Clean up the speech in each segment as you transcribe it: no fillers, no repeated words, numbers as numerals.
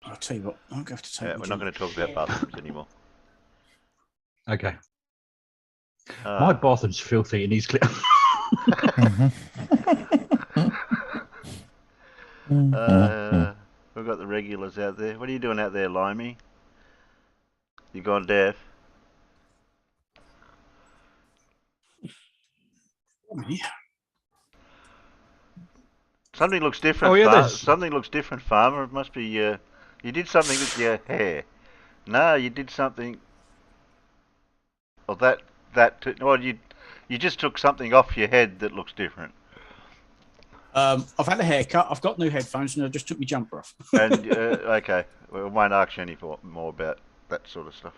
I'll tell you what, I'm going to have to take. Yeah, we're not going to talk about bathrooms anymore. Okay. My bathroom's filthy and he's clear. We've got the regulars out there. What are you doing out there, Limey? You gone deaf? Yeah. Something looks different. Oh, yeah, something looks different, Farmer. It must be you did something with your hair. No, you did something. Well, well, you just took something off your head that looks different. I've had a haircut. I've got new headphones, and I just took my jumper off. And okay, we won't ask you any more about that sort of stuff.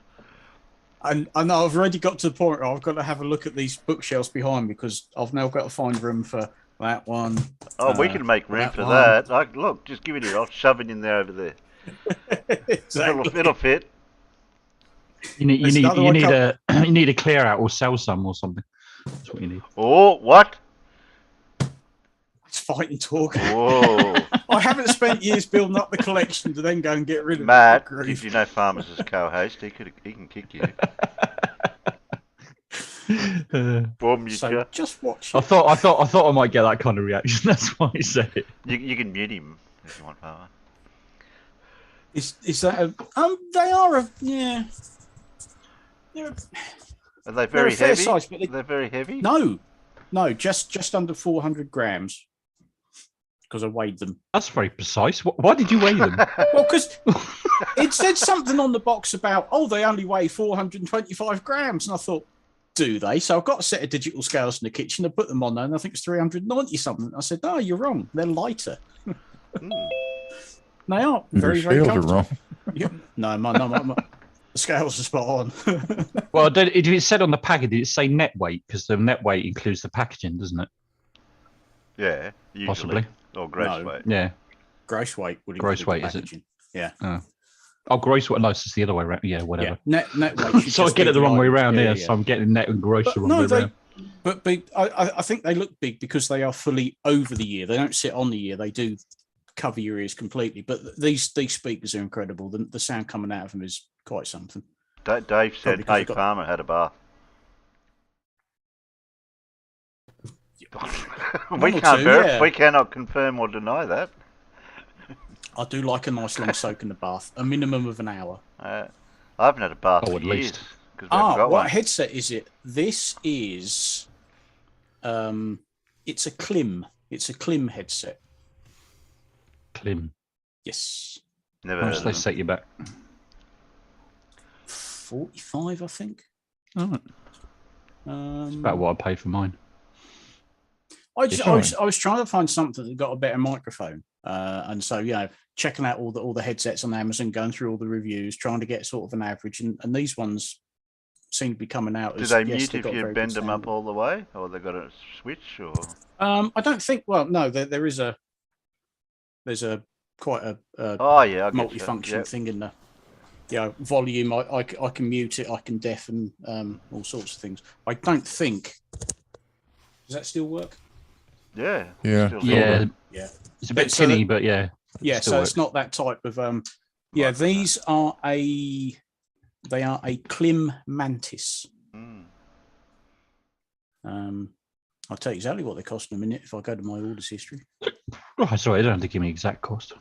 And I know I've already got to the point where I've got to have a look at these bookshelves behind me because I've now got to find room for that one. Oh, we can make room for that. Look, just give it here. I'll shove it in there over there. Exactly. It'll fit. You need a clear out or sell some or something. That's what you need. Oh, what? It's fighting talk. Whoa. I haven't spent years building up the collection to then go and get rid of Matt, it. if you know Farmers as co-host, he can kick you. So just watch it. I thought I might get that kind of reaction. That's why I said it. You can mute him if you want, Farmer. Is that they are yeah. Are they very fair heavy? size, but They're very heavy? No, just under 400 grams. Because I weighed them. That's very precise. Why did you weigh them? Well, because it said something on the box about, they only weigh 425 grams. And I thought, do they? So I've got a set of digital scales in the kitchen. I put them on there, and I think it's 390 something. I said, no, you're wrong. They're lighter. They are very, very comfortable. Wrong. Yeah. No, the scales are spot on. Well, it said on the packet, did it say net weight? Because the net weight includes the packaging, doesn't it? Yeah, usually. Possibly. Or gross weight. Yeah. Gross weight would include gross weight, the is it? Yeah. Oh, gross weight. No, it's the other way around. Yeah, whatever. Yeah. Net weight. So I get it the wrong way around here. So I'm getting net and gross the wrong way around. But I think they look big because they are fully over the ear. They don't sit on the ear. They do cover your ears completely. But these speakers are incredible. The sound coming out of them is quite something. Dave said, "Hey, Farmer had a bath." We cannot confirm or deny that. I do like a nice long soak in the bath, a minimum of an hour. I haven't had a bath for at years. Least. What headset is it? This is, it's a Klim. It's a Klim headset. Klim. Yes. Never. How much they set you back? 45, I think. Oh. It's about what I paid for mine. I was trying to find something that got a better microphone, and so checking out all the headsets on Amazon, going through all the reviews, trying to get sort of an average, and these ones seem to be coming out. Do they mute if you bend them up all the way, or they got a switch, or? I don't think. Well, no, there's a quite a multifunction thing in the volume. I can mute it. I can deafen all sorts of things. I don't think. Does that still work? Yeah. It's a bit tinny, but yeah. Yeah, so it's not that type of these are a Klim Mantis. I'll tell you exactly what they cost in a minute if I go to my orders history. Oh, sorry, I don't have to give me exact cost.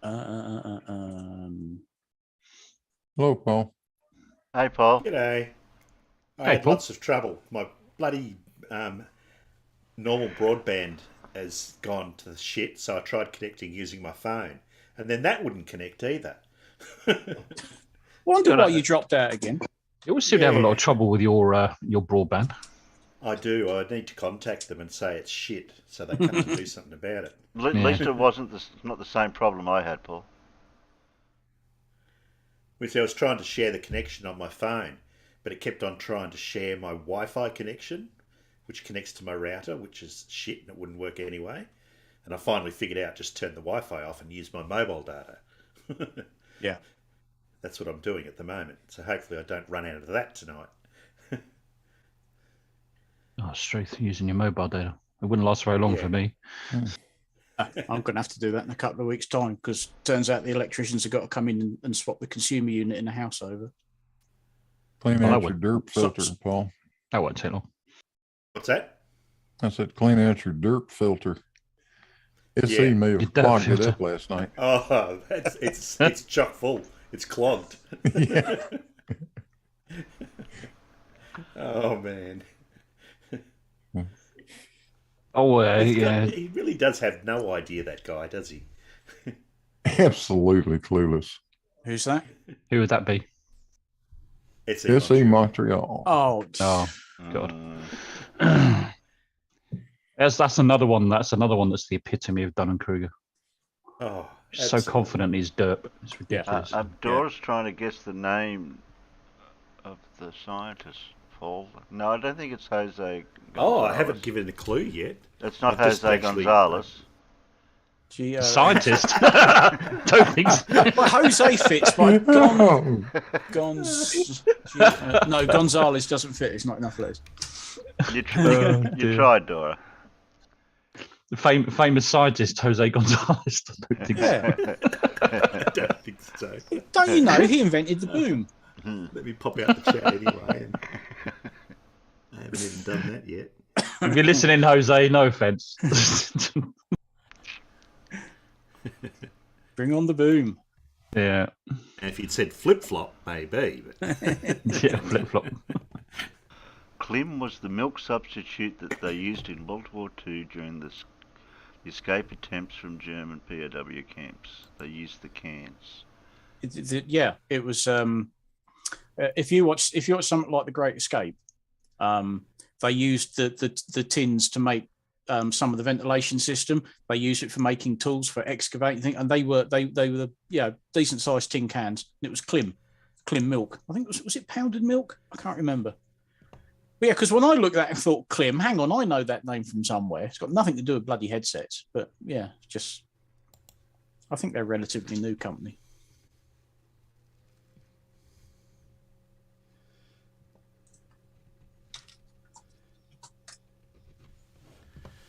Hello, Paul. Hey, Paul. G'day. I had lots of trouble. My bloody normal broadband has gone to shit, so I tried connecting using my phone, and then that wouldn't connect either. Wonder why you dropped out again. You always seem to have a lot of trouble with your broadband. I do. I need to contact them and say it's shit, so they come and do something about it. At least it wasn't not the same problem I had, Paul. I was trying to share the connection on my phone, but it kept on trying to share my Wi-Fi connection, which connects to my router, which is shit and it wouldn't work anyway. And I finally figured out just turn the Wi-Fi off and use my mobile data. Yeah. That's what I'm doing at the moment. So hopefully I don't run out of that tonight. Straight using your mobile data. It wouldn't last very long for me. I'm going to have to do that in a couple of weeks' time because turns out the electricians have got to come in and swap the consumer unit in the house over. Clean out your derp filter, Paul. That won't take long. What's that? I said, clean out your derp filter. SE may have clogged it up last night. Oh, it's chock full. It's clogged. Yeah. Oh man. Oh, yeah. He really does have no idea, that guy, does he? Absolutely clueless. Who's that? Who would that be? It's SE Montreal. Oh, God. That's another one. That's another one that's the epitome of Dunning-Kruger. Oh, so confident he's derp. It's ridiculous. Dora's trying to guess the name of the scientist, Paul. No, I don't think it's Jose Gonzalez. Oh, I haven't given a clue yet. It's not Jose Gonzalez. Scientist? Don't think so. Well, Jose fits, but no, Gonzalez doesn't fit. It's not enough letters. You tried, Dora. The famous scientist Jose Gonzalez. I don't think so. I don't think so. Don't you know he invented the boom? Let me pop out the chat anyway. I haven't even done that yet. If you're listening, Jose, no offense. Bring on the boom. Yeah. And if you'd said flip flop, maybe. But... Yeah, flip flop. Klim was the milk substitute that they used in World War II during the escape attempts from German POW camps. They used the cans. It was. If you watch something like The Great Escape, they used the tins to make some of the ventilation system. They used it for making tools for excavating things, and they were decent sized tin cans. And it was Klim milk. I think was it pounded milk? I can't remember. But yeah, because when I looked at that and thought Klim, hang on, I know that name from somewhere. It's got nothing to do with bloody headsets. But yeah, I think they're a relatively new company.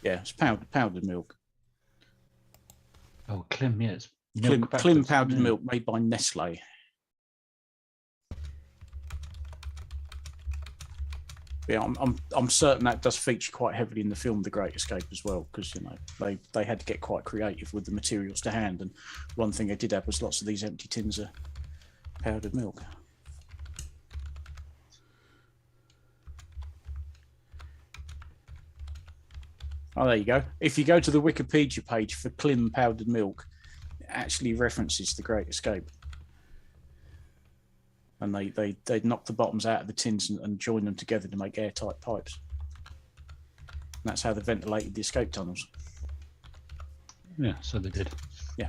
Yeah, it's powdered milk. Oh, Klim, yes. Klim powdered milk made by Nestle. Yeah, I'm certain that does feature quite heavily in the film The Great Escape as well, because they had to get quite creative with the materials to hand, and one thing they did have was lots of these empty tins of powdered milk. Oh, there you go. If you go to the Wikipedia page for Klim powdered milk, it actually references The Great Escape. And they knock the bottoms out of the tins and join them together to make airtight pipes. And that's how they ventilated the escape tunnels. Yeah, so they did. Yeah.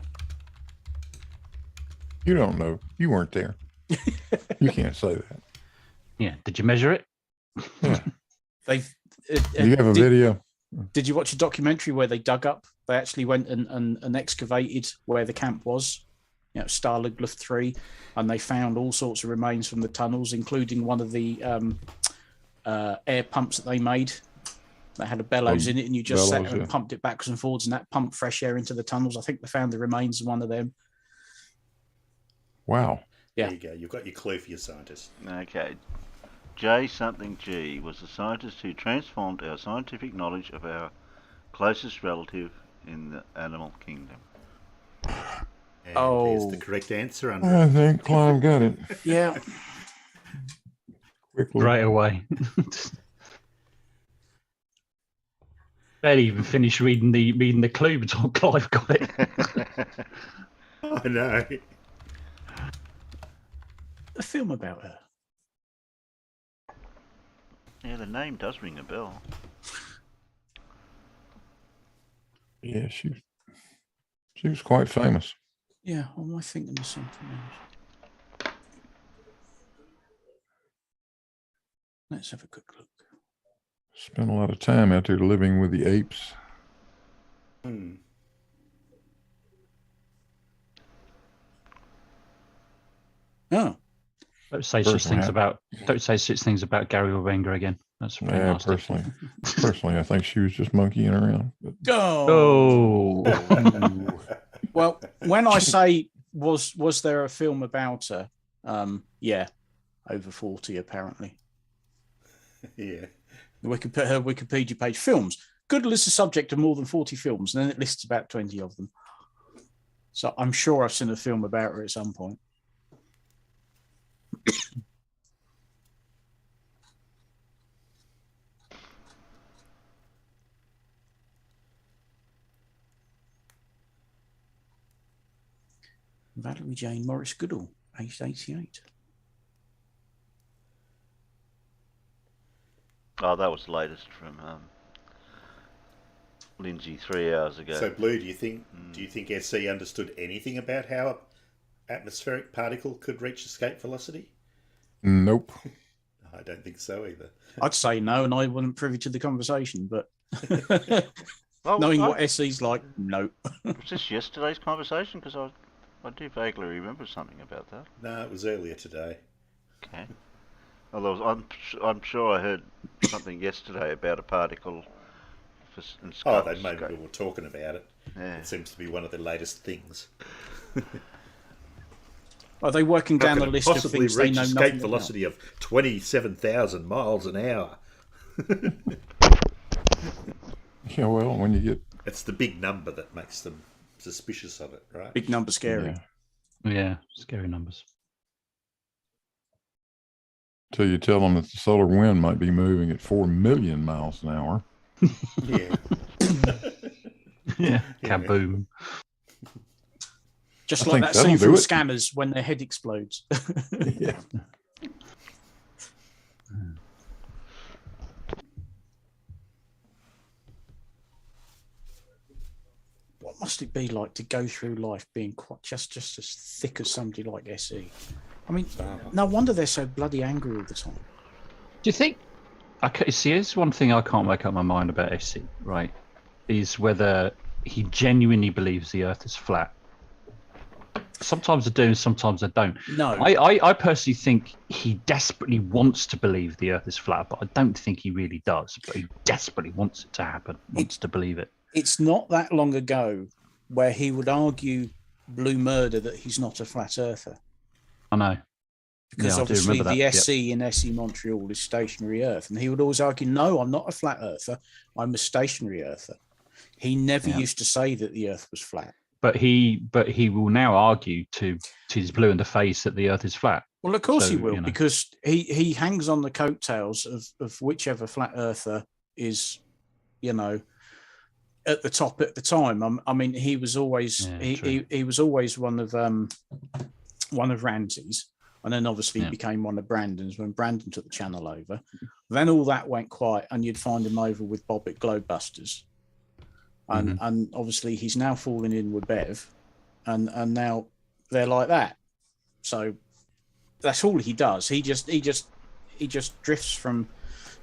You don't know. You weren't there. You can't say that. Yeah. Did you measure it? Yeah. Do you have a video? Did you watch a documentary where they dug up? They actually went and excavated where the camp was, Stalag Luft 3, and they found all sorts of remains from the tunnels, including one of the air pumps that they made that had a bellows in it, and you just sat there and pumped it backwards and forwards, and that pumped fresh air into the tunnels. I think they found the remains of one of them. Wow. Yeah. There you go. You've got your clue for your scientist. Okay. J something G was the scientist who transformed our scientific knowledge of our closest relative in the animal kingdom. And there's the correct answer. I think Klein got it. Yeah. Quickly. Right away. Barely even finished reading the clue before Clive got it. I know. A film about her. Yeah, the name does ring a bell. Yeah, she was quite famous. Yeah, or am I thinking of something else? Let's have a quick look. Spent a lot of time out there living with the apes. Oh. Don't say such things about Gary Wenger again. That's pretty Yeah, nasty. personally, I think she was just monkeying around. But... Oh. Well, when I say was there a film about her? Yeah, over 40 apparently. Yeah. We could put her Wikipedia page films. Goodall is the subject of more than 40 films, and then it lists about 20 of them. So I'm sure I've seen a film about her at some point. Valerie Jane Morris Goodall, aged 88. Oh, that was the latest from Lindsay 3 hours ago. So, Blue, do you think SC understood anything about how an atmospheric particle could reach escape velocity? Nope. I don't think so either. I'd say no, and I wasn't privy to the conversation, but Well, knowing what SC's like, no. Was this yesterday's conversation? Because I do vaguely remember something about that. No, it was earlier today. Okay. Although I'm sure I heard something yesterday about a particle. They maybe were talking about it. Yeah. It seems to be one of the latest things. Are they working down the list of things they know nothing escape velocity of 27,000 miles an hour? Yeah, well, when you get... It's the big number that makes them suspicious of it, right? Big number scary. Yeah, scary numbers. Till you tell them that the solar wind might be moving at 4 million miles an hour. Yeah. Yeah, kaboom. Just I like think that that'll scene do from it. Scanners when their head explodes. Yeah. What must it be like to go through life being quite just as thick as somebody like SE? I mean, no wonder they're so bloody angry all the time. Do you think? See, here's one thing I can't make up my mind about SC, right? Is whether he genuinely believes the Earth is flat. Sometimes I do, and sometimes I don't. No. I personally think he desperately wants to believe the Earth is flat, but I don't think he really does. But he desperately wants it to happen, wants to believe it. It's not that long ago where he would argue blue murder that he's not a flat earther. I know. Because Yeah, obviously the that. SE in SE Montreal is stationary Earth. And he would always argue, no, I'm not a flat earther. I'm a stationary earther. He never used to say that the Earth was flat. But he will now argue to his blue in the face that the Earth is flat. Well, of course So, he will, you know. because he hangs on the coattails of whichever flat earther is, at the top at the time. I mean, he was always he was always one of Ramsey's, and then obviously he became one of Brandon's when Brandon took the channel over. Then all that went quiet, and you'd find him over with Bob at Globebusters, and obviously he's now falling in with Bev, and now they're like that. So that's all he does. He just drifts from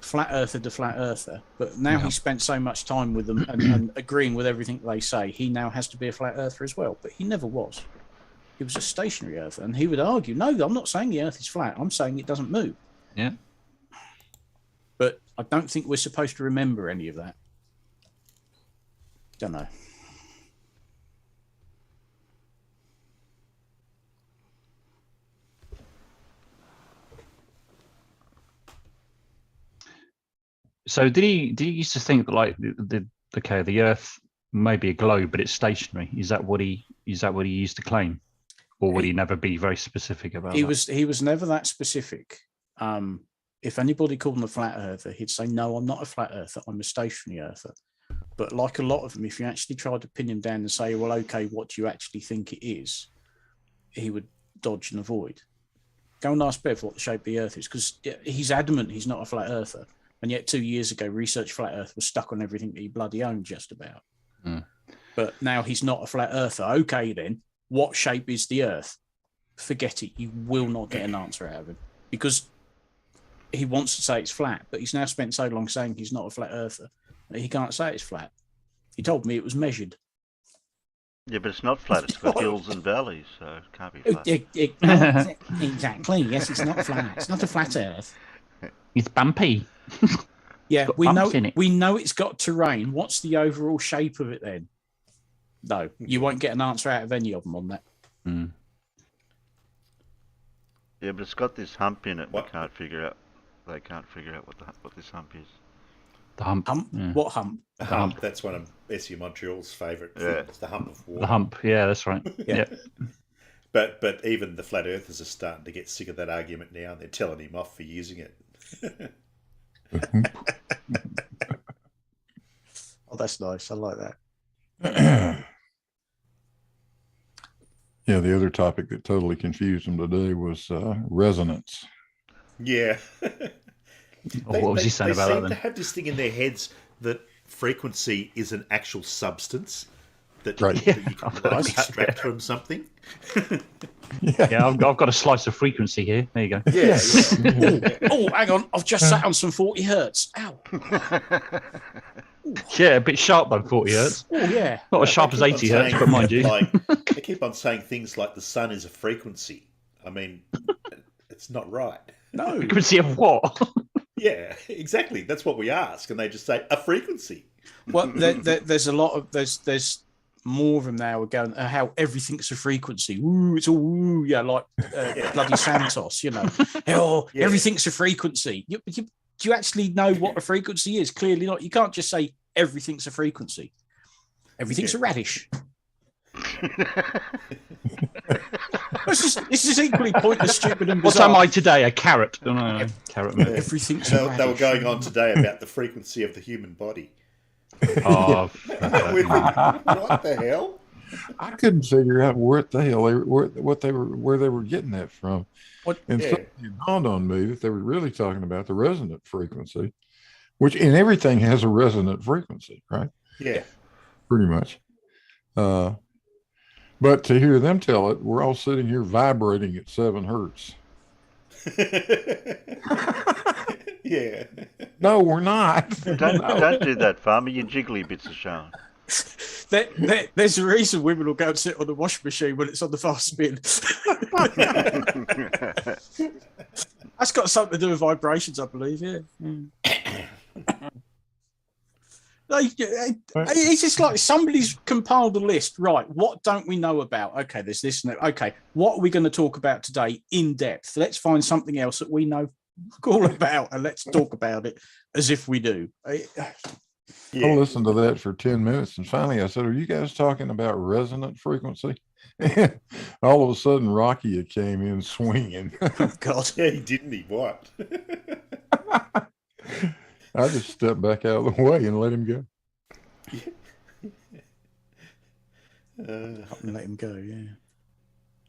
flat earther to flat earther, but now he's spent so much time with them and agreeing with everything they say, he now has to be a flat earther as well. But he never was. He was a stationary earther, and he would argue, no, I'm not saying the Earth is flat, I'm saying it doesn't move. Yeah. But I don't think we're supposed to remember any of that. Don't know. So did he used to think that like the Earth may be a globe, but it's stationary? Is that what he used to claim, or would he never be very specific about? He was never that specific. If anybody called him a flat earther, he'd say, no, I'm not a flat earther, I'm a stationary earther. But like a lot of them, if you actually tried to pin him down and say, well, okay, what do you actually think it is? He would dodge and avoid. Go and ask Bev what the shape of the Earth is, because he's adamant he's not a flat earther. And yet 2 years ago, Research Flat Earth was stuck on everything that he bloody owned just about. But now he's not a flat earther. Okay, then, what shape is the Earth? Forget it. You will not get an answer out of him, because he wants to say it's flat, but he's now spent so long saying he's not a flat earther that he can't say it's flat. He told me it was measured. Yeah, but it's not flat. It's got hills and valleys, so it can't be flat. Exactly. Yes, it's not flat. It's not a flat Earth. It's bumpy. Yeah, got we know humps in it. we know it's got terrain. What's the overall shape of it then? No, you won't get an answer out of any of them on that. Mm. Yeah, but it's got this hump in it. What? They can't figure out what this hump is. The hump. Hump? Yeah. What hump? The hump. That's one of SU Montreal's favourite things. The hump of water. The hump. Yeah, that's right. Yeah. But even the flat earthers are starting to get sick of that argument now, and they're telling him off for using it. Oh, that's nice. I like that. Yeah, the other topic that totally confused them today was resonance. Yeah. What was he saying about that They seem then? to have this thing in their heads that frequency is an actual substance that, Right. that you can extract from something. Yeah, I've got a slice of frequency here. There you go. Yeah. Oh, hang on. I've just sat on some 40 hertz. Ow. Yeah, a bit sharp though, 40 hertz. Oh, yeah. Not as sharp as 80 hertz, but mind you. They keep on saying things like the sun is a frequency. I mean, it's not right. No. Frequency of what? Yeah, exactly. That's what we ask, and they just say a frequency. Well, there's a lot of there's more of them now. Are going how everything's a frequency. Ooh, it's all ooh, yeah, like bloody Santos. You know, oh, Yeah. everything's a frequency. Do you actually know what a frequency is? Clearly not. You can't just say everything's a frequency. Everything's a radish. This is equally pointless, stupid, and What bizarre. am I today? A carrot? Oh, no, carrot. Everything's a They were radish. going on today about the frequency of the human body. Oh, We're thinking, what the hell? I couldn't figure out where they were getting that from. And suddenly it dawned on me that they were really talking about the resonant frequency, which in everything has a resonant frequency, right? Yeah. Pretty much. But to hear them tell it, we're all sitting here vibrating at 7 hertz. Yeah. No, we're not. Don't do that, Farmer. Your jiggly bits are showing. There's a reason women will go and sit on the washing machine when it's on the fast spin. That's got something to do with vibrations, I believe. Yeah. It's just like somebody's compiled a list. Right, what don't we know about? Okay, there's this and that. Okay, what are we going to talk about today in depth? Let's find something else that we know all about and let's talk about it as if we do. I listened to that for 10 minutes and finally I said, are you guys talking about resonant frequency? All of a sudden Rocky came in swinging. Oh, God. Yeah, he didn't. He what? I just stepped back out of the way and let him go. Let him go, yeah.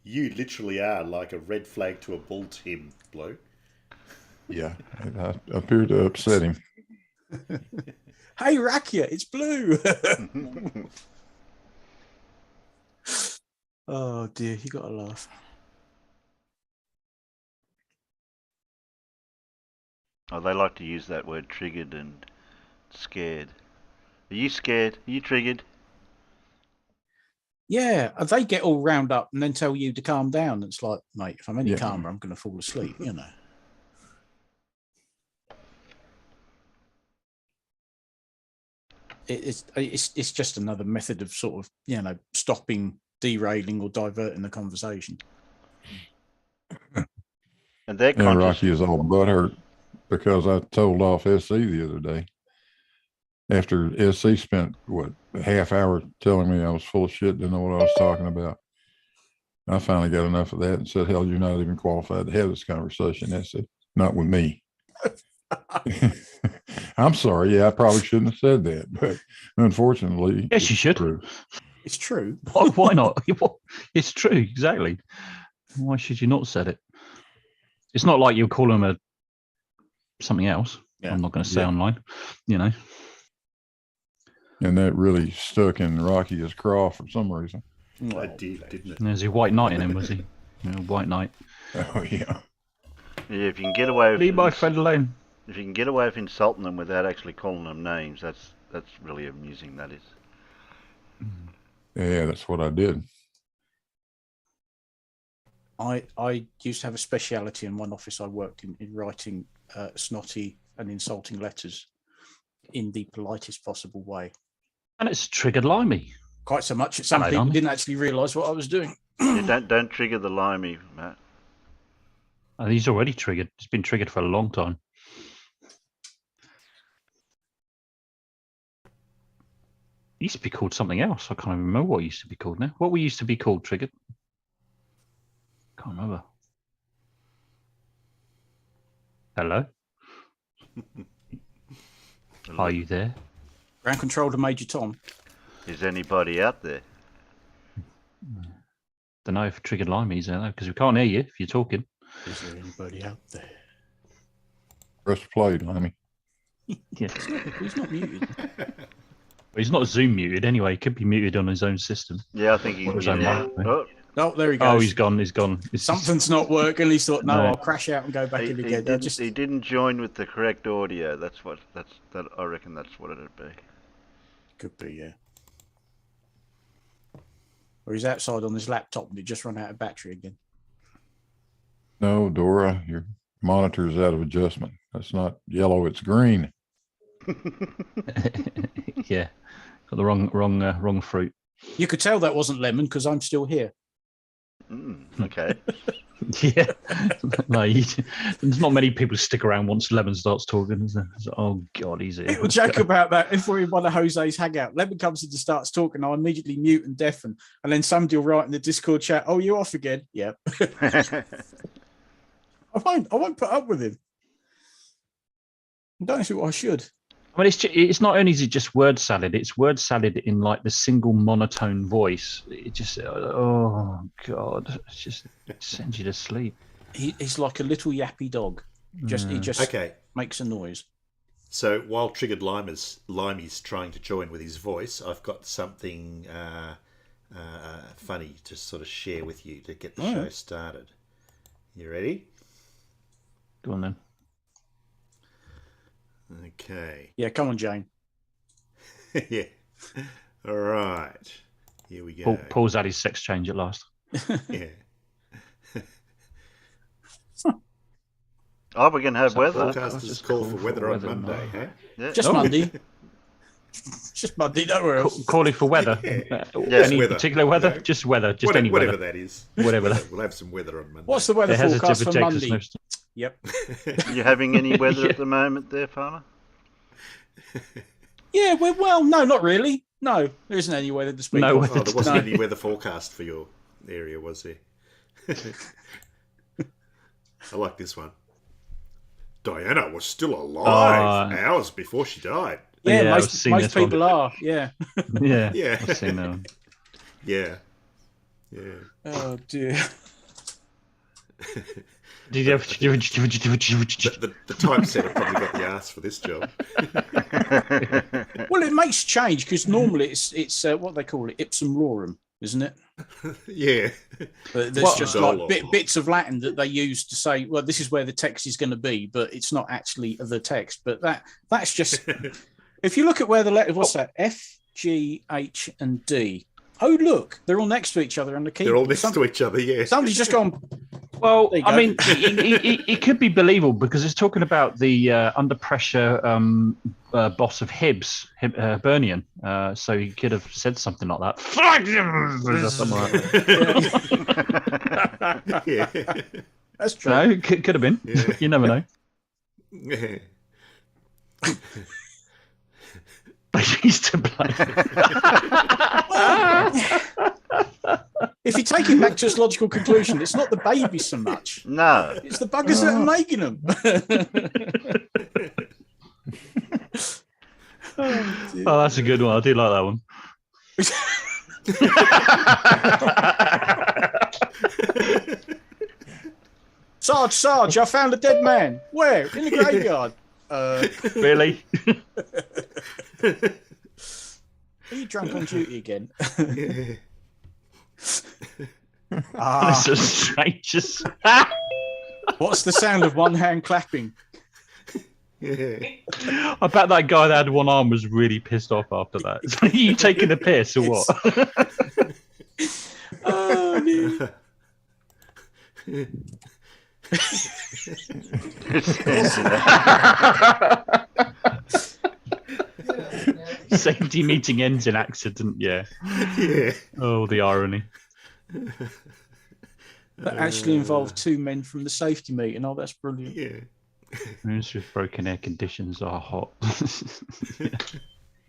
You literally are like a red flag to a bull to him, Blue. Yeah, I appeared to upset him. Hey, Rakia, it's Blue. Oh, dear, you got to laugh. Oh, they like to use that word triggered and scared. Are you scared? Are you triggered? Yeah, they get all round up and then tell you to calm down. It's like, mate, if I'm any calmer, I'm going to fall asleep, you know. It's just another method of sort of, you know, stopping, derailing or diverting the conversation. And they're And Rocky is all butthurt because I told off SC the other day. After SC spent, a half hour telling me I was full of shit, didn't know what I was talking about. I finally got enough of that and said, hell, you're not even qualified to have this conversation, SC. Not with me. I'm sorry. Yeah, I probably shouldn't have said that, but unfortunately, yes, you should. True. It's true. Why not? It's true, exactly. Why should you not have said it? It's not like you'll call them something else. Yeah. I'm not going to say online, you know. And that really stuck in Rocky's craw for some reason. I did, didn't it? There's a white knight in him, was he? White knight. Oh yeah. Yeah, if you can get away with leave my friend alone. If you can get away with insulting them without actually calling them names, that's really amusing. That is. Yeah, that's what I did. I used to have a speciality in one office I worked in writing snotty and insulting letters. in the politest possible way. And it's triggered Limey. Quite so much that some people didn't actually realise what I was doing. Yeah, don't trigger the limey, Matt. And he's already triggered. It's been triggered for a long time. It used to be called something else. I can't even remember what it used to be called now. What we used to be called triggered? Can't remember. Hello? Are you there? Ground control to Major Tom. Is anybody out there? Don't know if triggered Limey's there, because we can't hear you if you're talking. Is there anybody out there? Press play, Limey. Yeah. He's not muted. Well, he's not Zoom muted anyway. He could be muted on his own system. Yeah, I think he's His own mic. Oh, Oh, there he goes. Oh, he's gone. He's gone. Something's not working. He's thought, no, No. I'll crash out and go back in again. he didn't join with the correct audio. That. I reckon that's what it'd be. Could be, yeah. Or he's outside on his laptop and it just run out of battery again. No, Dora, your monitor's out of adjustment. That's not yellow, it's green. Yeah, got the wrong fruit. You could tell that wasn't lemon because I'm still here. Okay. Yeah, no, there's not many people stick around once Lemon starts talking. Is there? Oh God, he's here. People joke about that if we're in one of Jose's hangout. Lemon comes in and starts talking, I immediately mute and deafen, and then somebody will write in the Discord chat, "Oh, you off again?" Yep. I won't put up with him. I don't know what I should. I mean, it's not only is it just word salad; it's word salad in like the single monotone voice. It just, oh God, it sends you to sleep. He's like a little yappy dog. He just Okay. makes a noise. So while Triggered Limey's trying to join with his voice, I've got something funny to sort of share with you to get the show started. You ready? Go on then. Okay. Yeah, come on, Jane. Yeah. All right. Here we go. Paul's had his sex change at last. Yeah. Oh, we're going to have weather. Forecasters call for weather on Monday, huh? Yeah. Just Monday. Just Monday, nowhere else. Calling for weather. Any weather. particular weather? No. Just weather. Just Whatever, any weather. whatever that is. Whatever We'll have some weather on Monday. What's the weather There has a forecast for Jacob's Monday? nose. Yep. You having any weather Yeah. at the moment there, Farmer? Yeah, well, no, not really. No, there isn't any weather to speak No of. weather. Oh, there wasn't No. any weather forecast for your area, was there? I like this one. Diana was still alive hours before she died. Yeah, Yeah, I've most seen this people one. are. Yeah. Yeah. Yeah. I've seen that one. Yeah. Oh dear. Did you have The typesetter probably got the ass for this job. Well, it makes change because normally it's what they call it, ipsum lorem, isn't it? Yeah. There's Well, just no. like bits of Latin that they use to say, well, this is where the text is going to be, but it's not actually the text. But that's just if you look at where the letter, what's that? F, G, H, and D. Oh, look, they're all next to each other on the keyboard. They're all next to each other, yeah. Somebody's just gone. Well, There you I go. mean, it could be believable because it's talking about the under pressure boss of Hibernian. So he could have said something like that. Or something like that. Yeah. That's true. No, it could have been. Yeah. You never know. Yeah. He's to blame. If you take it back to its logical conclusion, it's not the baby so much. No. It's the buggers that are making them. Oh, that's a good one. I do like that one. Sarge, I found a dead man. Where? In the graveyard. Really? Are you drunk on duty again? Yeah. It's the strangest. What's the sound of one hand clapping? Yeah. I bet that guy that had one arm was really pissed off after that. Are you taking a piss or what? Oh, dear. Safety meeting ends in accident. Yeah. Yeah. Oh, the irony. That actually involved two men from the safety meeting. Oh, that's brilliant. Yeah. Rooms with broken air conditions are hot.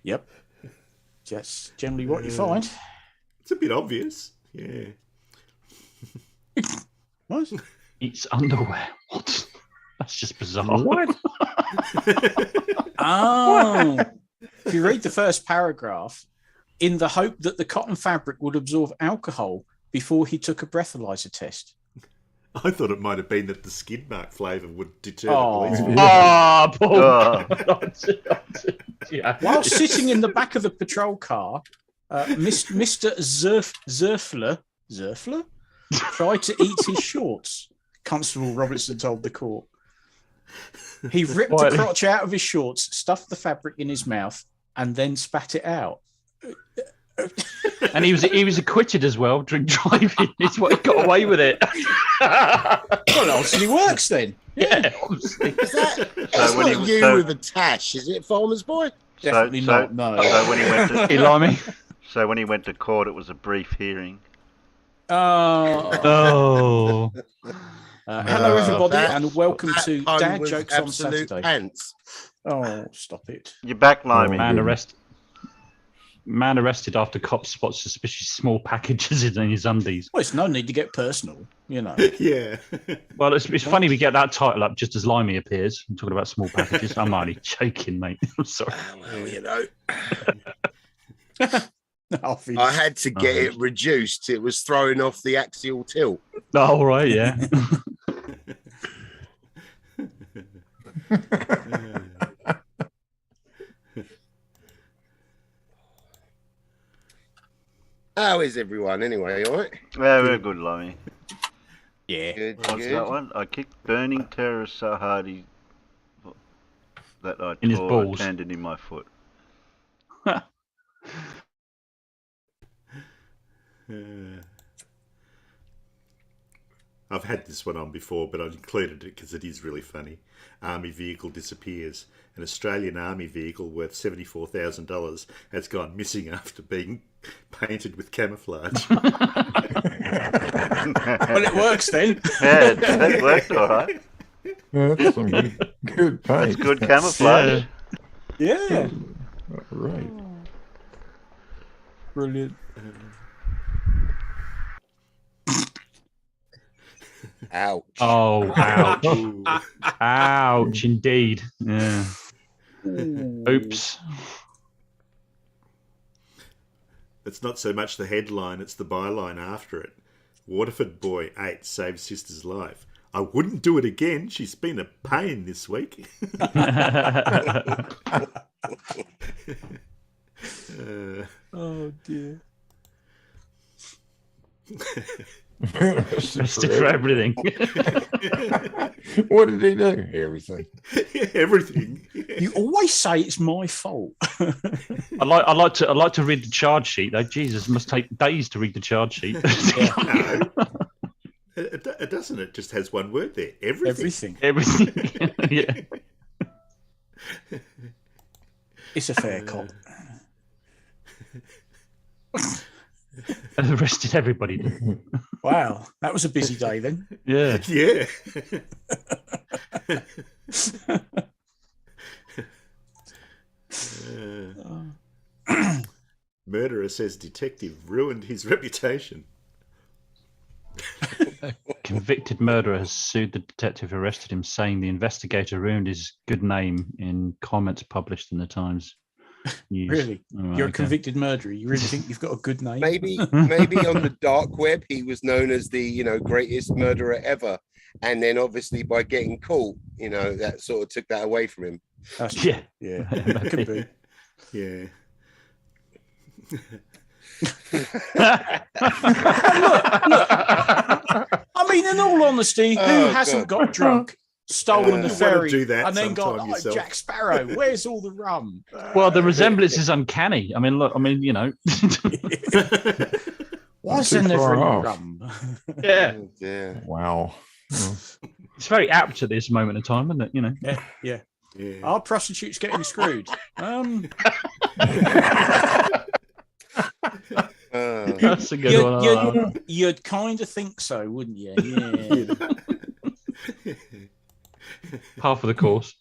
Yep. That's generally what you find. It's a bit obvious. Yeah. What? Eats underwear. What? That's just bizarre. What? Oh. If you read the first paragraph, in the hope that the cotton fabric would absorb alcohol before he took a breathalyzer test. I thought it might have been that the skid mark flavour would deter the Oh. police. Ah, Paul. Oh. Yeah. While sitting in the back of the patrol car, Mr. Zerfler tried to eat his shorts, Constable Robertson told the court. He ripped the crotch out of his shorts, stuffed the fabric in his mouth, and then spat it out. And he was acquitted as well, drink driving. Is what he got away with it. Well, it obviously works then. Yeah, obviously. Is that So when not he- you so- with a tash? Is it Farmer's Boy? Definitely not, no. So when he went to Elami. so when he went to court, it was a brief hearing. Oh. Hello, everybody, that- and welcome That to pun Dad was Jokes on absolute Saturday. pants. Oh, stop it. You're back, Limey. Man arrested after cops spot suspicious small packages in his undies. Well, it's no need to get personal, you know. Yeah. Well, it's funny we get that title up just as Limey appears. I'm talking about small packages. I'm only joking, mate. I'm sorry. Well, you know, Obviously. I had to get it reduced. It was throwing off the axial tilt. Oh, right, yeah. How is everyone anyway? All right? Yeah, very good, Limey. Yeah. Good, What's good. that one? I kicked burning terrorist so hard that I In his tore balls. a tendon in my foot. I've had this one on before, but I included it because it is really funny. Army vehicle disappears. An Australian Army vehicle worth $74,000 has gone missing after being painted with camouflage. Well, it works then. Yeah, that worked all right. That's some good paint. That's good camouflage. Yeah. Right. Brilliant. Ouch. Oh, ouch. Ooh. Ouch, indeed. Yeah. Oops. It's not so much the headline, it's the byline after it. Waterford boy 8 saves sister's life. I wouldn't do it again. She's been a pain this week. Oh, dear. Arrested for everything. What did he do? Everything. Everything. You always say it's my fault. I like to read the charge sheet though. Jesus, it must take days to read the charge sheet. No. It doesn't. It just has one word there. Everything. Everything. Everything. Yeah. It's a fair cop. Arrested everybody. Wow. That was a busy day then. Yeah. Yeah. Murderer says detective ruined his reputation. Convicted murderer has sued the detective who arrested him, saying the investigator ruined his good name in comments published in the Times News. Really? Oh, right, You're a okay. convicted murderer. You really think you've got a good name? Maybe on the dark web he was known as the greatest murderer ever, and then obviously by getting caught, that sort of took that away from him. That's Yeah. Yeah. That could be. Yeah. I mean, in all honesty, who Oh, hasn't God. got drunk, stolen You the wanna ferry, do that and then gone, sometime oh, yourself." Jack Sparrow, where's all the rum? Well, the resemblance is uncanny. I mean, look. I mean, Why is too there never far any off. rum? yeah, Oh, dear. Wow. it's very apt at this moment in time, isn't it? Yeah. Yeah. Are prostitutes getting screwed? That's a good one. I like that. You'd kind of think so, wouldn't you? Yeah. Half of the course.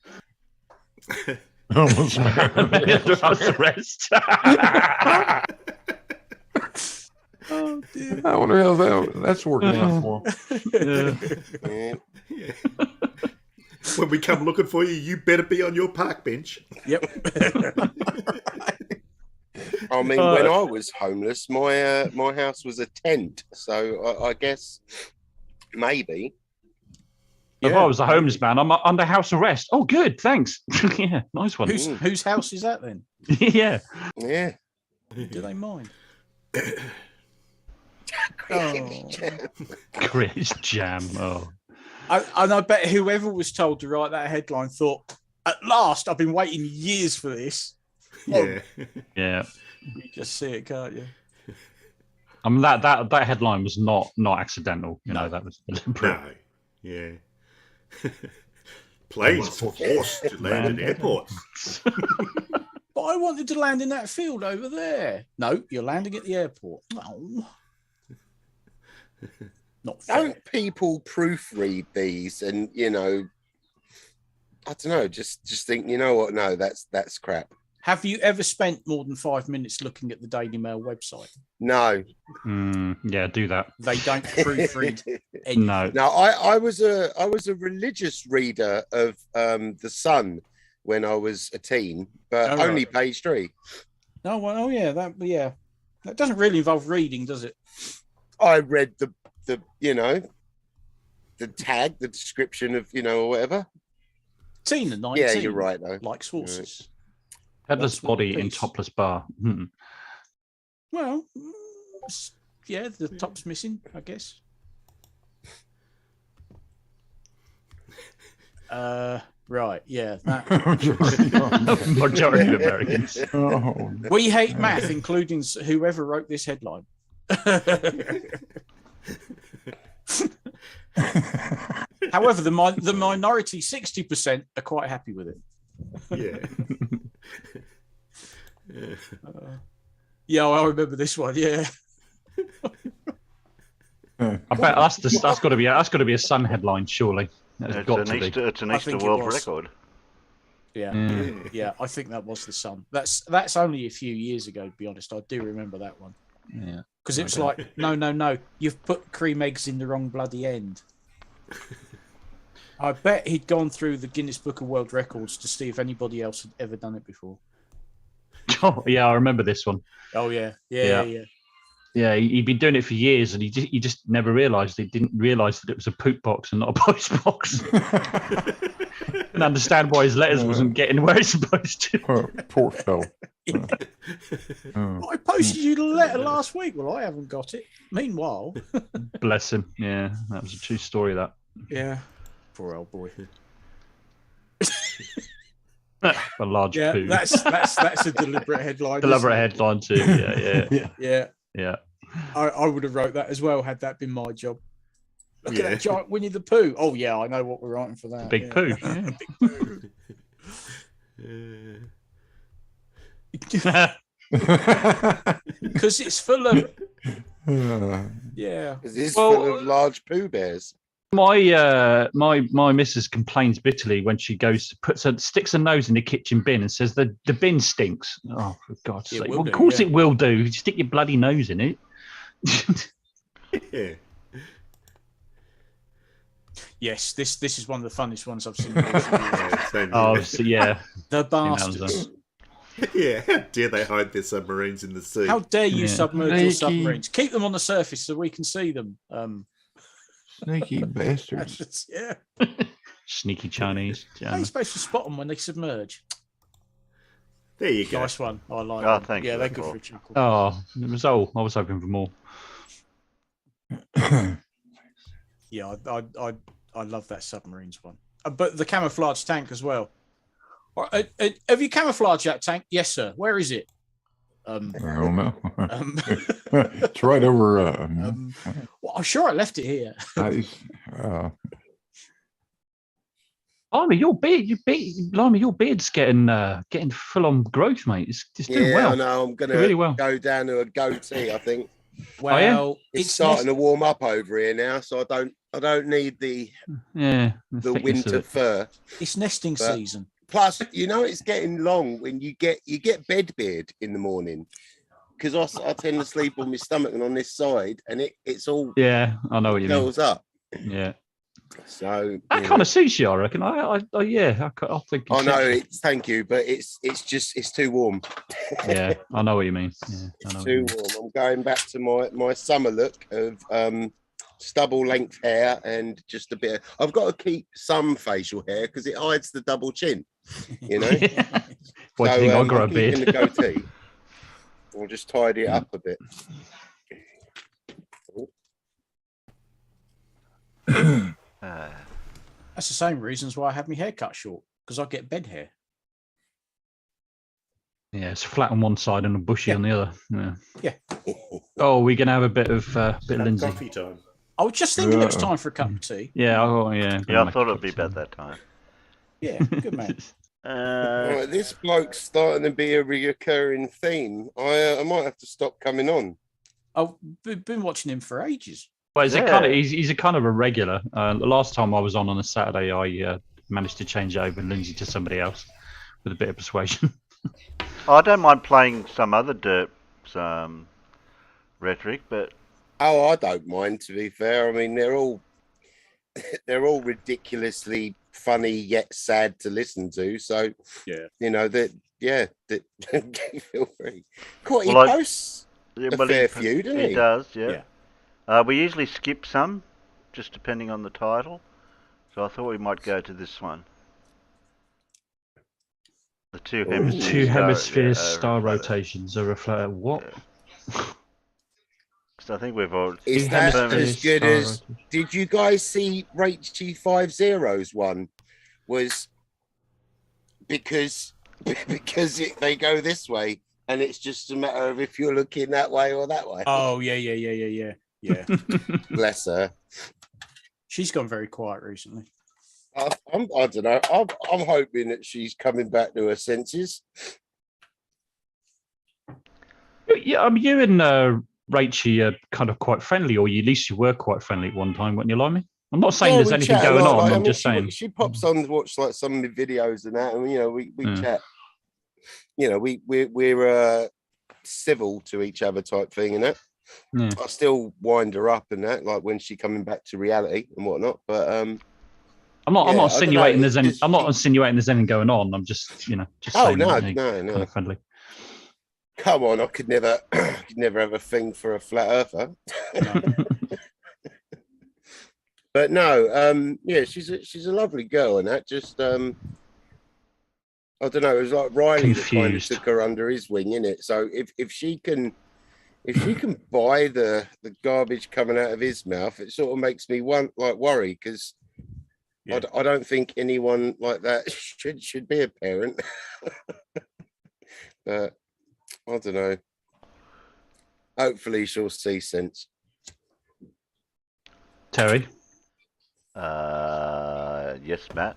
Almost The house arrest. Oh, dear. I wonder how that's working out for him. Yeah. Yeah. When we come looking for you, you better be on your park bench. Yep. I mean, when I was homeless, my my house was a tent, so I guess maybe. If I was a homeless man, I'm under house arrest. Oh, good, thanks. Yeah, nice one. Whose house is that then? Yeah. Yeah. Do they mind? Chris Jam. Oh. And I bet whoever was told to write that headline thought, at last, I've been waiting years for this. Yeah. Yeah. You just see it, can't you? I mean that headline was not accidental. You know, that was deliberate. No. Yeah. Planes forced to land at airports. But I wanted to land in that field over there. No, you're landing at the airport. No. Not fair. Don't people proofread these and, you know, I don't know, just think, you know what? No, that's crap. Have you ever spent more than 5 minutes looking at the Daily Mail website? No. Yeah, do that. They don't proofread anything. No. No, I was a religious reader of The Sun when I was a teen, but Oh, only right. page 3. Oh, well, oh yeah, that doesn't really involve reading, does it? I read the you know, the tag, the description of, you know, or whatever. Teen the 19. Yeah, you're right though. Likes horses. Headless What's with body the in piece? topless bar. Well, yeah, the top's missing, I guess. Right, yeah. That. Majority of Americans. Oh, We hate math, including whoever wrote this headline. However, the minority, 60%, are quite happy with it. Yeah. Yeah, I remember this one. Yeah, I bet that's got to be a Sun headline, surely. That's It's got an to be. Easter, it's an I Easter think it world was. record. yeah, yeah. I think that was the Sun. That's only a few years ago, to be honest. I do remember that one Yeah. because it was like, no, you've put cream eggs in the wrong bloody end. I bet he'd gone through the Guinness Book of World Records to see if anybody else had ever done it before. Oh, yeah, I remember this one. Oh yeah. Yeah, he'd been doing it for years, and he just never realised. He didn't realise that it was a poop box and not a post box. Didn't understand why his letters wasn't getting where it's supposed to. poor fellow. I posted you the letter last week. Well, I haven't got it. Meanwhile, Bless him. Yeah, that was a true story. That. yeah, poor old boy. A large Yeah, poo. that's a deliberate headline. Deliberate isn't headline too. Yeah. it? Yeah, Yeah. I would have wrote that as well had that been my job. Look Yeah. at that giant Winnie the Pooh. Oh yeah, I know what we're writing for that. Big yeah. poo. Yeah. Because it's full of yeah. It's Well, full of large poo bears. My missus complains bitterly when she goes sticks her nose in the kitchen bin and says the bin stinks. Oh, for God's It sake! will Well, do, of course yeah. it will do. You stick your bloody nose in it. Yeah. Yes, this is one of the funniest ones I've seen. in recent years. Yeah, same Oh, here. so, yeah. The Hands bastards! Yeah, how dare they hide their submarines in the sea? How dare you Yeah. submerge your Sneaky. submarines? Keep them on the surface so we can see them. Sneaky bastards. Yeah. Sneaky Chinese. How are you supposed to spot them when they submerge? There you go. Nice one. I like Oh, them. thanks Yeah, for they're that, good Paul. for a chuckle. Oh, it was all. I was hoping for more. Yeah, I love that submarines one. But the camouflage tank as well. Have you camouflaged that tank? Yes, sir. Where is it? I don't know. Um, It's right over. well, I'm sure I left it here. Nice. Blimey, your beard's getting full on growth, mate. It's doing well. I know. I'm gonna really well. go down to a goatee. I think. Well, It's starting to warm up over here now, so I don't need the winter fur. It's nesting season. Plus, it's getting long when you get bed beard in the morning, because I tend to sleep on my stomach and on this side, and it's all I know what you mean. Fills up. Yeah. So that kind of suits you, I reckon. I think. I know. Thank you, but it's too warm. Yeah, I know what you mean. Yeah, it's too warm. I'm going back to my summer look of stubble length hair and just a bit. I've got to keep some facial hair because it hides the double chin. What do you think? I'll grow a beard. In the goatee. We'll just tidy it up a bit. That's the same reasons why I have my hair cut short, because I get bed hair. Yeah, it's flat on one side and bushy on the other. Yeah. Oh, we're gonna have a bit of Lindsay. Coffee time. I was just thinking it was time for a cup of tea. Yeah. Oh, yeah. Yeah, I thought it'd be about that time. Yeah, good man. Right, this bloke's starting to be a reoccurring theme. I might have to stop coming on. I've been watching him for ages. Well, he's a kind of a regular. The last time I was on a Saturday, I managed to change over Lindsay to somebody else with a bit of persuasion. I don't mind playing some other derps rhetoric, but I don't mind. To be fair, I mean they're all ridiculously funny yet sad to listen to. So feel free. Quite he posts a fair few, doesn't he? He does, yeah. We usually skip some, just depending on the title. So I thought we might go to this one. The two hemispheres star rotations are reflected. What? Because I think we've all. Is that as good as? Did you guys see Rachie 50's one? Was because they go this way, and it's just a matter of if you're looking that way or that way. Oh yeah. Bless her. She's gone very quiet recently. I don't know. I'm hoping that she's coming back to her senses. Yeah, you and Rachie are kind of quite friendly, or at least you were quite friendly at one time, weren't you, Limey? I'm not saying there's anything going on. I'm just saying she pops on to watch like some of the videos and that, and we chat. We're civil to each other type thing and that. Yeah. I still wind her up and that, like when she's coming back to reality and whatnot. But I'm not insinuating there's any. I'm not insinuating there's anything going on. I'm just saying. No. Kind of friendly. Come on, I could never have a thing for a flat earther. But no, she's a lovely girl and that. Just I don't know. It was like Riley that kind of took her under his wing, innit? So if she can buy the garbage coming out of his mouth, it sort of makes me worry because I don't think anyone like that should be a parent. But I don't know. Hopefully she'll see sense. Terry. Yes, Matt.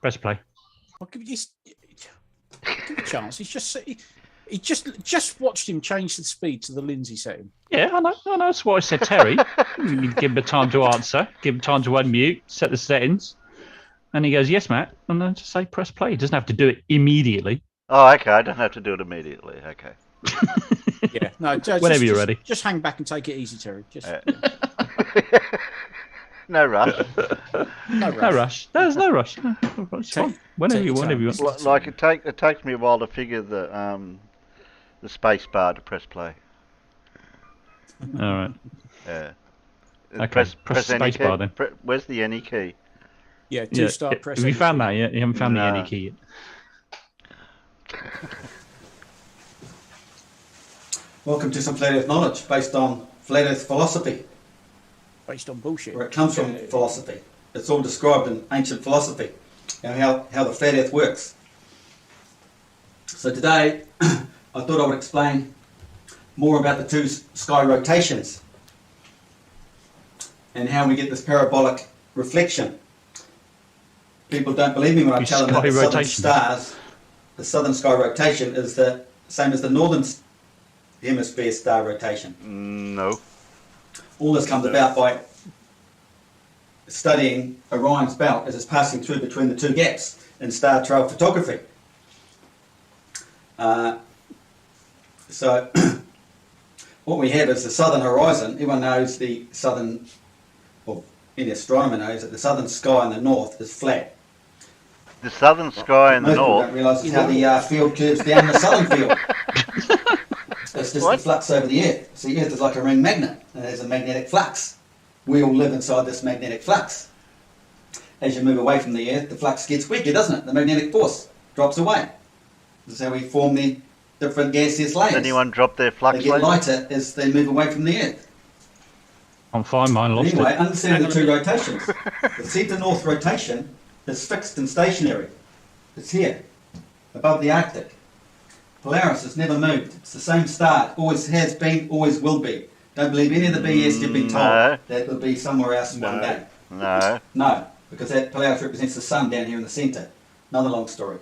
Press play. I'll give you a chance. He just watched him change the speed to the Lindsay setting. Yeah, I know. That's what I said, Terry. You give him a time to answer, give him time to unmute, set the settings, and he goes, "Yes, Matt," and then just say, "Press play." He doesn't have to do it immediately. Oh, okay. I don't have to do it immediately. Okay. Yeah, no. Whenever you're ready. Just hang back and take it easy, Terry. No rush. No rush. There's no rush. No, it's fine. Whenever you want. Like it takes me a while to figure the space bar to press play. All right. Yeah. Okay. Press the space bar then. Where's the any key? Yeah, two-star press. Have you found that yet? You haven't found the any key yet. Welcome to some flat earth knowledge based on flat earth philosophy. Based on bullshit. Where it comes from philosophy. It's all described in ancient philosophy and how the flat earth works. So today, I thought I would explain more about the two sky rotations and how we get this parabolic reflection people don't believe me when I tell them that Sky the southern sky rotation is the same as the northern hemisphere star rotation. No. All this comes about by studying Orion's belt as it's passing through between the two gaps in star trail photography. So what we have is the southern horizon. Everyone knows the southern, or any astronomer knows that the southern sky in the north is flat. The southern sky in the Most people north. don't realise how the field curves down the southern field. It's just the flux over the Earth. So the Earth is like a ring magnet, and there's a magnetic flux. We all live inside this magnetic flux. As you move away from the Earth, the flux gets weaker, doesn't it? The magnetic force drops away. This is how we form the different gaseous layers. Anyone drop their flux They get laser? lighter as they move away from the Earth. I'm fine, mine lost Anyway, it. understanding the two rotations. The centre-north rotation is fixed and stationary. It's here, above the Arctic. Polaris has never moved. It's the same star. Always has been, always will be. Don't believe any of the BS you've been told No. that it'll be somewhere else one day. No. No, because that Polaris represents the sun down here in the centre. Another long story.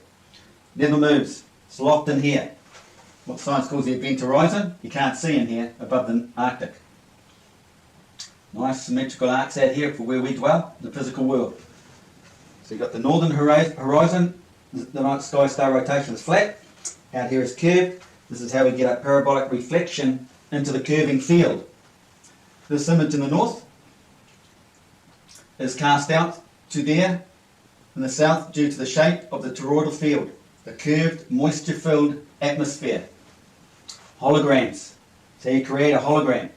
Never moves. It's locked in here. What science calls the event horizon, you can't see in here above the Arctic. Nice symmetrical arcs out here for where we dwell, the physical world. So you've got the northern horizon, the night sky star rotation is flat. Out here is curved. This is how we get a parabolic reflection into the curving field. This image in the north is cast out to there in the south due to the shape of the toroidal field, the curved, moisture-filled atmosphere. Holograms. So you create a hologram.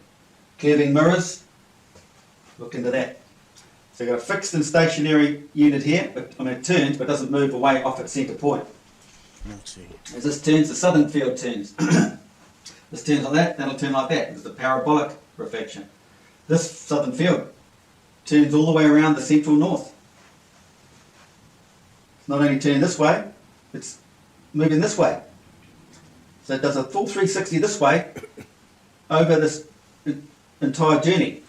Curving mirrors. Look into that. So you've got a fixed and stationary unit here, it turns but doesn't move away off its centre point. As this turns, the southern field turns. This turns like that, that'll turn like that. It's the parabolic reflection. This southern field turns all the way around the central north. It's not only turning this way, it's moving this way. So it does a full 360 this way over this entire journey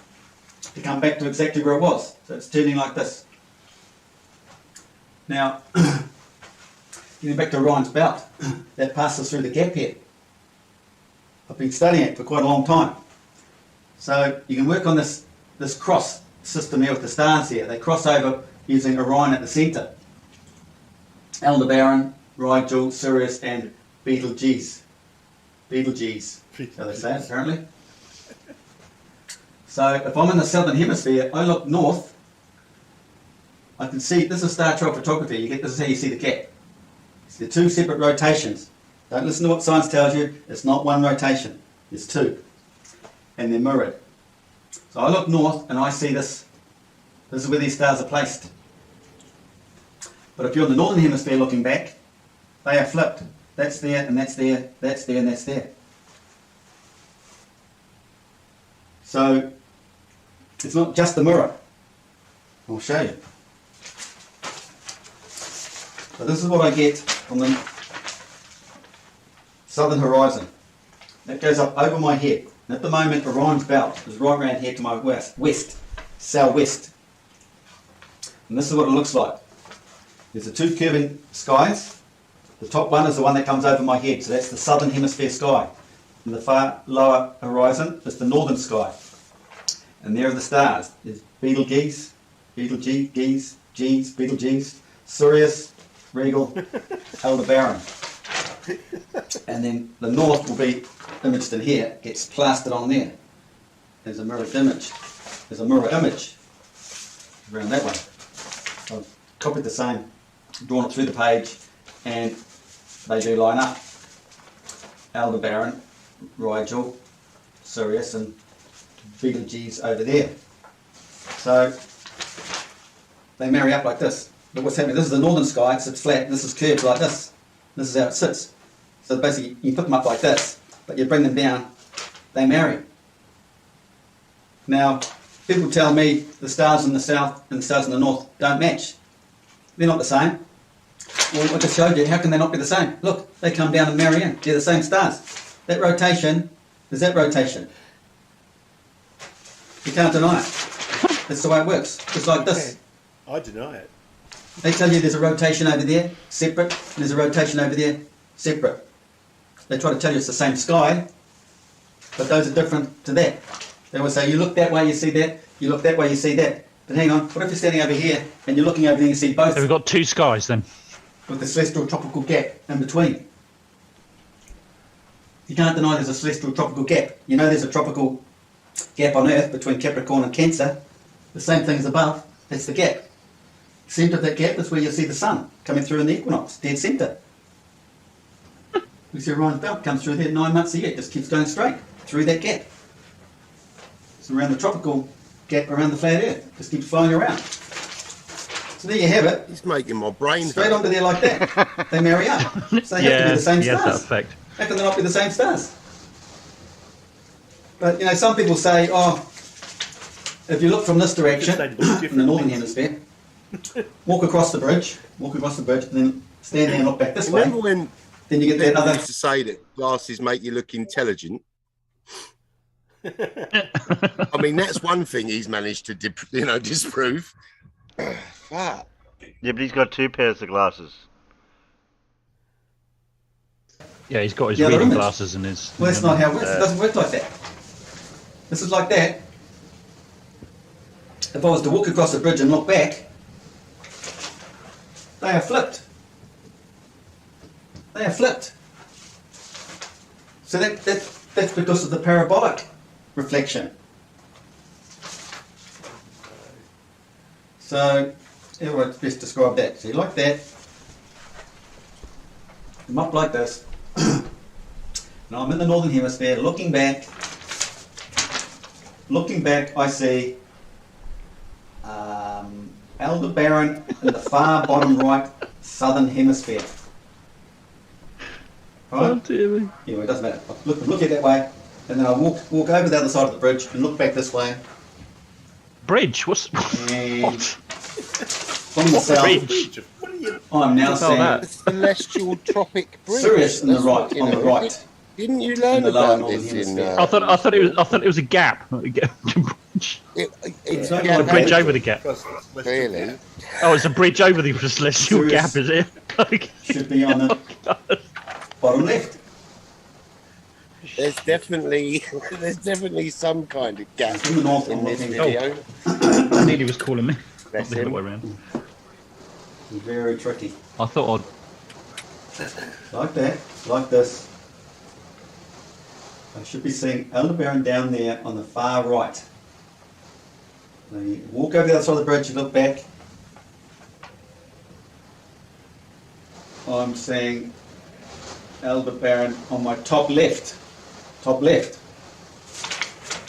to come back to exactly where it was. So it's turning like this. Now, getting back to Orion's belt, that passes through the gap here. I've been studying it for quite a long time. So you can work on this cross system here with the stars here. They cross over using Orion at the centre. Aldebaran, Rigel, Sirius and Betelgeuse. Betelgeuse, how they say it apparently. So if I'm in the southern hemisphere, I look north, I can see, this is star trail photography, this is how you see the gap. It's the two separate rotations. Don't listen to what science tells you, it's not one rotation, it's two. And they're mirrored. So I look north and I see this. This is where these stars are placed. But if you're in the northern hemisphere looking back, they are flipped. That's there and that's there, that's there and that's there. So it's not just the mirror. I'll show you. So this is what I get from the southern horizon. That goes up over my head. And at the moment, Orion's belt is right around here to my west, southwest. And this is what it looks like. There's the two curving skies. The top one is the one that comes over my head, so that's the southern hemisphere sky. And the far lower horizon is the northern sky. And there are the stars. There's Betelgeuse, Betelgeuse, Sirius, Regal, Aldebaran. And then the north will be imaged in here, gets plastered on there. There's a mirrored image. There's a mirror image around that way. I've copied the same, drawn it through the page, and they do line up. Aldebaran, Rigel, Sirius, and Betelgeuse over there. So they marry up like this. But what's happening? This is the northern sky, it sits flat, this is curved like this. This is how it sits. So basically you put them up like this, but you bring them down, they marry. Now, people tell me the stars in the south and the stars in the north don't match. They're not the same. Well, I just showed you, how can they not be the same? Look, they come down and marry in. They're the same stars. That rotation is that rotation. You can't deny it. That's the way it works. Just like this. I deny it. They tell you there's a rotation over there, separate, and there's a rotation over there, separate. They try to tell you it's the same sky, but those are different to that. They will say, you look that way, you see that, you look that way, you see that. But hang on, what if you're standing over here and you're looking over there and you see both? So we've got two skies then. With the celestial tropical gap in between. You can't deny there's a celestial tropical gap. You know there's a tropical gap on Earth between Capricorn and Cancer. The same thing as above, that's the gap. Centre of that gap is where you see the sun coming through in the equinox, dead centre. We see Orion's belt comes through there 9 months a year, it just keeps going straight through that gap. It's around the tropical gap around the flat Earth, just keeps flying around. So there you have it. He's making my brain straight onto there like that. They marry up. So they have to be the same stars. That effect. How can they not be the same stars? But you know, some people say, oh, if you look from this direction, in the northern hemisphere, walk across the bridge, and then stand there and look back this way. Remember when then you get that other. Used to say that glasses make you look intelligent. I mean, that's one thing he's managed to, disprove. Fuck. Yeah, but he's got 2 pairs of glasses. Yeah, he's got his The other reading image. glasses and his. Well, that's not how it works. It doesn't work like that. This is like that. If I was to walk across a bridge and look back, they are flipped. They are flipped. So that's because of the parabolic reflection. So, how would I best describe that? See, like that. I'm up like this. Now I'm in the northern hemisphere, looking back, I see Aldebaran in the far bottom right southern hemisphere. Right? Oh dear me. Anyway, it doesn't matter. I look at that way, and then I walk over the other side of the bridge and look back this way. Bridge? What's And from the what's the south, bridge? I'm now What's all seeing that? The celestial tropic bridge. Sirius in the That's right, what, on the right. Didn't you learn the lower about northern this in? hemisphere. I thought it was a gap. Not a gap. Bridge. It's Yeah. yeah, A bridge over the gap. Really? Oh, it's a bridge over the celestial Serious. gap, is it? Should be on the bottom left. There's definitely some kind of gap From the north in on this the video. I nearly was calling me. Bless Not the other him. way around. Very tricky. I thought Like that, like this. I should be seeing Aldebaran down there on the far right. Now you walk over the other side of the bridge, you look back. I'm seeing Aldebaran on my top left. Top left.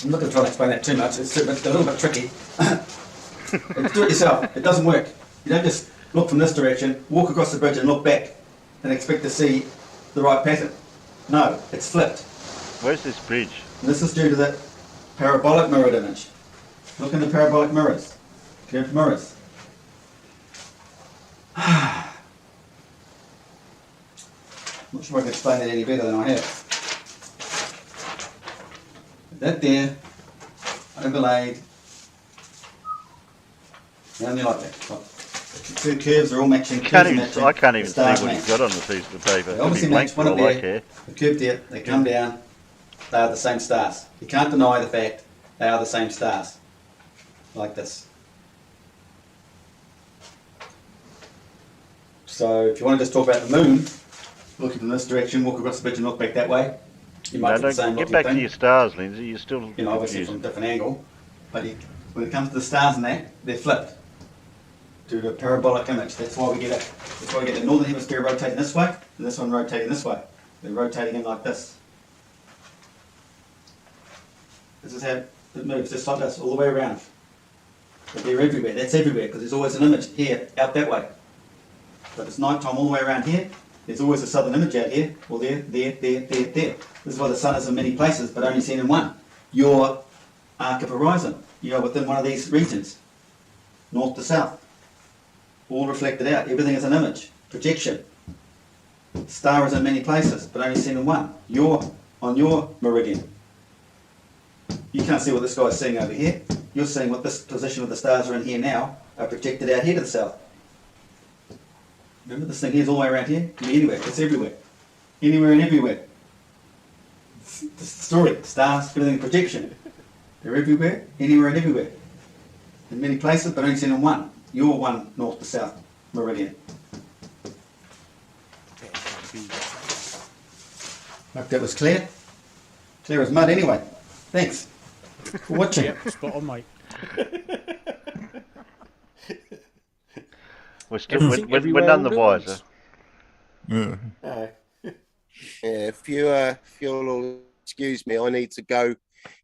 I'm not going to try and explain that too much, it's a little bit tricky. Do it yourself, it doesn't work. You don't just look from this direction, walk across the bridge and look back and expect to see the right pattern. No, it's flipped. Where's this bridge? And this is due to the parabolic mirrored image. Look in the parabolic mirrors, curved mirrors. Not sure I can explain that any better than I have. That there, overlaid, down there like that. The two curves are all matching. I curves are can't matching, even the see stars what match. he's got on the piece of paper. They obviously It'll be match blank one for up all I there, care. the curve there, they come down, they are the same stars. You can't deny the fact they are the same stars. Like this. So if you want to just talk about the moon, looking in this direction, walk across the bridge and look back that way, you might No, get the don't same get looking back thing. to your stars, Lindsay. You're still You know, obviously from a confused. different angle. But when it comes to the stars and that, they're flipped to the parabolic image. That's why we get it. That's why we get the northern hemisphere rotating this way and this one rotating this way. They're rotating in like this. This is how it moves, just like this, all the way around. But they're everywhere. That's everywhere because there's always an image here, out that way. But it's night time all the way around here. There's always a southern image out here, or there. This is why the sun is in many places, but only seen in one. Your arc of horizon. You are within one of these regions, north to south. All reflected out. Everything is an image, projection. Star is in many places, but only seen in one. You're on your meridian. You can't see what this guy's seeing over here. You're seeing what this position of the stars are in here now are projected out here to the south. Remember, this thing here's all the way around here. It can be anywhere. It's everywhere. Anywhere and everywhere. It's the story. Stars, everything, protection. They're everywhere, anywhere and everywhere. In many places, but only seen on one. Your one north to south meridian. Hope that was clear. Clear as mud anyway. Thanks for watching. Yep, spot on, mate. We're none the wiser. Yeah. Yeah, if you'll all excuse me, I need to go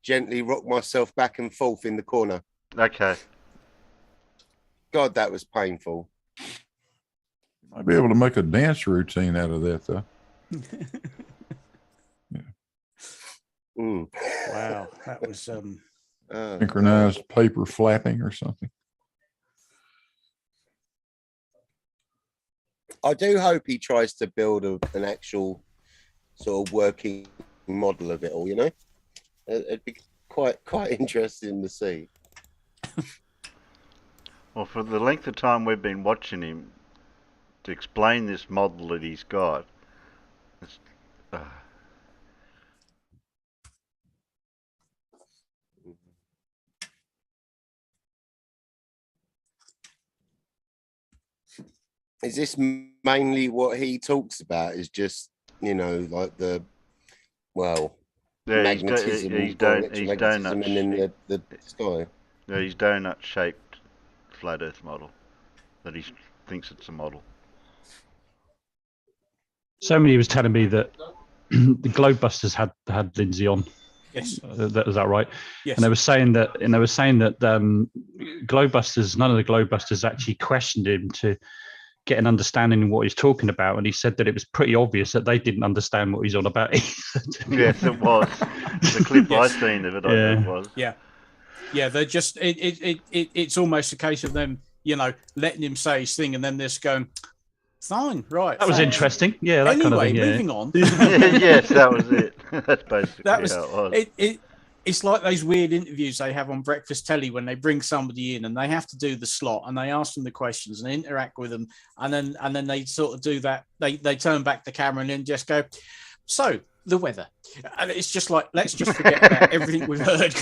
gently rock myself back and forth in the corner. Okay. God, that was painful. I'd be able to make a dance routine out of that, though. Wow, that was Synchronized paper flapping or something. I do hope he tries to build an actual sort of working model of it all, you know? It'd be quite interesting to see. Well, for the length of time we've been watching him to explain this model that he's got, it's, Is this mainly what he talks about? Is just, you know, like the, well, yeah, magnetism, he's magnetism and then the sky. Yeah, his donut-shaped flat Earth model. That he thinks it's a model. Somebody was telling me that the Globebusters had Lindsay on. yes, Is that right? yes. And they were saying that Globebusters, none of the Globebusters actually questioned him to get an understanding of what he's talking about, and he said that it was pretty obvious that they didn't understand what he's on about either. Yes, it was. The clip Yes. I seen of it, Yeah. I think was. Yeah, they're just it's almost a case of them, you know, letting him say his thing and then just going, fine, right. That was thanks. interesting. Yeah, that kind of Anyway, thing. Yeah. moving on. Yes, that was it. That's basically That was how it was. It's like those weird interviews they have on breakfast telly when they bring somebody in and they have to do the slot and they ask them the questions and they interact with them and then they sort of do that. They turn back the camera and then just go, so the weather. And it's just like, let's just forget about everything we've heard.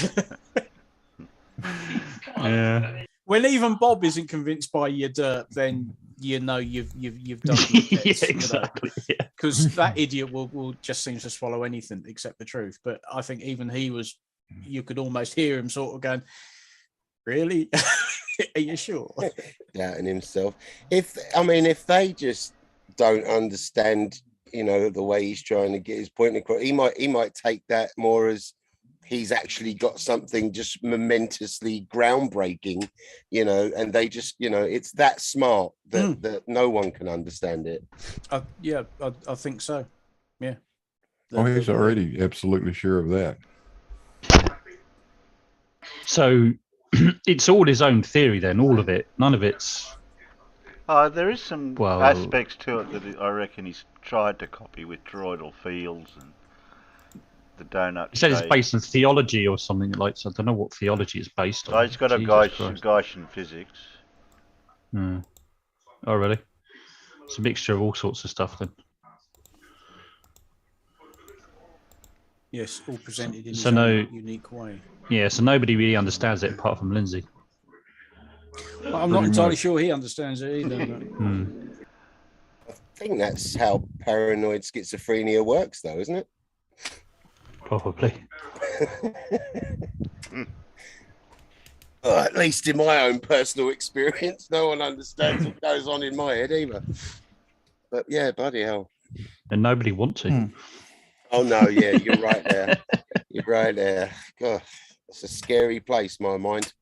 Yeah. When even Bob isn't convinced by your dirt, then you know you've done your bits, Exactly. Yeah. because that idiot will just seems to swallow anything except the truth. But I think even he was, you could almost hear him sort of going, really? Are you sure? Doubting himself. If they just don't understand, you know, the way he's trying to get his point across, he might take that more as he's actually got something just momentously groundbreaking, you know, and they just, you know, it's that smart that no one can understand it. I think so. Yeah. Oh, he's already absolutely sure of that. So it's all his own theory then, all of it. None of it's... There is some Well- aspects to it that I reckon he's tried to copy with toroidal fields and the donut He said it's shape. based on theology or something like, so I don't know what theology is based on. Oh, he's got a Jesus Christ. Gaussian physics. Hmm. Oh, really? It's a mixture of all sorts of stuff then. Yes, all presented in his So own unique way. Yeah, so nobody really understands it apart from Lindsay. Well, I'm not entirely sure he understands it either. I think that's how paranoid schizophrenia works, though, isn't it? Probably. At least in my own personal experience, no one understands what goes on in my head either. But yeah, bloody hell. And nobody wants to. Oh no, yeah, you're right there. You're right there. God, it's a scary place, my mind.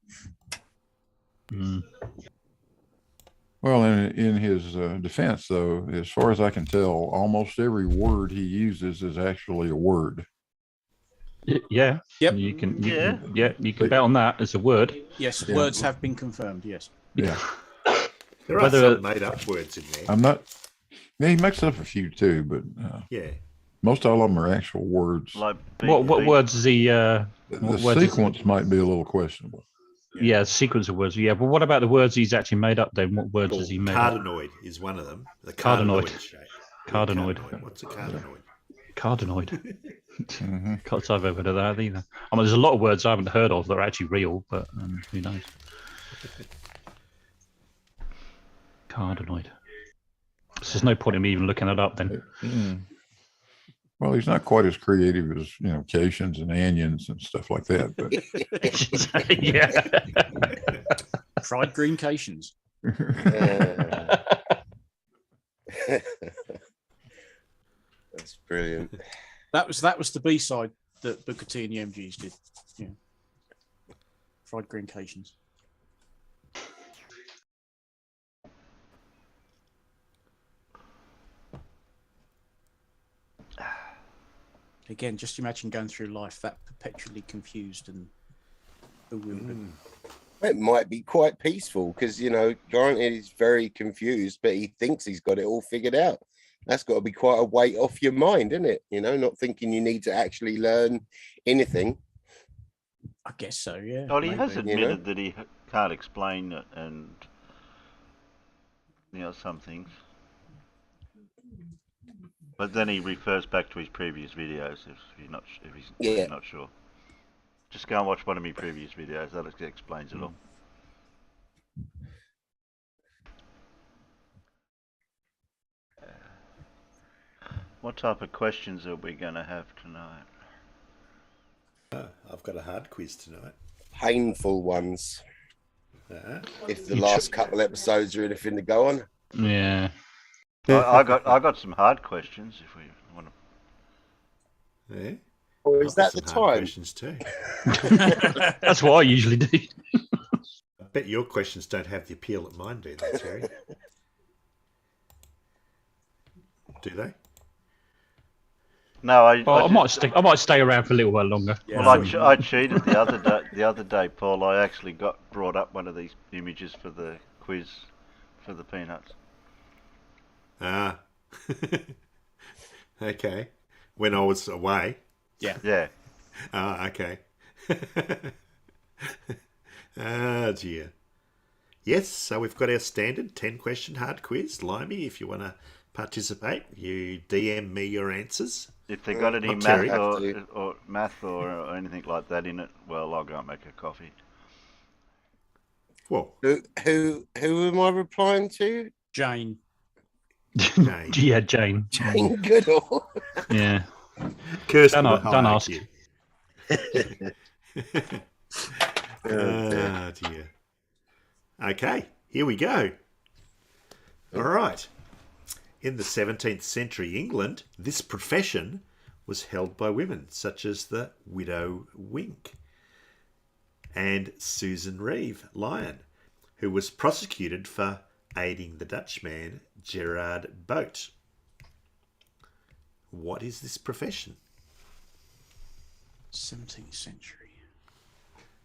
Well, in his defense, though, as far as I can tell, almost every word he uses is actually a word. Yeah. Yep. You can bet on that as a word. Yes, Yeah. words have been confirmed. Yes. Yeah. There are Whether- some made-up words in there. I'm not. Yeah, he makes up a few too, but Yeah. most all of them are actual words. Like What words is he? The what words is he- sequence might be a little questionable. Yeah, sequence of words. Yeah, but what about the words he's actually made up then? What words has he made up? Cardanoid is one of them. The Cardanoid. shape. Cardanoid. What's a cardanoid? Cardanoid. Mm-hmm. Can't say I've ever heard of that either. I mean, there's a lot of words I haven't heard of that are actually real, but who knows? Cardanoid. So there's no point in me even looking it up then. Well, he's not quite as creative as Cations and onions and stuff like that. But Yeah. Fried green Cations. That's brilliant. That was the B-side that Booker T and the MGs did. Yeah. Fried green Cations. Again, just imagine going through life that perpetually confused and bewildered. It might be quite peaceful because, granted, he's very confused, but he thinks he's got it all figured out. That's got to be quite a weight off your mind, isn't it? Not thinking you need to actually learn anything. I guess so, yeah. Well, he maybe. has admitted that he can't explain it and, some things. But then he refers back to his previous videos if he's not sure. Just go and watch one of my previous videos. That explains it all. What type of questions are we going to have tonight? I've got a hard quiz tonight. Painful ones. If the last couple episodes are anything to go on. Yeah. I got some hard questions if we want to. Yeah. Or is that the time? Questions too. That's what I usually do. I bet your questions don't have the appeal that mine do, though, Terry. Do they? No, I might stay around for a little while longer. Yeah. Well, I cheated the other day. The other day, Paul, I actually brought up one of these images for the quiz for the peanuts. Ah. Okay. When I was away. Yeah. Yeah. Ah, okay. Ah, dear. Yes, so we've got our standard 10-question hard quiz. Limey, if you want to participate, you DM me your answers. If they got any Terry. math or anything like that in it, well, I'll go and make a coffee. Well, Who am I replying to? Jane. Jane. Yeah, Jane. Jane Goodall. Yeah. Kirsten Don't ask. Oh, dear. Okay, here we go. All right. In the 17th century England, this profession was held by women, such as the widow Wink and Susan Reeve Lyon, who was prosecuted for aiding the Dutchman Gerard Boot. What is this profession? 17th century.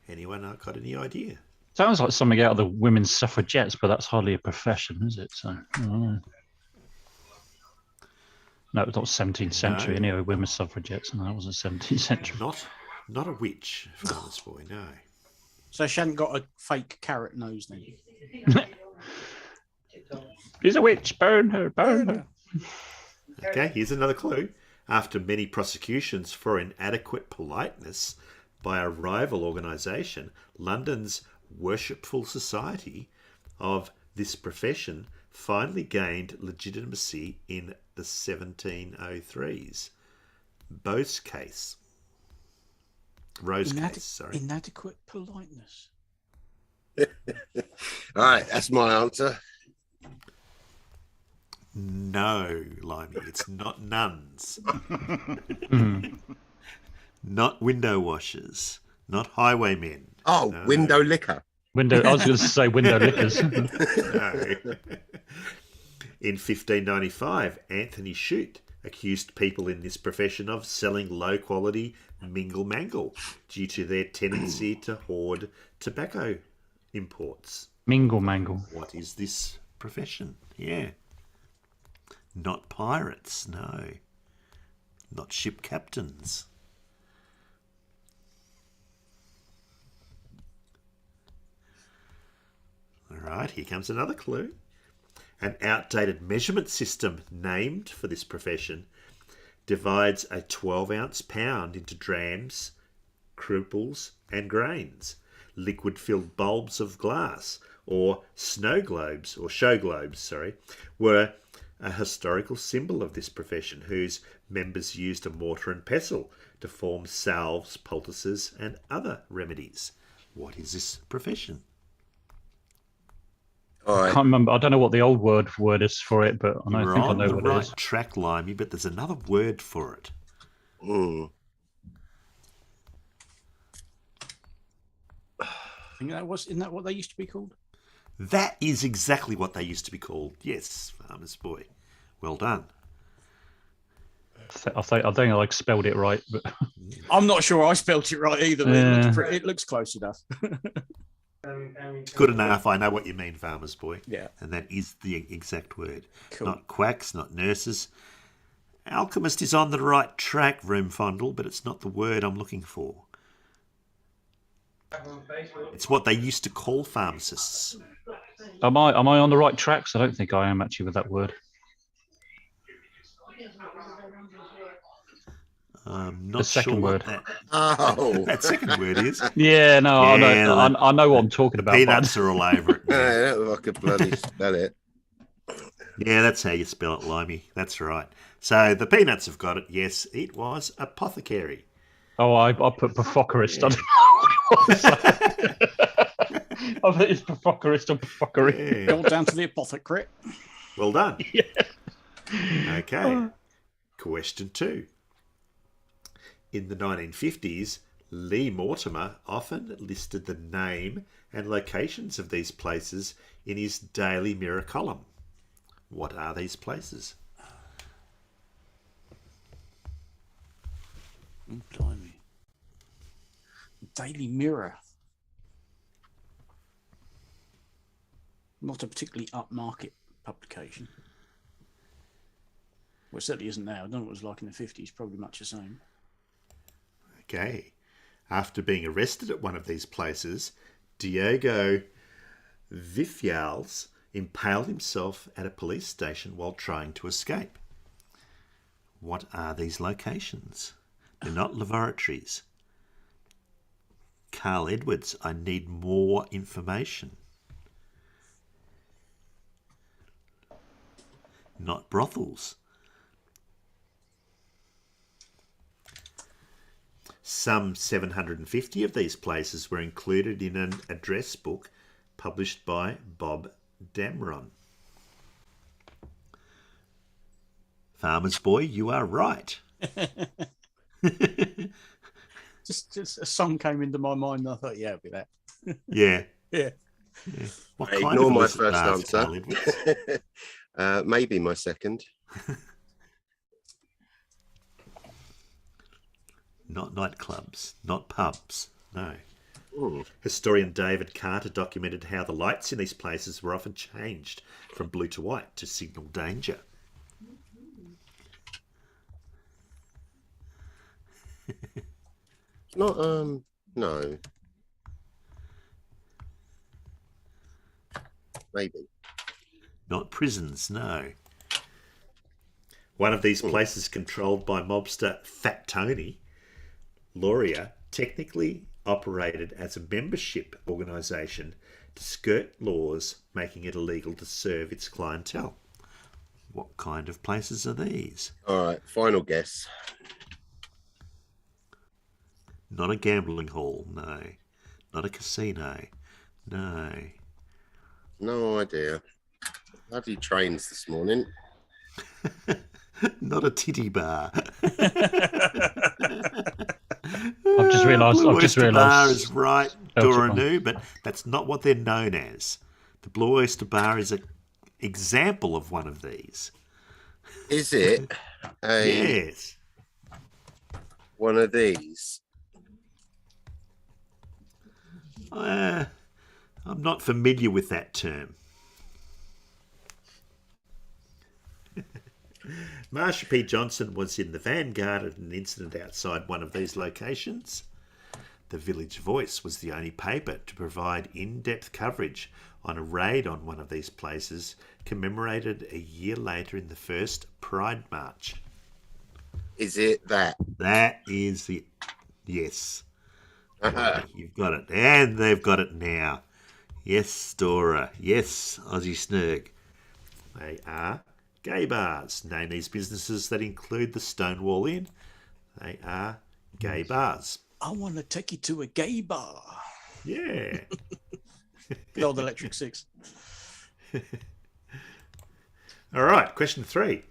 Anyone got any idea? Sounds like something out of the women's suffragettes, but that's hardly a profession, is it? So, I don't know. No, it's not 17th century. Anyway, women's suffragettes. No, that wasn't 17th century. Not a witch, Farmer's Boy, no. So she hadn't got a fake carrot nose then. She's a witch. Burn her. Burn her. Okay, here's another clue. After many prosecutions for inadequate politeness by a rival organisation, London's Worshipful Society of this profession finally gained legitimacy in the 1703s. Rose case, sorry. Inadequate politeness. All right, that's my answer. No, Limey, it's not nuns. Not window washers. Not highwaymen. Oh, No. window liquor. I was going to say window lickers. No. In 1595, Anthony Shute accused people in this profession of selling low-quality mingle-mangle due to their tendency to hoard tobacco imports. Mingle mangle. What is this profession? Yeah. Not pirates, no. Not ship captains. right, here comes another clue. An outdated measurement system named for this profession divides a 12-ounce pound into drams, crumples, and grains. Liquid-filled bulbs of glass, or snow globes, or show globes, sorry, were a historical symbol of this profession, whose members used a mortar and pestle to form salves, poultices, and other remedies. What is this profession? All I right. can't remember. I don't know what the old word is for it, but I You're think I on know the what it right is. track, Limey, but there's another word for it. Mm. I think isn't that what they used to be called? That is exactly what they used to be called. Yes, Farmer's Boy. Well done. I think I spelled it right, but I'm not sure I spelt it right either. But it looks close enough. Good enough. I know what you mean, Farmer's Boy. Yeah. And that is the exact word. Cool. Not quacks, not nurses. Alchemist is on the right track, Room Fondle, but it's not the word I'm looking for. It's what they used to call pharmacists. am I on the right tracks? I don't think I am actually with that word. I'm not The second sure word. what Oh, that second word is. Yeah, no, Yeah, I know what I'm talking about. Peanuts are all over it. Yeah. that was like a bloody spell it. Yeah, that's how you spell it, Limey. That's right. So the Peanuts have got it. Yes, it was apothecary. Oh, I put Perfocarist on. I think it's Perfocarist or Perfocarist. Yeah. Go down to the apothecary. Well done. Yeah. Okay. Question 2. In the 1950s, Lee Mortimer often listed the name and locations of these places in his Daily Mirror column. What are these places? Oh, blimey. Daily Mirror. Not a particularly upmarket publication. Well, it certainly isn't now. I don't know what it was like in the 50s. Probably much the same. Okay. After being arrested at one of these places, Diego Vifials impaled himself at a police station while trying to escape. What are these locations? They're not laboratories. Carl Edwards, I need more information. Not brothels. Some 750 of these places were included in an address book published by Bob Damron. Farmer's Boy, you are right. Just a song came into my mind and I thought, yeah, it'll be that. Yeah. Yeah. Yeah. What I kind ignore of my illicit first bars, Carl answer. Edwards? Maybe my second. Not nightclubs, not pubs, no. Ooh. Historian David Carter documented how the lights in these places were often changed from blue to white to signal danger. Not no. Maybe. Not prisons, no. One of these places controlled by mobster Fat Tony Lauria technically operated as a membership organisation to skirt laws making it illegal to serve its clientele. What kind of places are these? All right, final guess. Not a gambling hall, no. Not a casino, no. No idea. Bloody trains this morning. Not a titty bar. I've just realised. Blue Oyster Bar is right, Doranu, but that's not what they're known as. The Blue Oyster Bar is an example of one of these. Is it Yes. one of these? I'm not familiar with that term. Marsha P. Johnson was in the vanguard of an incident outside one of these locations. The Village Voice was the only paper to provide in-depth coverage on a raid on one of these places, commemorated a year later in the first Pride March. Is it that? That is the... Yes. You've got it. And they've got it now. Yes, Dora. Yes, Ozzie Snurg. They are gay bars. Name these businesses that include the Stonewall Inn. They are gay bars. I want to take you to a gay bar. Yeah. The old Electric Six. All right, question 3.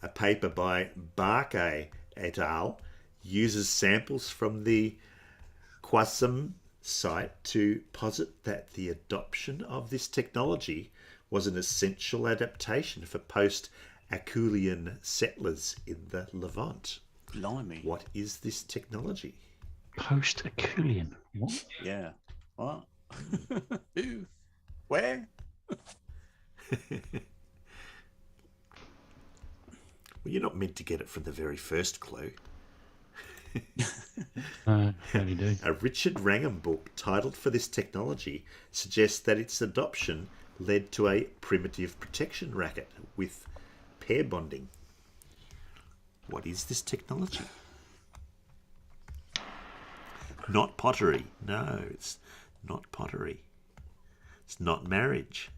A paper by Barke et al. Uses samples from the Quasum site to posit that the adoption of this technology was an essential adaptation for post-Apulian settlers in the Levant. Blimey. What is this technology? Post-Apulian. What? Yeah. What? Who? Where? Well, you're not meant to get it from the very first clue. Really do. A Richard Wrangham book titled for this technology suggests that its adoption led to a primitive protection racket with pair bonding. What is this technology? Not pottery. No, it's not pottery. It's not marriage.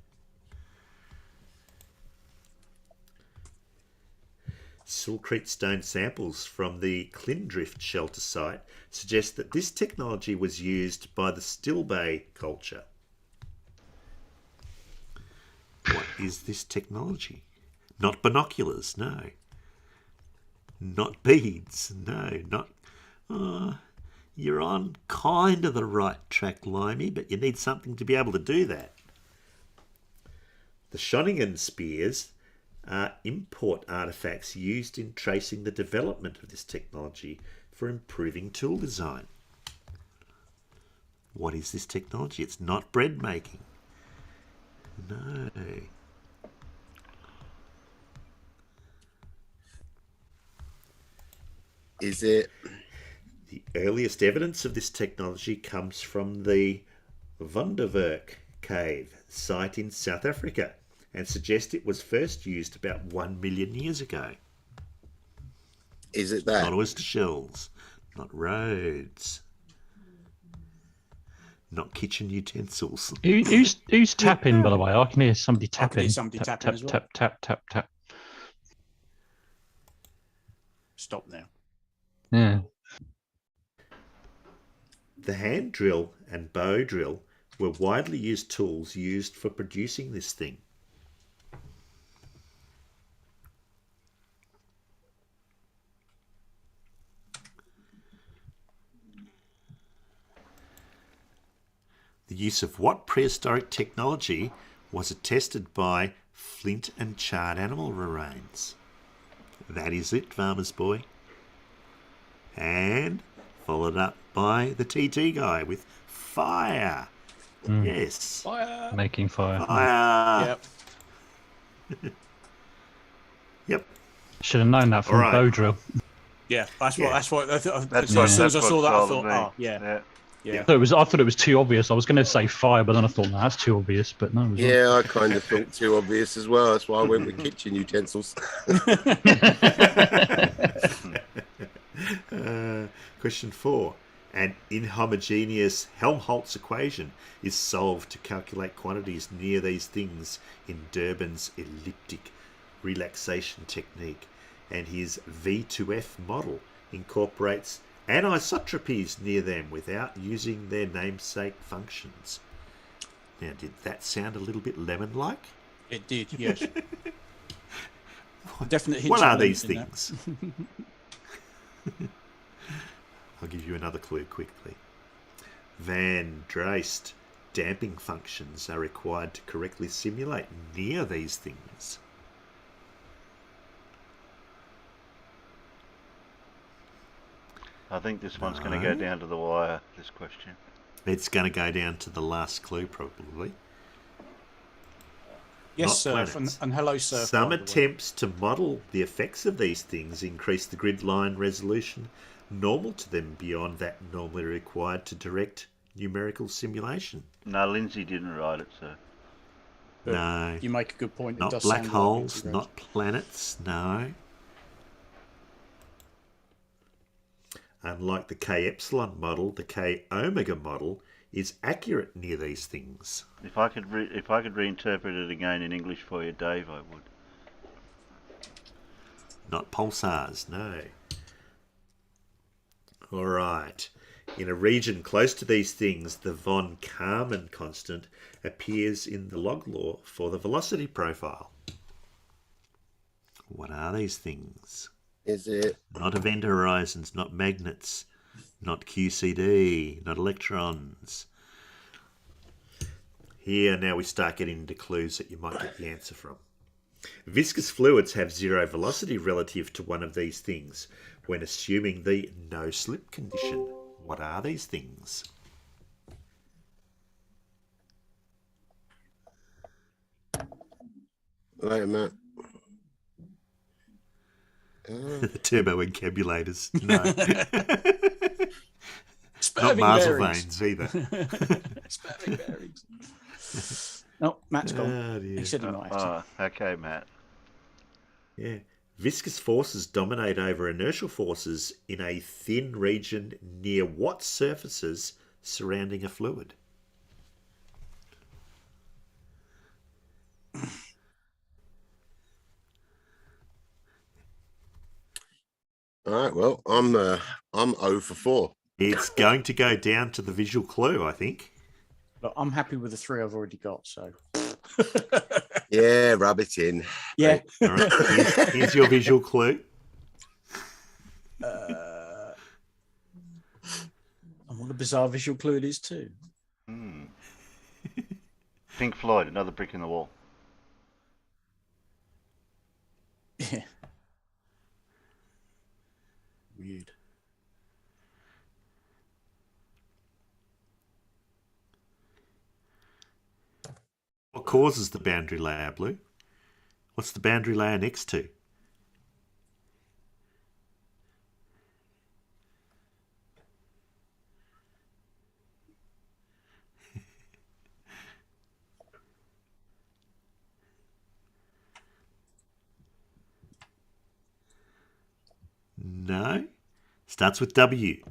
Silcrete stone samples from the Clindrift shelter site suggest that this technology was used by the Still Bay culture. What is this technology? Not binoculars, no. Not beads, no. Not... you're on kind of the right track, Limey, but you need something to be able to do that. The Schoningen spears are import artefacts used in tracing the development of this technology for improving tool design. What is this technology? It's not bread making. No. Is it? The earliest evidence of this technology comes from the Vonderwerk cave site in South Africa, and suggest it was first used about 1 million years ago. Is it that? Not oyster shells, not roads, not kitchen utensils. Who's tapping, by the way? I can hear somebody I can tapping. hear somebody tap, tapping tap, as well. tap, tap, tap, tap. Stop now. Yeah. The hand drill and bow drill were widely used tools used for producing this thing. The use of what prehistoric technology was attested by flint and charred animal remains? That is it, farmer's boy. And followed up by the TT guy with fire. Yes. Fire. Making fire. Fire. Yep. Yep. Should have known that from All right. bow drill. Yeah. That's what. That's what. That's As soon as I what saw that, I startled thought, me. oh, yeah. I thought it was too obvious. I was going to say fire, but then I thought, no, that's too obvious. But no, it was Yeah, I kind of thought too obvious as well. That's why I went with kitchen utensils. Question 4. An inhomogeneous Helmholtz equation is solved to calculate quantities near these things in Durbin's elliptic relaxation technique, and his V2F model incorporates anisotropies near them without using their namesake functions. Now, did that sound a little bit lemon-like? It did. Yes. Definitely. What are these things? I'll give you another clue quickly. Van Dreist damping functions are required to correctly simulate near these things. I think this one's going to go down to the wire, this question. It's going to go down to the last clue, probably. Yes, Not sir. planets. And hello, sir. Some attempts to model the effects of these things increase the grid line resolution normal to them beyond that normally required to direct numerical simulation. No, Lindsay didn't write it, sir. But No. you make a good point. It Not does black sound holes, like not planets, no. Unlike the K epsilon model, the K omega model is accurate near these things. If I could reinterpret it again in English for you, Dave, I would. Not pulsars, no. All right. In a region close to these things, the von Karman constant appears in the log law for the velocity profile. What are these things? Is it? Not event horizons, not magnets, not QCD, not electrons. Here now we start getting into clues that you might get the answer from. Viscous fluids have zero velocity relative to one of these things when assuming the no-slip condition. What are these things? Wait a minute. The turbo encabulators. No. Not Spurving Marsal bearings. veins either. Spurving bearings. No, Matt's gone. Oh, dear. He said he might have to. Okay, Matt. Yeah. Viscous forces dominate over inertial forces in a thin region near what surfaces surrounding a fluid? All right. Well, I'm 0 for 4. It's going to go down to the visual clue, I think. Look, I'm happy with the 3 I've already got, so. Yeah, rub it in. Yeah. All right. Here's your visual clue. And what a bizarre visual clue it is, too. Pink Floyd, another brick in the wall. Yeah. Weird. What causes the boundary layer, Blue? What's the boundary layer next to? No. Starts with W.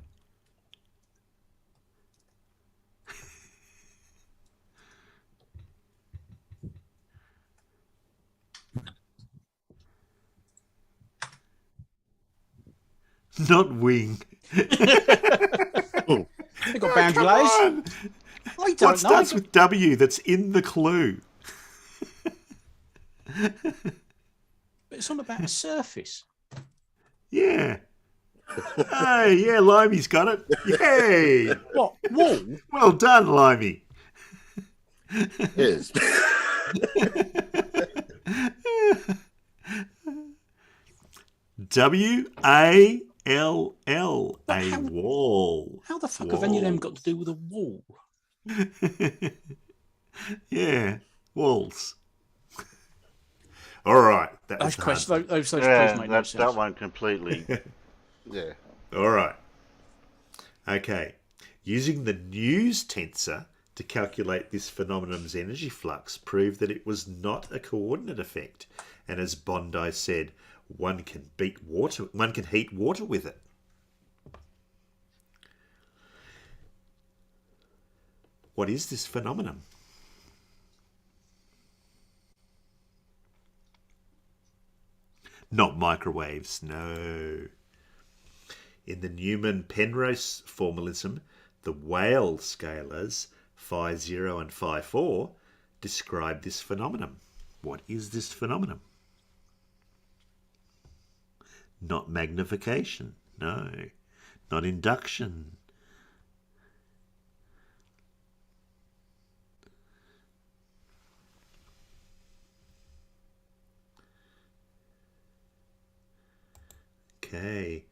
Not wing. They've got boundary layers. I don't What know. starts with W that's in the clue? It's on about a surface. Yeah. Hey, yeah, Limey's got it. Yay! What? Wall? Well done, Limey. Yes. W-A-L-L, But a how- wall. How the fuck have any of them got to do with a wall? Yeah, walls. All right. That was Those questions, those Yeah, clues make no sense. that one completely. Yeah. All right. Okay. Using the news tensor to calculate this phenomenon's energy flux proved that it was not a coordinate effect. And as Bondi said, one can heat water with it. What is this phenomenon? Not microwaves, no. In the Newman-Penrose formalism, the Weyl scalars phi 0 and phi 4 describe this phenomenon. What is this phenomenon? Not magnification, no. Not induction. Okay.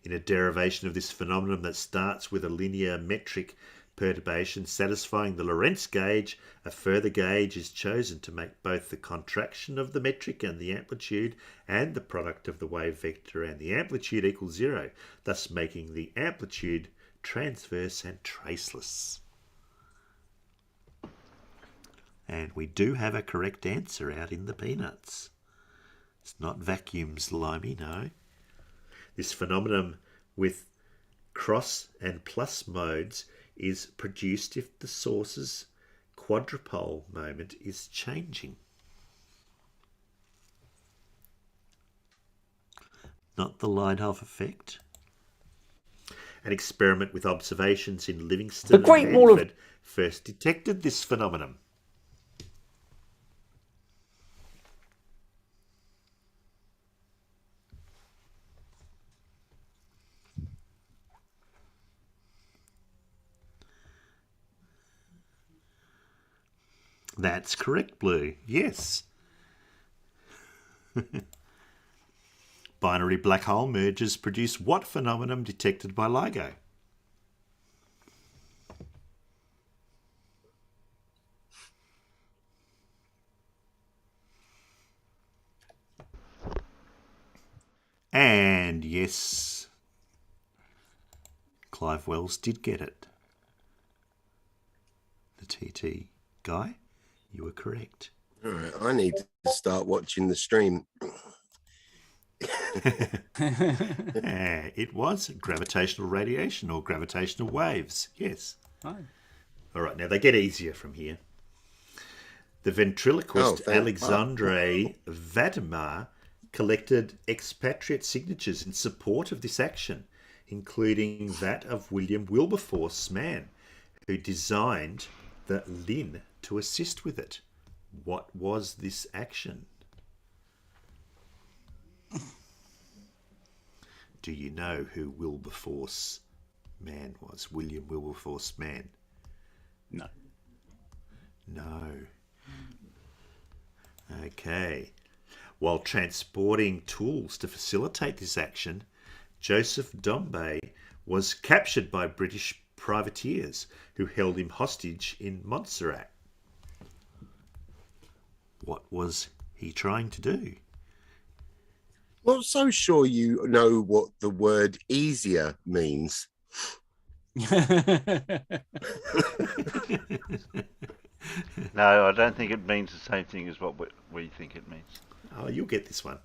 In a derivation of this phenomenon that starts with a linear metric perturbation satisfying the Lorentz gauge, a further gauge is chosen to make both the contraction of the metric and the amplitude and the product of the wave vector and the amplitude equal 0, thus making the amplitude transverse and traceless. And we do have a correct answer out in the peanuts. It's not vacuum slimy, no. This phenomenon with cross and plus modes is produced if the source's quadrupole moment is changing. Not the Linehoff effect. An experiment with observations in Livingston and Hanford first detected this phenomenon. That's correct, Blue. Yes. Binary black hole mergers produce what phenomenon detected by LIGO? And yes, Clive Wells did get it. The TT guy, you were correct. All right, I need to start watching the stream. It was gravitational radiation or gravitational waves. Yes. Oh. All right, now they get easier from here. The ventriloquist Alexandre Vladimir collected expatriate signatures in support of this action, including that of William Wilberforce Mann, who designed the Lin to assist with it. What was this action? Do you know who Wilberforce Mann was? William Wilberforce Mann? No. No. Okay. While transporting tools to facilitate this action, Joseph Dombey was captured by British privateers who held him hostage in Montserrat. What was he trying to do? Not so sure you know what the word easier means. No, I don't think it means the same thing as what we think it means. Oh, you'll get this one.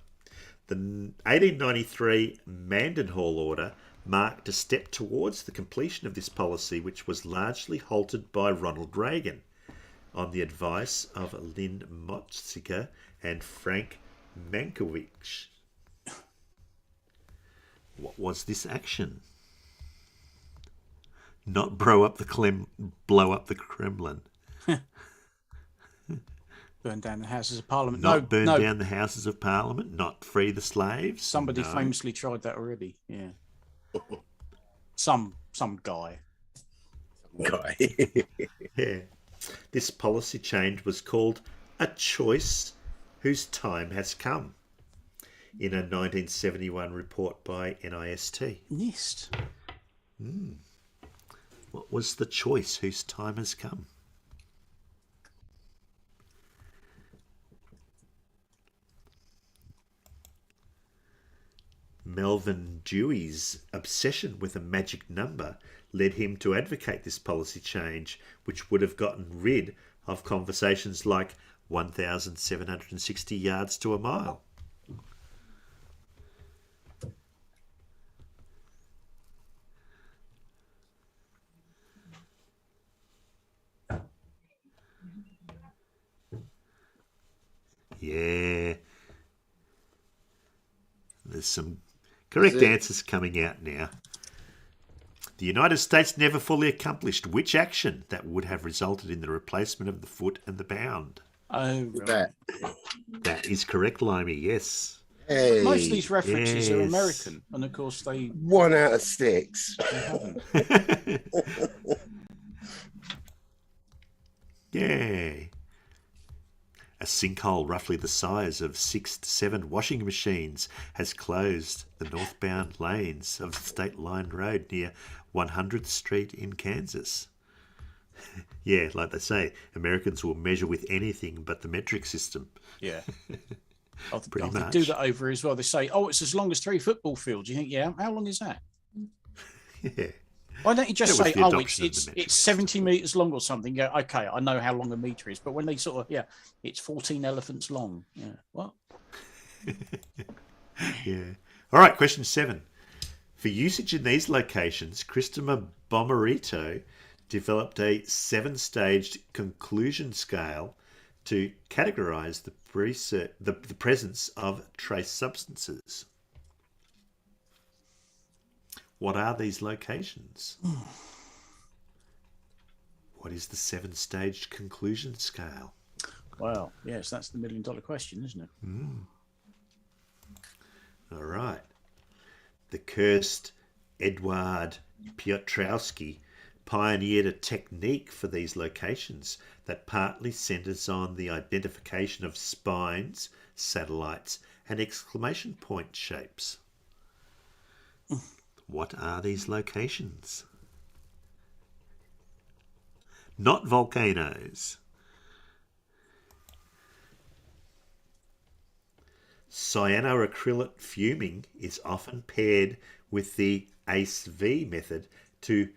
The 1893 Mendenhall Order marked a step towards the completion of this policy, which was largely halted by Ronald Reagan on the advice of Lynn Motziger and Frank Mankiewicz. What was this action? Not blow up the Kremlin. Burn down the Houses of Parliament. Not burn down the Houses of Parliament. Not free the slaves. Somebody famously tried that already. Yeah. Some guy. Yeah. This policy change was called a choice whose time has come in a 1971 report by NIST. NIST. What was the choice whose time has come? Melvin Dewey's obsession with a magic number led him to advocate this policy change, which would have gotten rid of conversations like 1,760 yards to a mile. Yeah. There's some correct answers coming out now. The United States never fully accomplished which action that would have resulted in the replacement of the foot and the pound? Oh, right. That is correct, Limey, yes. Hey, most of these references are American, and of course they 1 out of 6. haven't. Yay. A sinkhole roughly the size of 6 to 7 washing machines has closed the northbound lanes of State Line Road near 100th Street in Kansas. Yeah, like they say, Americans will measure with anything but the metric system. Yeah. Pretty They much. do that over as well. They say, "Oh, it's as long as 3 football fields." You think, yeah, how long is that? Yeah. Why don't you just That was say, the "Oh, adoption of the metric it's 70 meters long or something"? Yeah, okay, I know how long a meter is. But when they sort of, it's 14 elephants long. Yeah, what? Yeah. All right, question 7. For usage in these locations, Christopher Bomarito developed a 7-staged conclusion scale to categorize the presence of trace substances. What are these locations? What is the 7-staged conclusion scale? Well, yes, that's the $1 million question, isn't it? All right. The cursed Edward Piotrowski pioneered a technique for these locations that partly centers on the identification of spines, satellites, and exclamation point shapes. What are these locations? Not volcanoes. Cyanoacrylate fuming is often paired with the ACE-V method to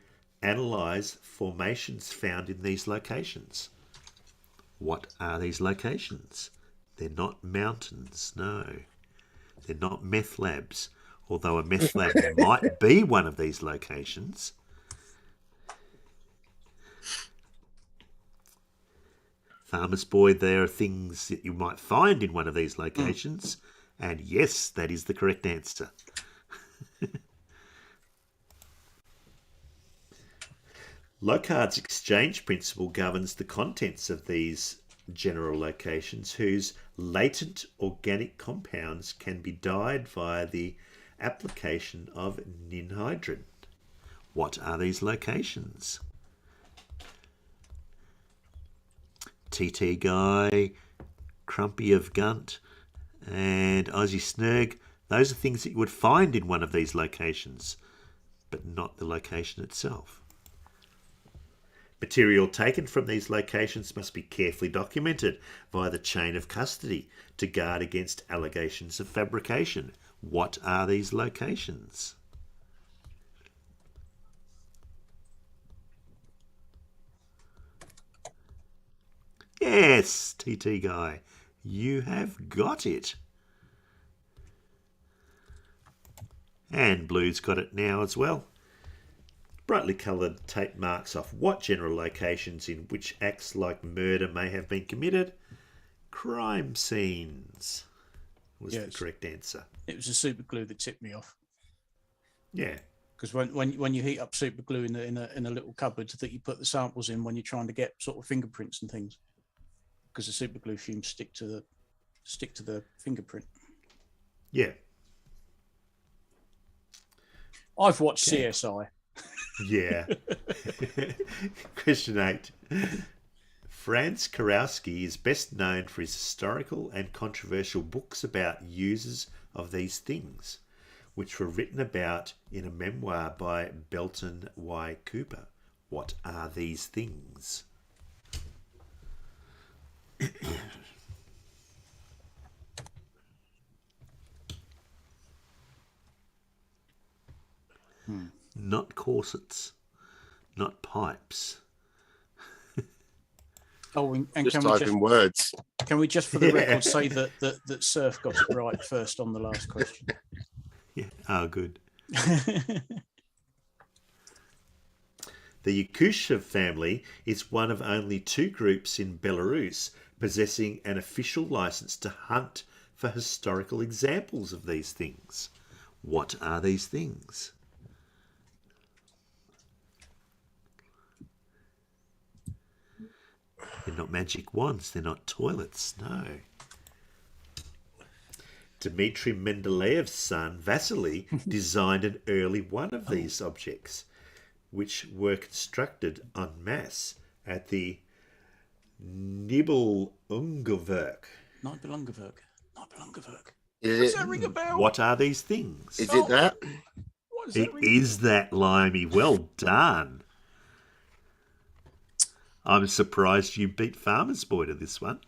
analyze formations found in these locations. What are these locations? They're not mountains, no. They're not meth labs, although a meth lab might be one of these locations. Farmer's Boy, there are things that you might find in one of these locations. And yes, that is the correct answer. Locard's exchange principle governs the contents of these general locations whose latent organic compounds can be dyed via the application of ninhydrin. What are these locations? TT Guy, Crumpy of Gunt, and Ozzie Snurg. Those are things that you would find in one of these locations, but not the location itself. Material taken from these locations must be carefully documented via the chain of custody to guard against allegations of fabrication. What are these locations? Yes, TT Guy, you have got it. And Blue's got it now as well. Brightly coloured tape marks off what general locations in which acts like murder may have been committed. Crime scenes was the correct answer. It was the super glue that tipped me off. Yeah. Because when you heat up super glue in a little cupboard that you put the samples in when you're trying to get sort of fingerprints and things, because the super glue fumes stick to the fingerprint. Yeah. I've watched CSI. Yeah. Question 8. Franz Kurowski is best known for his historical and controversial books about users of these things, which were written about in a memoir by Belton Y. Cooper. What are these things? Not corsets, not pipes. Oh, and Just can we typing words. can we just for the record say that Surf got it right first on the last question? Yeah. Oh, good. The Yakushev family is one of only 2 groups in Belarus possessing an official license to hunt for historical examples of these things. What are these things? They're not magic wands, they're not toilets, no. Dmitry Mendeleev's son, Vasily, designed an early one of these objects, which were constructed en masse at the Nibelungenwerk. Nibelungenwerk. Is Does it, that ring a bell? What are these things? is it that? What does It that ring? is that, Limey. Well done. I'm surprised you beat Farmer's Boy to this one.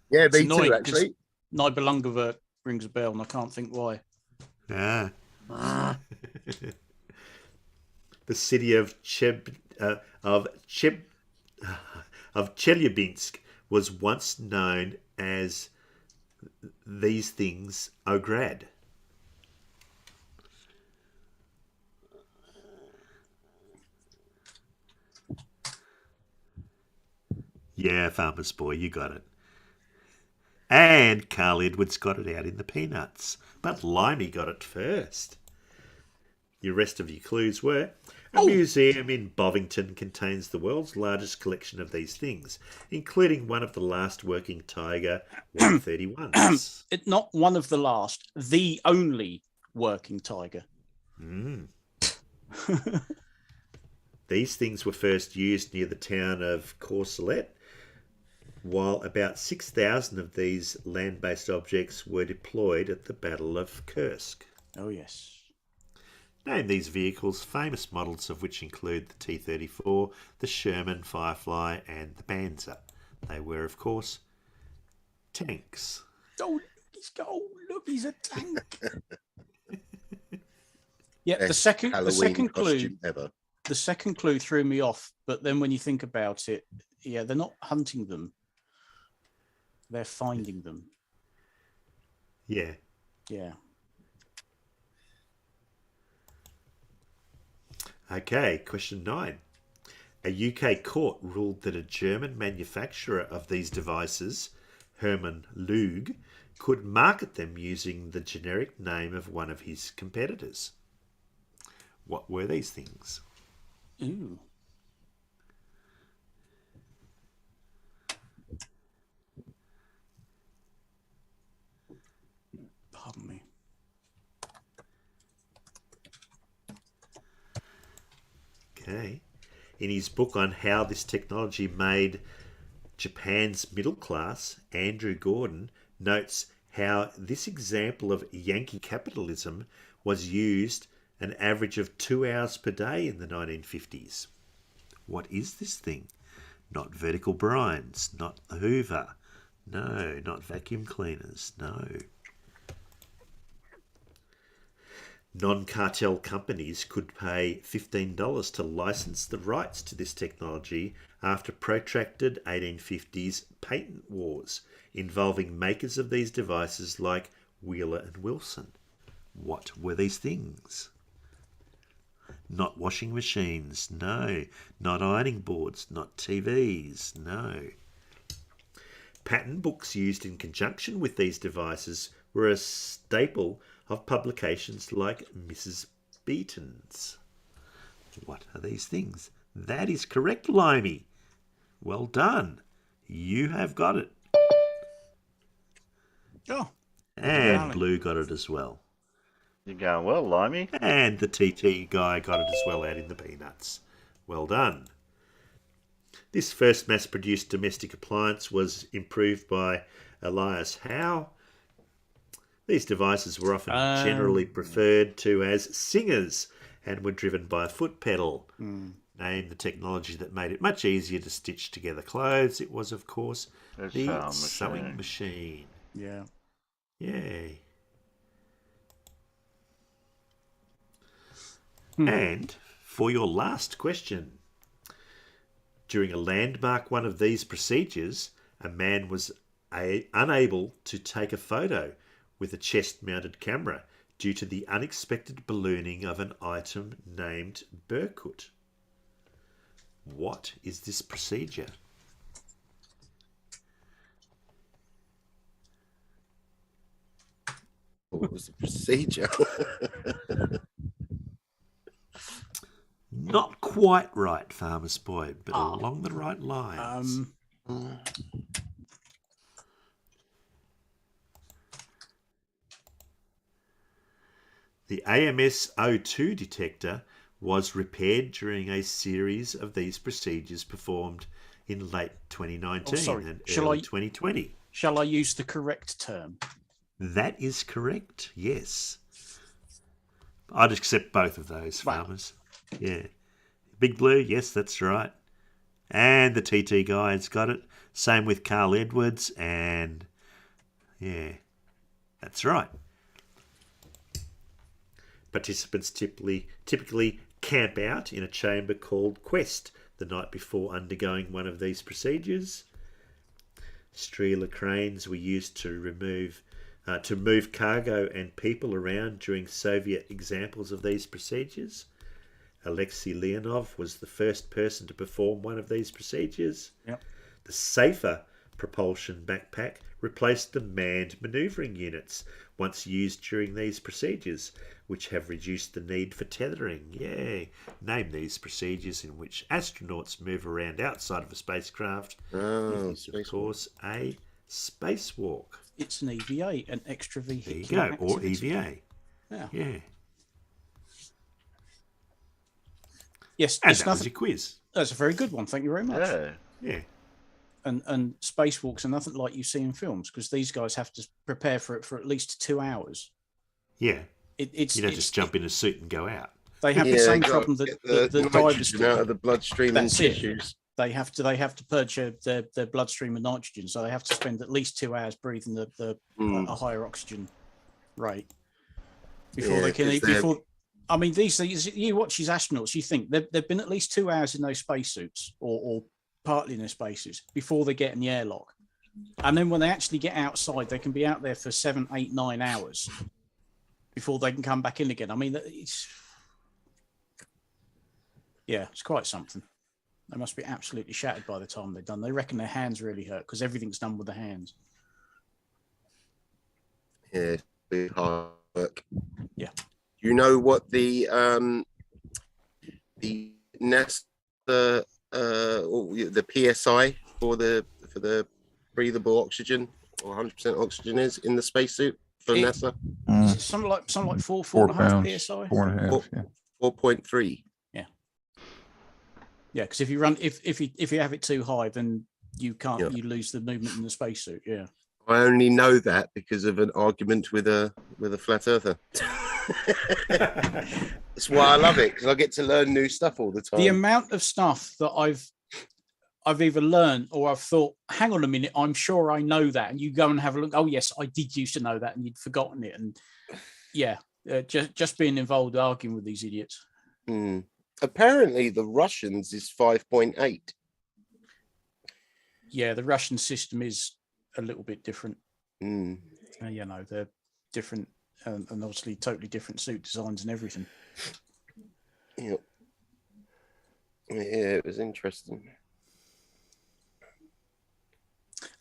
Yeah, It's me annoying too, 'cause actually. Nibelungenwerk rings a bell, and I can't think why. Ah. The city of Chelyabinsk was once known as these things Ograd. Yeah, Farmer's Boy, you got it. And Carl Edwards got it out in the Peanuts. But Limey got it first. The rest of your clues were a museum in Bovington contains the world's largest collection of these things, including one of the last working Tiger 131s. It's not one of the last, the only working tiger. These things were first used near the town of Courcelette, while about 6,000 of these land-based objects were deployed at the Battle of Kursk. Oh, yes. Name these vehicles, famous models of which include the T-34, the Sherman, Firefly, and the Panzer. They were, of course, tanks. Oh, look, he's a tank. Yeah, the second clue. Ever. The second clue threw me off, but then when you think about it, yeah, they're not hunting them. They're finding them. Yeah. Yeah. Okay, question 9. A UK court ruled that a German manufacturer of these devices, Hermann Lug, could market them using the generic name of one of his competitors. What were these things? Ooh. Pardon me. Okay. In his book on how this technology made Japan's middle class, Andrew Gordon notes how this example of Yankee capitalism was used an average of 2 hours per day in the 1950s. What is this thing? Not vertical brines, not the Hoover. No, not vacuum cleaners, no. Non-cartel companies could pay $15 to license the rights to this technology after protracted 1850s patent wars involving makers of these devices like Wheeler and Wilson. What were these things? Not washing machines, no. Not ironing boards, not TVs, no. Patent books used in conjunction with these devices were a staple of publications like Mrs. Beeton's. What are these things? That is correct, Limey. Well done. You have got it. Oh. And Blue got it as well. You're going well, Limey. And the TT guy got it as well out in the Peanuts. Well done. This first mass-produced domestic appliance was improved by Elias Howe. These devices were often generally referred to as singers and were driven by a foot pedal. Named the technology that made it much easier to stitch together clothes. It was, of course, the sewing machine. Yeah. Yay. And for your last question, during a landmark one of these procedures, a man was unable to take a photo with a chest-mounted camera due to the unexpected ballooning of an item named Berkut. What is this procedure? What was the procedure? Not quite right, Farmer's Boy, but along the right lines. The AMS-02 detector was repaired during a series of these procedures performed in late 2019 and early 2020. Shall I use the correct term? That is correct, yes. I'd accept both of those, Farmers. Yeah. Big Blue, yes, that's right. And the TT guys got it. Same with Carl Edwards, and yeah, that's right. Participants typically camp out in a chamber called Quest the night before undergoing one of these procedures. Streeler cranes were used to move cargo and people around during Soviet examples of these procedures. Alexei Leonov was the first person to perform one of these procedures. Yep. The safer propulsion backpack replaced the manned manoeuvring units once used during these procedures, which have reduced the need for tethering. Yay! Name these procedures in which astronauts move around outside of a spacecraft. This is, of course, a spacewalk. It's an EVA, an extra vehicle. There you go, or EVA. Yeah. Yes, And it's that was nothing. your quiz. That's a very good one. Thank you very much. Yeah. And spacewalks are nothing like you see in films, because these guys have to prepare for it for at least 2 hours. Yeah. You don't just jump in a suit and go out. They have the same problem that the divers out of the bloodstream and tissues. They have to purge their bloodstream of nitrogen, so they have to spend at least 2 hours breathing a higher oxygen rate before they can eat. I mean, these you watch these astronauts, you think they've been at least 2 hours in those spacesuits or partly in their spacesuits before they get in the airlock, and then when they actually get outside, they can be out there for 7, 8, 9 hours before they can come back in again. I mean, it's quite something. They must be absolutely shattered by the time they're done. They reckon their hands really hurt because everything's done with the hands. Yeah, big hard work. Yeah. Do you know what the NASA the PSI for the breathable oxygen or 100% oxygen is in the spacesuit for NASA? Something like 4.5 psi. 4.5. Yeah. 4.3. Yeah, because if you have it too high, then you can't. Yeah. You lose the movement in the spacesuit. Yeah. I only know that because of an argument with a flat earther. That's why I love it, because I get to learn new stuff all the time. The amount of stuff that I've either learned or I've thought, hang on a minute, I'm sure I know that, and you go and have a look. Oh yes, I did used to know that, and you'd forgotten it. And yeah, just being involved arguing with these idiots. Apparently, the Russians is 5.8. Yeah, the Russian system is a little bit different. They're different, and obviously totally different suit designs and everything. Yeah, it was interesting.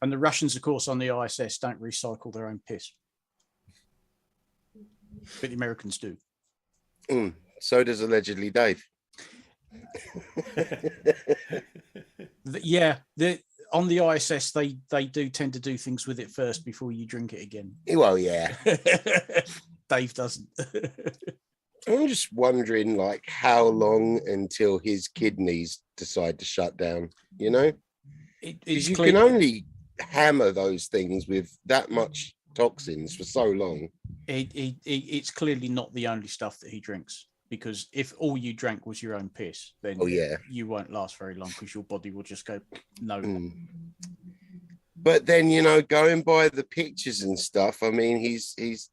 And the Russians, of course, on the ISS don't recycle their own piss, but the Americans do. So does allegedly Dave. On the ISS, they do tend to do things with it first before you drink it again. Well, yeah. Dave doesn't. I'm just wondering, like, how long until his kidneys decide to shut down, you know? You can only hammer those things with that much toxins for so long. It's clearly not the only stuff that he drinks, because if all you drank was your own piss, then you won't last very long, because your body will just go, no. But then, going by the pictures and stuff, I mean, he's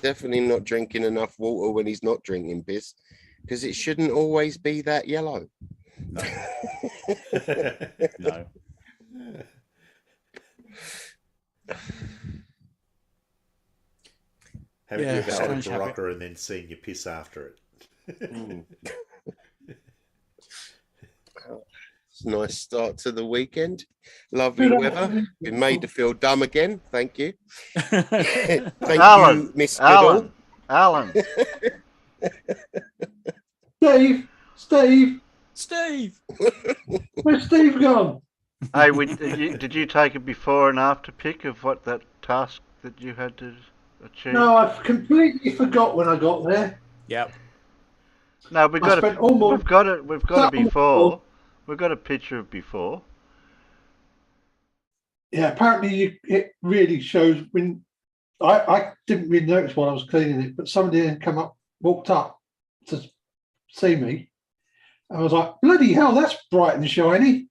definitely not drinking enough water when he's not drinking piss, because it shouldn't always be that yellow. No. No. Having you ever had a rocker and then seeing you piss after it? It's a nice start to the weekend. Lovely weather. Been made to feel dumb again. Thank you. Thank you, Miss Goodall. Alan. Steve. Where's Steve gone? Hey, did you take a before and after pic of what that task that you had to achieve? No, I've completely forgot when I got there. Yep. No, we've got it before. We've got a picture of before. Yeah, apparently it really shows when I didn't really notice while I was cleaning it, but somebody had walked up to see me, and I was like, bloody hell, that's bright and shiny.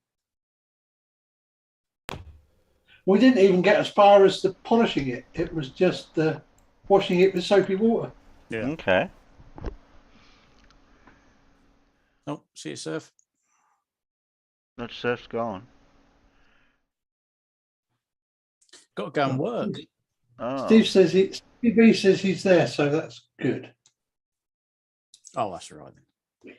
We didn't even get as far as the polishing it. It was just washing it with soapy water. Yeah. Okay. Oh, see you, Surf. That surf's gone. Got to go and work. Oh. Steve says he's there, so that's good. Oh, that's right then.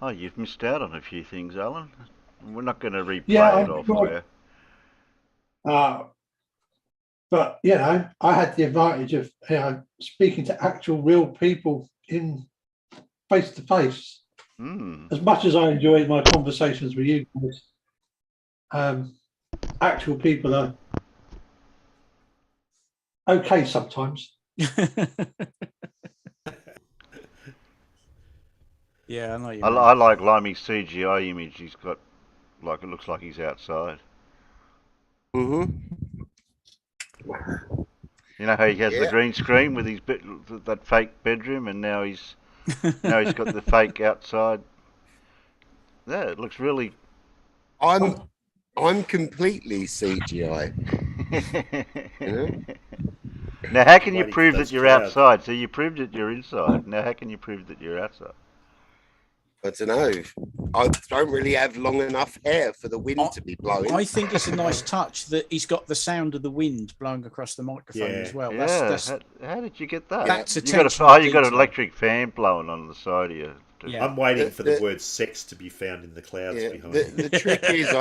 Oh, you've missed out on a few things, Alan. We're not going to replay Yeah, it all for you. But you know, I had the advantage of speaking to actual real people in face to face. As much as I enjoyed my conversations with you guys, actual people are okay sometimes. Yeah, I know you. I like Limey's CGI image. He's got, like, it looks like he's outside. Mm-hmm. You know how he has the green screen with his that fake bedroom, and now he's got the fake outside. Yeah, it looks really. I'm completely CGI. You know? Now, how can you Waiting prove for that those you're clouds. outside? So you proved that you're inside. Now, how can you prove that you're outside? I don't know. I don't really have long enough hair for the wind to be blowing. I think it's a nice touch that he's got the sound of the wind blowing across the microphone as well. Yeah. That's how did you get that? That's you got an electric fan blowing on the side of you. Yeah. I'm waiting for the word sex to be found in the clouds behind me. The trick is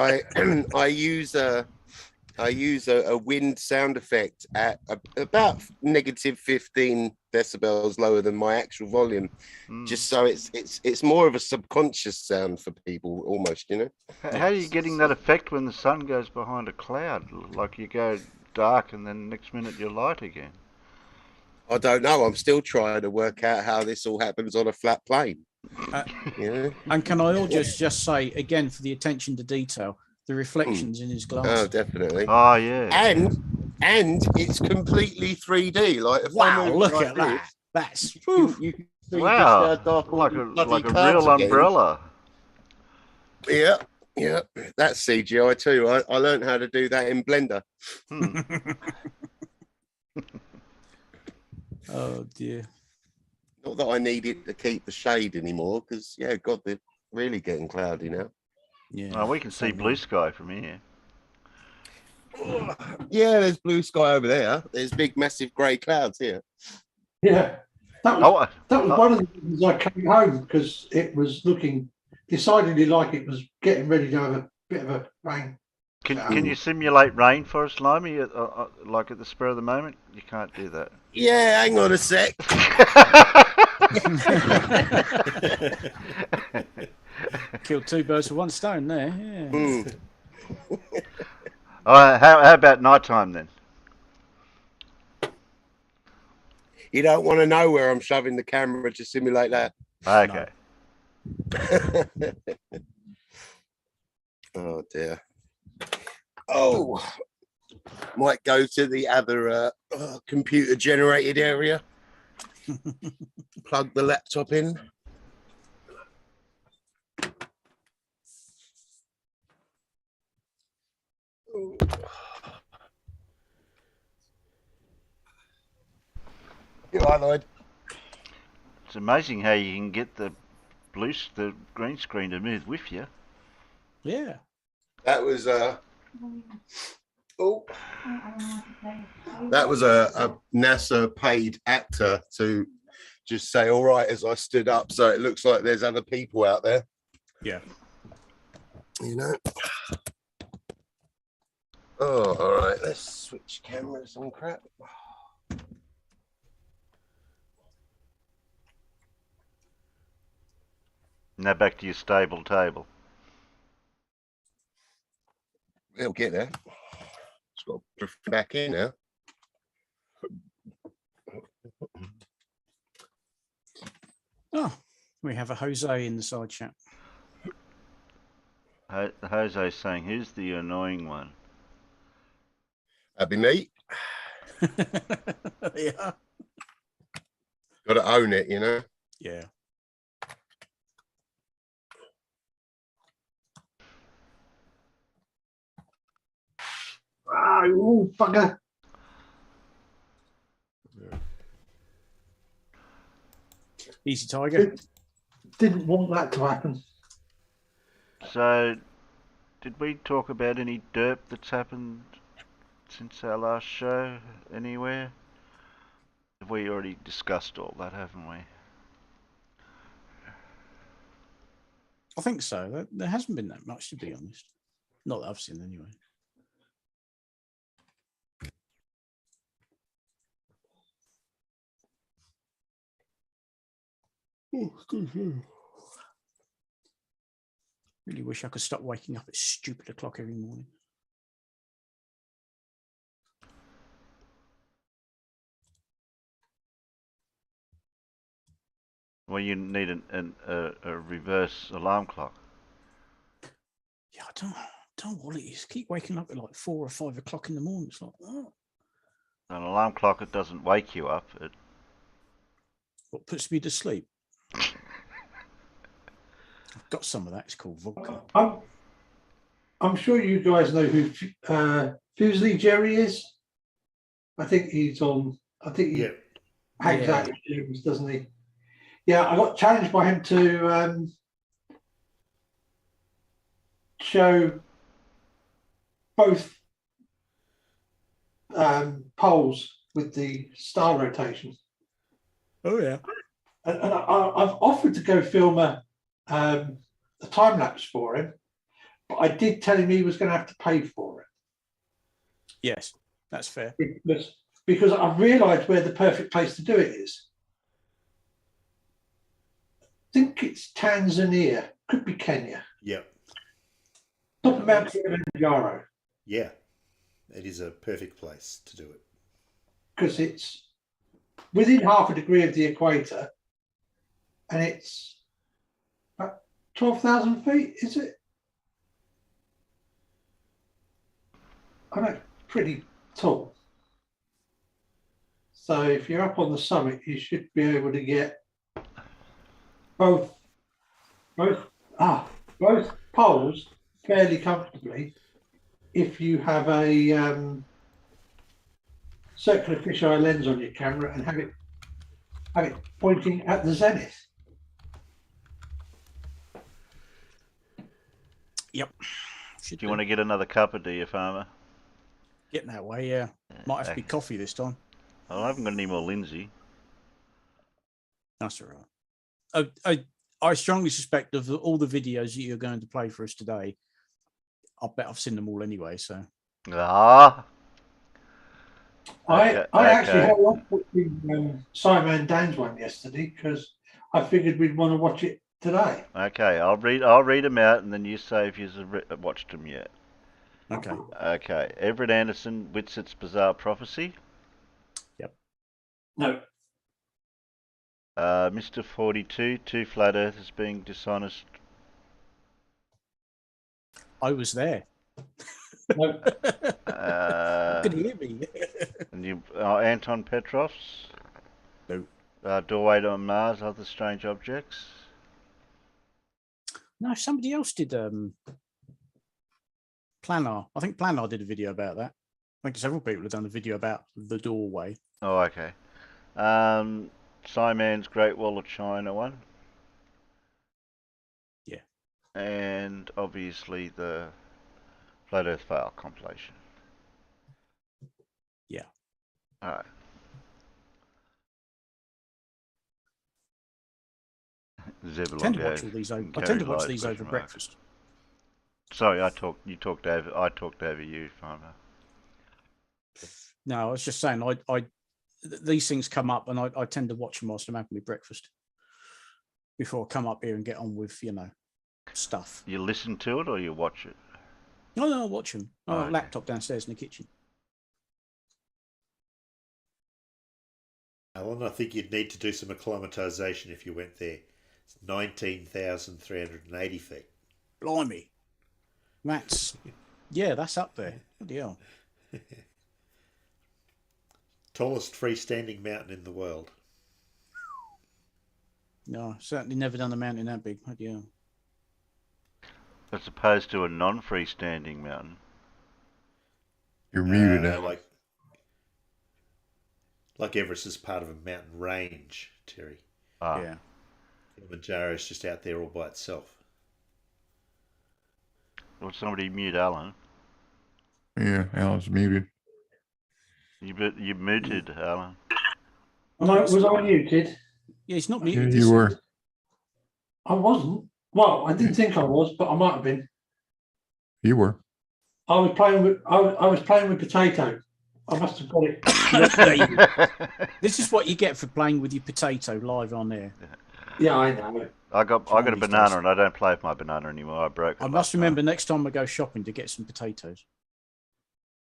I use a wind sound effect at about negative 15 decibels lower than my actual volume, just so it's more of a subconscious sound for people almost, you know. How are you getting that effect when the sun goes behind a cloud? Like you go dark and then next minute you're light again. I don't know. I'm still trying to work out how this all happens on a flat plane. And can I just say again, for the attention to detail, the reflections in his glass. Oh, definitely. Oh yeah. And it's completely 3D. Like wow, look at that. That's you can see wow, just how dark like a clouds real are getting. umbrella. Yeah, that's CGI too. I learned how to do that in Blender. Oh dear. Not that I need it to keep the shade anymore, because God, they're really getting cloudy now. Yeah. Oh, we can see blue sky from here. Yeah, there's blue sky over there. There's big, massive grey clouds here. Yeah, that was one of the reasons I came home, because it was looking decidedly like it was getting ready to have a bit of a rain. Can you simulate rain for us, Limey, like at the spur of the moment? You can't do that. Yeah, hang on a sec. Killed two birds with one stone there. Yeah. How about nighttime then? You don't want to know where I'm shoving the camera to simulate that. Okay. No. Oh dear. Oh, might go to the other computer generated area. Plug the laptop in. You all right, Lloyd? It's amazing how you can get the green screen to move with you. Yeah. That was that was a NASA paid actor to just say all right as I stood up, so it looks like there's other people out there. Yeah. You know. Oh, all right. Let's switch cameras and crap. Now back to your stable table. We'll get there. It's got to put it back in now. Oh, we have a Jose in the side chat. Jose's saying, "Who's the annoying one?" That'd be me. Yeah. Got to own it, you know. Yeah. oh, bugger. Easy Tiger. Didn't want that to happen. So, did we talk about any derp that's happened since our last show anywhere? Have we already discussed all that, haven't we? I think so. There hasn't been that much, to be honest. Not that I've seen, anyway. Oh, good. Really wish I could stop waking up at stupid o'clock every morning. Well, you need a reverse alarm clock. Yeah, I don't know what it is. Keep waking up at like 4 or 5 o'clock in the morning. It's like, oh. An alarm clock, it doesn't wake you up. It What puts me to sleep? I've got some of that. It's called vodka. I'm sure you guys know who Fusely Jerry is. I think he's on. I think he hangs out with Jerry's, doesn't he? Yeah, I got challenged by him to show both poles with the star rotation. Oh yeah. And I've offered to go film a time lapse for him, but I did tell him he was going to have to pay for it. Yes, that's fair. Because I've realised where the perfect place to do it is. I think it's Tanzania, could be Kenya. Yep. Top of Mount Kilimanjaro. Yeah, it is a perfect place to do it. Because it's within half a degree of the equator, and it's about 12,000 feet, is it? I know, pretty tall. So if you're up on the summit, you should be able to get both poles fairly comfortably if you have a circular fisheye lens on your camera and have it pointing at the zenith. Yep. Do you want to get another cuppa, do you, Farmer? Getting that way, yeah. Might have to be coffee this time. Oh, I haven't got any more Lindsay. That's all right. I strongly suspect of all the videos that you're going to play for us today, I bet I've seen them all anyway, so. Ah. I actually had one watching Simon Dan's one yesterday because I figured we'd want to watch it today. Okay, I'll read them out and then you say if you've watched them yet. Okay. Okay. Everett Anderson, Whitsett's Bizarre Prophecy. Yep. No. Mr. 42, Two Flat Earthers Being Dishonest. I was there. No. Could you hear me? And you, Anton Petrov's. No. Doorway to Mars, Other Strange Objects. No, somebody else did. Planar. I think Planar did a video about that. I think several people have done a video about the doorway. Oh, okay. Simon's Great Wall of China one. Yeah. And obviously the Flat Earth File compilation. Yeah. All right. I tend to watch all these over breakfast. Sorry, I talked over you, Farmer. No, I was just saying, these things come up, and I tend to watch them whilst I'm having my breakfast before I come up here and get on with stuff. You listen to it or you watch it? No, I watch them. I have a Okay. laptop downstairs in the kitchen. Alan, I think you'd need to do some acclimatisation if you went there. It's 19,380 feet. Blimey. That's up there. Bloody hell. Tallest freestanding mountain in the world. No, certainly never done a mountain that big. Bloody hell. As opposed to a non-freestanding mountain. You're muted, Alan. Like Everest is part of a mountain range, Terry. Ah. Yeah. Kilimanjaro is just out there all by itself. Will somebody mute Alan? Yeah, Alan's muted. You muted Alan. Was I muted? Yeah, he's not Yeah, muted. you were. I wasn't. Well, I didn't think I was, but I might have been. You were. I was playing with potato. I must have got it. This is what you get for playing with your potato live on air. Yeah, I know. I got a banana and I don't play with my banana anymore. I broke it. I must remember next time I go shopping to get some potatoes.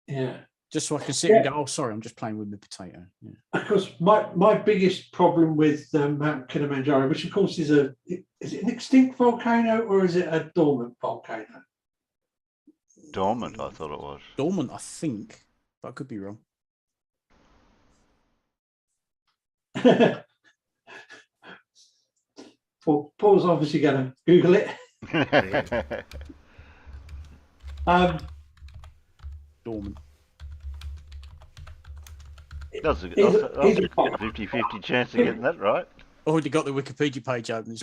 Yeah. Just so I can sit and go, oh, sorry, I'm just playing with my potato. Yeah. Of course, my biggest problem with Mount Kilimanjaro, which of course is it an extinct volcano or is it a dormant volcano? Dormant, I thought it was. Dormant, I think, but I could be wrong. Paul's obviously going to Google it. Dormant. That's a 50-50 chance of getting that right. Already got the Wikipedia page open. It's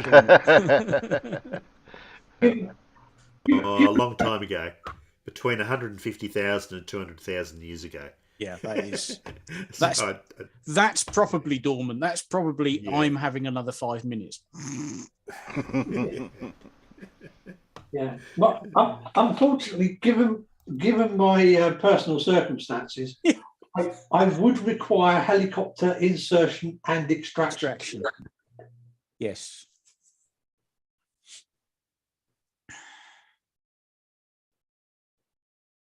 a long time ago. Between 150,000 and 200,000 years ago. Yeah, that is. That's probably dormant. That's probably I'm having another 5 minutes. Yeah. Well, unfortunately, given my personal circumstances, I would require helicopter insertion and extraction. Yes.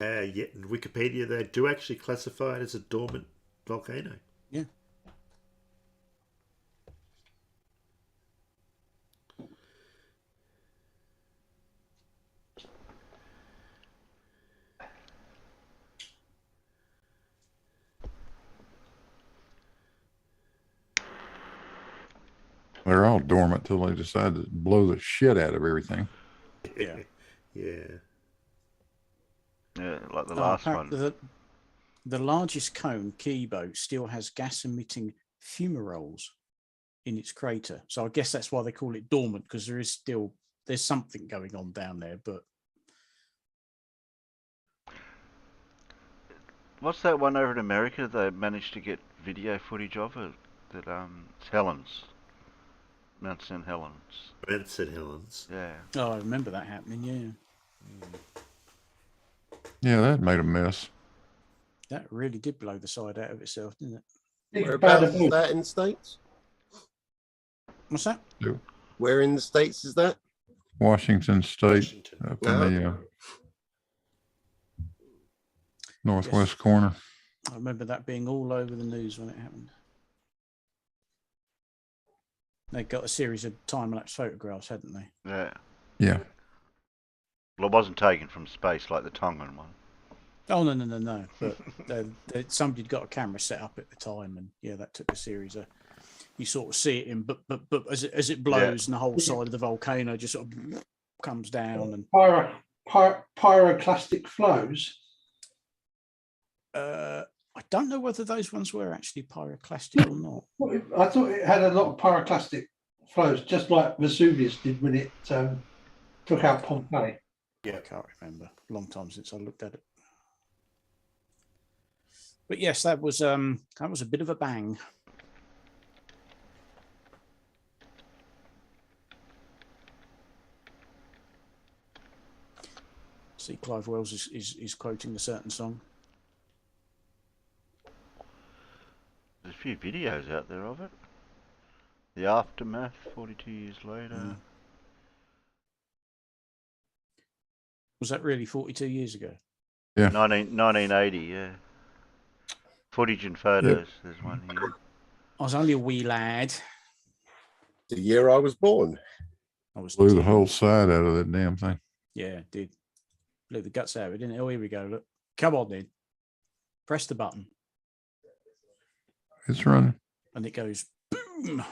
Yeah, in Wikipedia, they do actually classify it as a dormant volcano. Yeah. They're all dormant till they decide to blow the shit out of everything. Yeah. Yeah. Yeah, like the last one. The largest cone, Kibo, still has gas-emitting fumaroles in its crater. So I guess that's why they call it dormant, because there's something going on down there. But what's that one over in America they managed to get video footage of it? That it's Helens. Mount St. Helens. Mount St. Helens. Yeah. Oh, I remember that happening, yeah. Yeah, that made a mess. That really did blow the side out of itself, didn't it? Whereabouts is that in the States? What's that? Where in the States is that? Washington State, up in the northwest corner. I remember that being all over the news when it happened. They got a series of time-lapse photographs, hadn't they? Yeah. Yeah. Well, it wasn't taken from space like the Tongan one. Oh, no. But somebody'd got a camera set up at the time, and yeah, that took a series of. You sort of see it in, but as it blows, and the whole side of the volcano just sort of comes down and pyroclastic flows. I don't know whether those ones were actually pyroclastic or not. I thought it had a lot of pyroclastic flows, just like Vesuvius did when it took out Pompeii. Yeah, I can't remember. A long time since I looked at it. But yes, that was a bit of a bang. See, Clive Wells is quoting a certain song. There's a few videos out there of it. The Aftermath, 42 years later. Mm. Was that really 42 years ago? Yeah. 1980, yeah. Footage and photos, there's one here. I was only a wee lad. The year I was born. I was Blew the whole side out of that damn thing. Yeah, it did. Blew the guts out of it, didn't it? Oh, here we go. Look. Come on, then. Press the button. It's running. And it goes boom.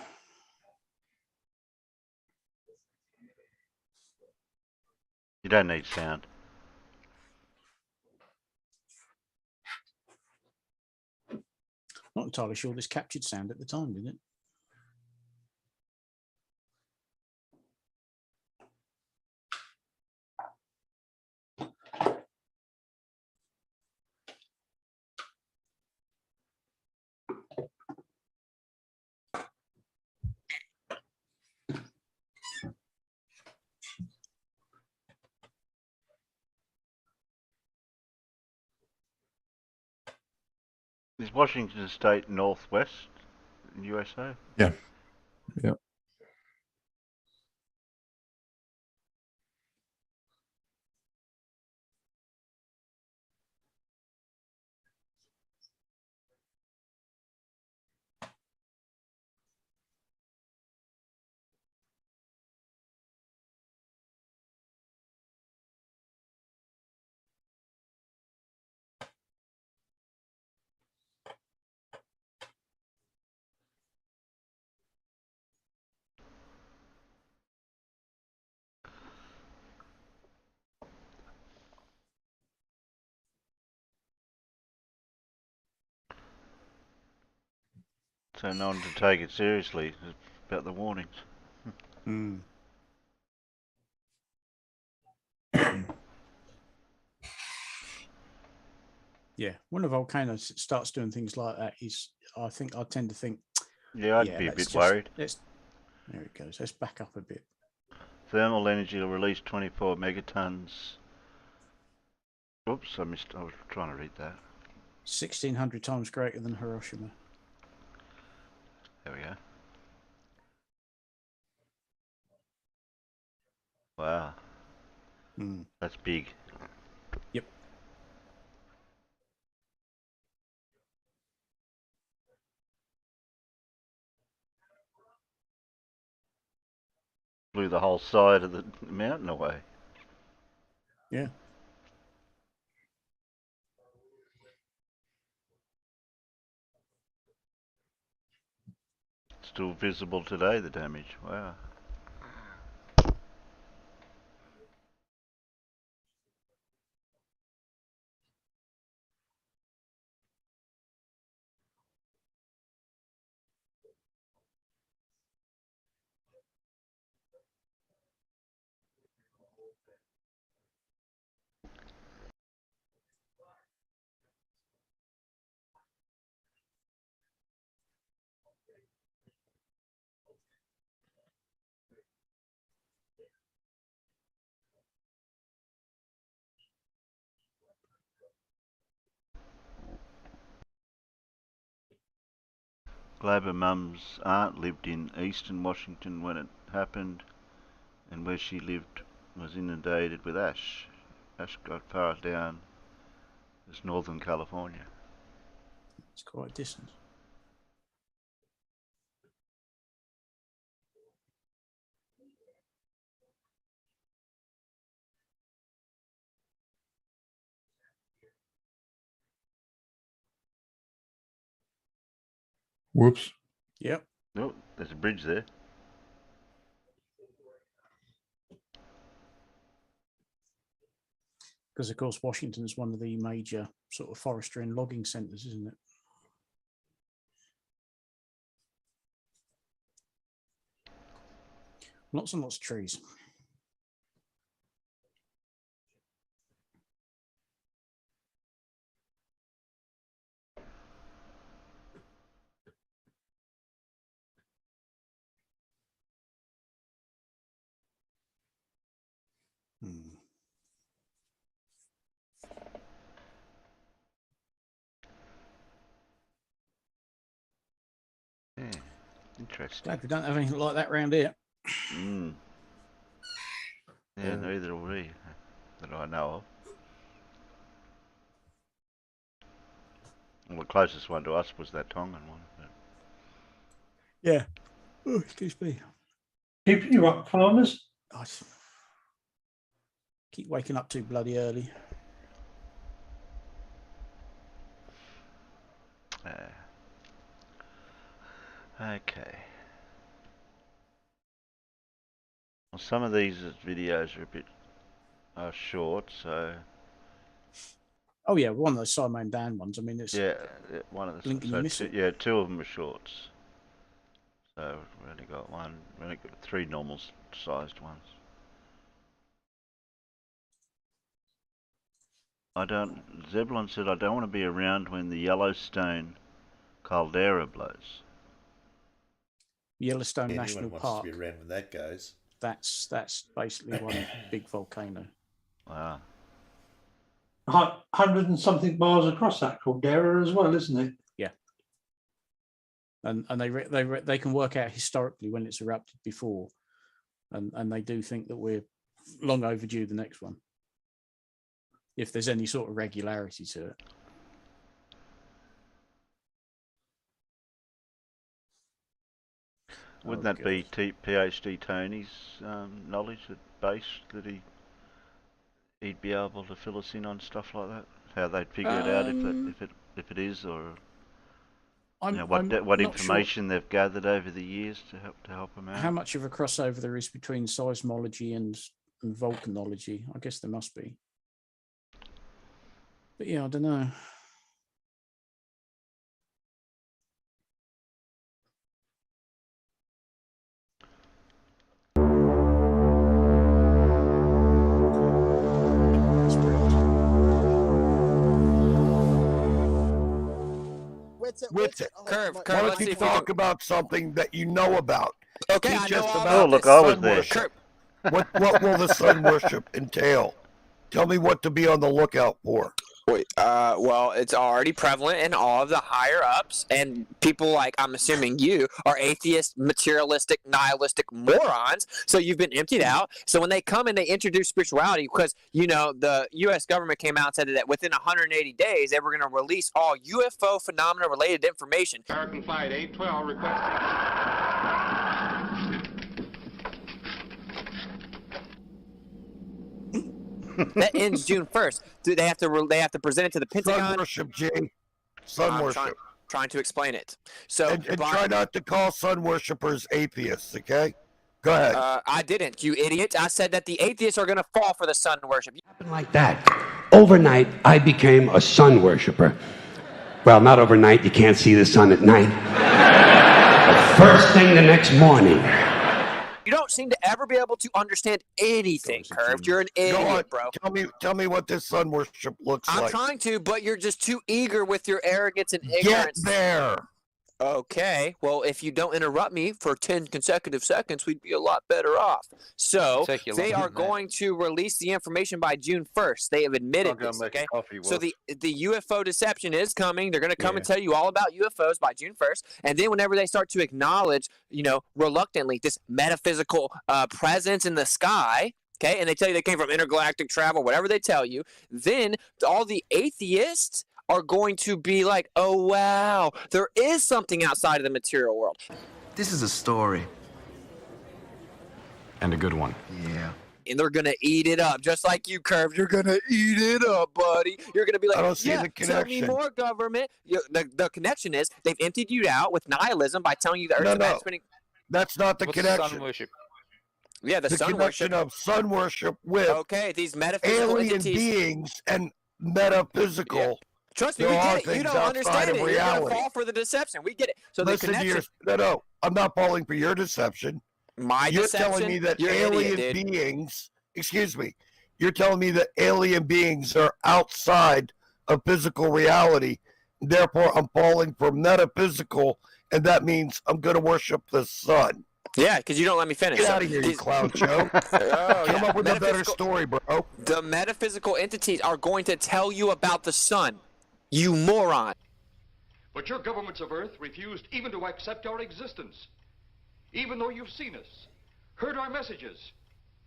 You don't need sound. Not entirely sure this captured sound at the time, did it? Is Washington State northwest in USA? Yeah. Yeah. So no one to take it seriously about the warnings. Hmm. Yeah, when a volcano starts doing things like that, I tend to think, Yeah, I'd be a bit worried. There it goes. Let's back up a bit. Thermal energy will release 24 megatons. Oops, I missed. I was trying to read that. 1,600 times greater than Hiroshima. There we go. Wow. That's big. Yep. Blew the whole side of the mountain away. Yeah. Still visible today, the damage. Wow. Glober Mum's aunt lived in eastern Washington when it happened, and where she lived was inundated with ash. Ash got far down as northern California. It's quite distant. Whoops. Yep. Oh, there's a bridge there. Because, of course, Washington's one of the major sort of forestry and logging centres, isn't it? Lots and lots of trees. Yeah, interesting. Glad we don't have anything like that around here. Yeah, neither will we, that I know of. Well, the closest one to us was that Tongan one. But... Yeah. Oh, excuse me. Keeping you up, farmers? I keep waking up too bloody early. Okay. Well, some of these videos are a bit short, so Oh yeah, one of those Simon Dan ones. I mean, it's one of the blinking you miss it. yeah, two of them are shorts. So we've only got one. We've only got 3 normal sized ones. Zebulon said, I don't want to be around when the Yellowstone caldera blows. Yellowstone National Anyone Park. wants to be around when that goes. That's basically one big volcano. Wow. 100 and something miles across that caldera as well, isn't it? Yeah. And they can work out historically when it's erupted before, and they do think that we're long overdue the next one, if there's any sort of regularity to it. Wouldn't that be PhD Tony's knowledge at base that he'd be able to fill us in on stuff like that? How they'd figure it out if it is, or what information they've gathered over the years to help them out. How much of a crossover there is between seismology and volcanology? I guess there must be. But yeah, I don't know. With it. Curve. Why don't you talk about something that you know about? Okay, Teach I know us all about Oh, look, I was there. What will the sun worship entail? Tell me what to be on the lookout for. Well, it's already prevalent in all of the higher ups, and people like, I'm assuming you are atheist, materialistic, nihilistic morons. So you've been emptied out. So when they come and they introduce spirituality, because the U.S. government came out and said that within 180 days they were going to release all UFO phenomena related information. American Flight 812 requesting. That ends June 1st. Do they have to present it to the Pentagon? Sun worship, Jay. Sun worship. Trying to explain it. So and try not to call sun worshippers atheists, okay? Go ahead. I didn't, you idiot. I said that the atheists are going to fall for the sun worship. Happened like that. Overnight, I became a sun worshiper. Well, not overnight. You can't see the sun at night. But first thing the next morning. You don't seem to ever be able to understand anything, Curved. You're an idiot, bro. Tell me what this sun worship looks like. I'm trying to, but you're just too eager with your arrogance and ignorance. Get there. Okay, well, if you don't interrupt me for 10 consecutive seconds, we'd be a lot better off. So they are going to release the information by June 1st. They have admitted this, okay? So the UFO deception is coming. They're going to come and tell you all about UFOs by June 1st. And then whenever they start to acknowledge, reluctantly, this metaphysical presence in the sky, okay, and they tell you they came from intergalactic travel, whatever they tell you, then all the atheists are going to be like, oh, wow, there is something outside of the material world. This is a story. And a good one. Yeah. And they're going to eat it up, just like you, Curve. You're going to eat it up, buddy. You're going to be like, I don't see the tell me more, government. The connection is they've emptied you out with nihilism by telling you the Earth's about spinning. That's not the connection. Sun worship? Yeah, the sun connection worship. Of sun worship with these metaphysical alien entities. beings and metaphysical. Yeah. Trust me, we get it. You don't understand it. You're going to fall for the deception. We get it. So the connection. No, I'm not falling for your deception. You're telling me that alien beings. Excuse me. You're telling me that alien beings are outside of physical reality. Therefore, I'm falling for metaphysical, and that means I'm going to worship the sun. Yeah, because you don't let me finish. Get out of here, you clown show. Come up with a better story, bro. The metaphysical entities are going to tell you about the sun. You moron. But your governments of Earth refused even to accept our existence. Even though you've seen us, heard our messages,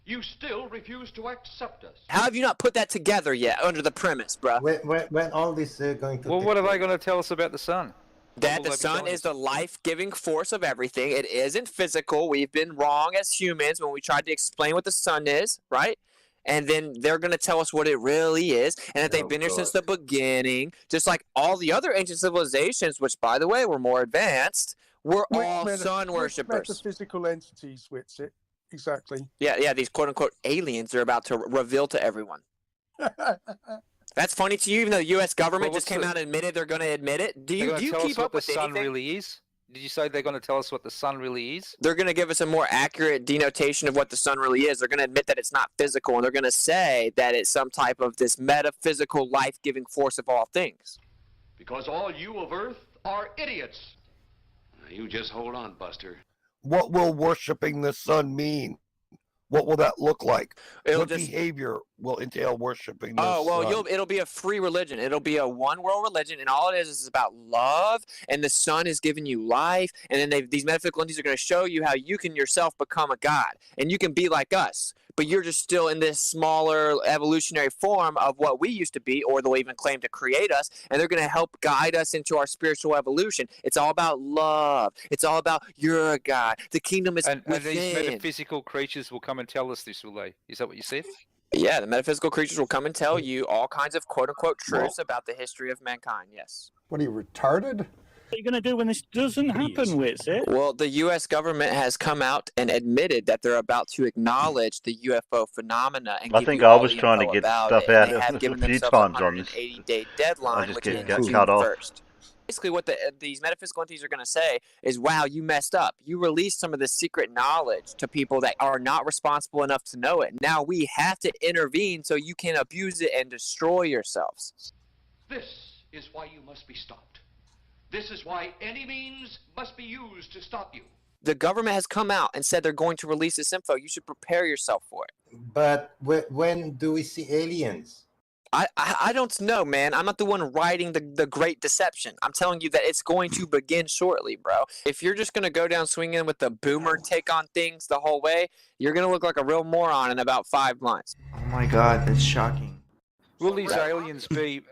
you still refuse to accept us. How have you not put that together yet under the premise, bro? When all this going to... Well, what are they going to tell us about the sun? That the sun is the life-giving force of everything. It isn't physical. We've been wrong as humans when we tried to explain what the sun is, right? And then they're going to tell us what it really is, and that they've been here since the beginning, just like all the other ancient civilizations, which, by the way, were more advanced, were all sun worshippers. Metaphysical entities, Witsit. Exactly. Yeah, these quote-unquote aliens are about to reveal to everyone. That's funny to you, even though the U.S. government just came out and admitted they're going to admit it. Do you keep up with the sun anything? really is? Did you say they're going to tell us what the sun really is? They're going to give us a more accurate denotation of what the sun really is. They're going to admit that it's not physical, and they're going to say that it's some type of this metaphysical, life-giving force of all things. Because all you of Earth are idiots. You just hold on, Buster. What will worshiping the sun mean? What will that look like? What behavior will entail worshiping the sun? It'll be a free religion. It'll be a one-world religion, and all it is about love, and the sun is giving you life, and then these metaphysical entities are going to show you how you can yourself become a god, and you can be like us, but you're just still in this smaller evolutionary form of what we used to be, or they'll even claim to create us, and they're going to help guide us into our spiritual evolution. It's all about love. It's all about you're a god. The kingdom is within. And these metaphysical creatures will come and tell us this, will they? Is that what you said? Yeah, the metaphysical creatures will come and tell you all kinds of quote-unquote truths about the history of mankind, yes. What are you, retarded? What are you going to do when this doesn't happen, Witsit? Well, the U.S. government has come out and admitted that they're about to acknowledge the UFO phenomena. And I think I was trying to get stuff out a few times on this. 180-day deadline, I just which get is June cut off. 1st. Basically, what these metaphysical entities are going to say is, wow, you messed up. You released some of the secret knowledge to people that are not responsible enough to know it. Now we have to intervene so you can abuse it and destroy yourselves. This is why you must be stopped. This is why any means must be used to stop you. The government has come out and said they're going to release this info. You should prepare yourself for it. But when do we see aliens? I don't know, man. I'm not the one writing the Great Deception. I'm telling you that it's going to begin shortly, bro. If you're just going to go down swinging with the boomer take on things the whole way, you're going to look like a real moron in about 5 months. Oh my god, that's shocking. Will these aliens be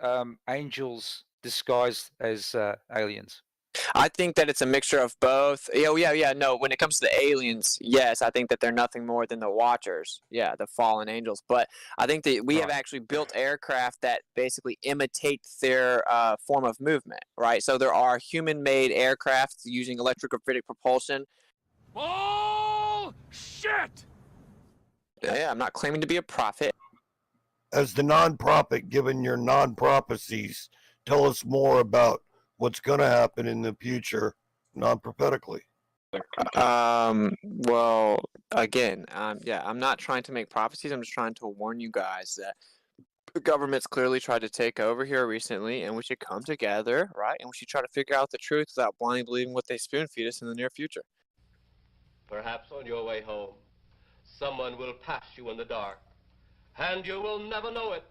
angels disguised as aliens? I think that it's a mixture of both. Yeah. No, when it comes to the aliens, yes, I think that they're nothing more than the Watchers. Yeah, the fallen angels. But I think that we have actually built aircraft that basically imitate their form of movement, right? So there are human-made aircraft using electrogravitic propulsion. Bullshit! Yeah, I'm not claiming to be a prophet. As the non-prophet, given your non-prophecies, tell us more about what's going to happen in the future, non-prophetically. Well, again, I'm not trying to make prophecies. I'm just trying to warn you guys that the government's clearly tried to take over here recently, and we should come together, right? And we should try to figure out the truth without blindly believing what they spoon feed us in the near future. Perhaps on your way home, someone will pass you in the dark, and you will never know it,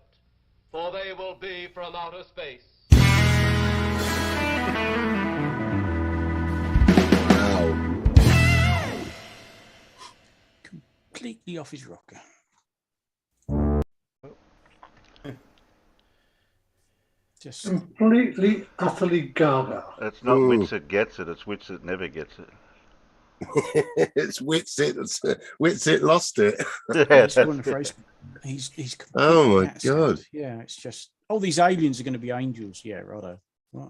for they will be from outer space. Completely off his rocker. Just completely, utterly gaga. It's not Witsit gets it, it's Witsit never gets it. It's Witsit. Witsit lost it. Yeah, he's oh my god. Yeah, it's just these aliens are going to be angels. Yeah, righto. Right.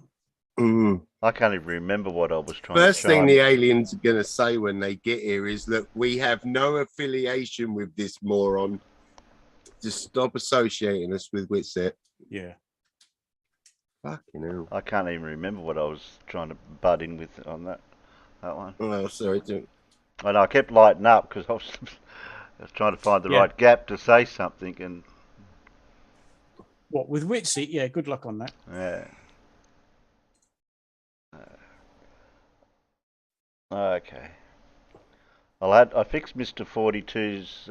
I can't even remember what I was trying First to thing the aliens are going to say when they get here is, look, we have no affiliation with this moron. Just stop associating us with Witsit. Yeah. Fucking hell. I can't even remember what I was trying to butt in with on that one. Oh, sorry. And I kept lighting up because I was trying to find the right gap to say something. And what, with Witsit? Yeah, good luck on that. Yeah. Okay. I fixed Mr. 42's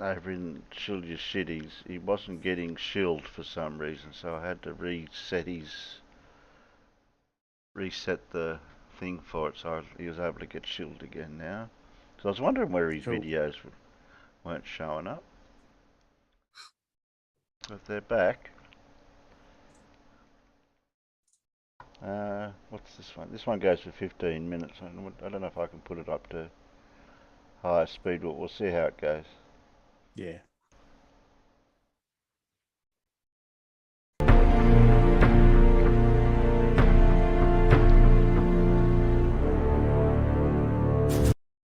over in Shield Your Shitties. He wasn't getting shilled for some reason, so I had to reset the thing for it, so he was able to get shilled again now. So I was wondering where his videos weren't showing up. But they're back. What's this one? This one goes for 15 minutes. I don't know if I can put it up to higher speed, but we'll see how it goes. Yeah.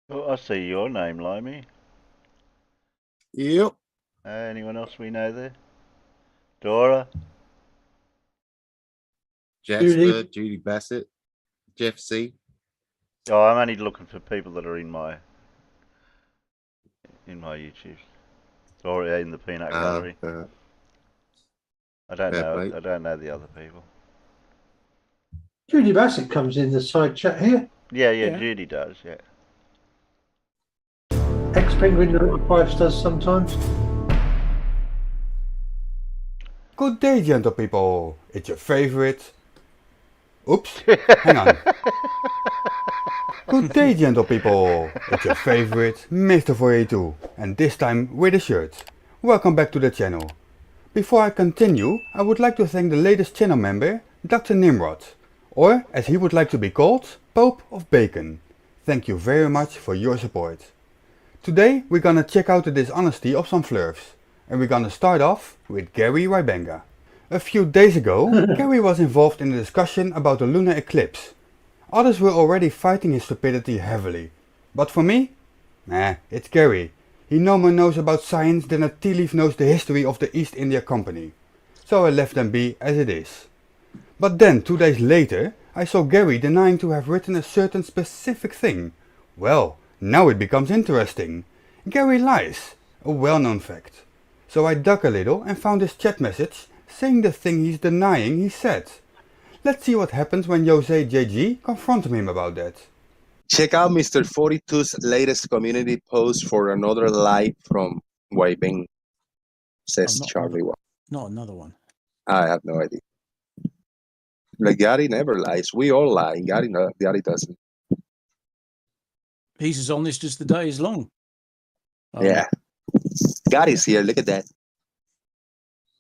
Oh, I see your name, Limey. Yep. Anyone else we know there? Dora? Jasper, Judy Bassett, Jeff C. Oh, I'm only looking for people that are in my YouTube or in the peanut gallery. I don't know. play. I don't know the other people. Judy Bassett comes in the side chat here. Yeah. Judy does. Yeah. Ex-Penguin 95 does sometimes. Good day, gentle people. It's your favorite. Oops, hang on. Good day, gentle people. It's your favorite Mr. 482, and this time with a shirt. Welcome back to the channel. Before I continue, I would like to thank the latest channel member, Dr. Nimrod, or as he would like to be called, Pope of Bacon. Thank you very much for your support. Today we're gonna check out the dishonesty of some flurfs, and we're gonna start off with Gary Rybenga. A few days ago, Gary was involved in a discussion about the lunar eclipse. Others were already fighting his stupidity heavily, but for me, it's Gary. He no more knows about science than a tea leaf knows the history of the East India Company. So I left them be as it is. But then 2 days later, I saw Gary denying to have written a certain specific thing. Well, now it becomes interesting. Gary lies, a well-known fact. So I dug a little and found his chat message saying the thing he's denying he said. Let's see what happens when Jose JG confronts him about that. Check out Mr. 42's latest community post for another lie from Wiping, says Charlie. Not another one. I have no idea. Like Gary never lies. We all lie. Gary doesn't. He's as honest as the day is long. Yeah. Gary's here. Look at that.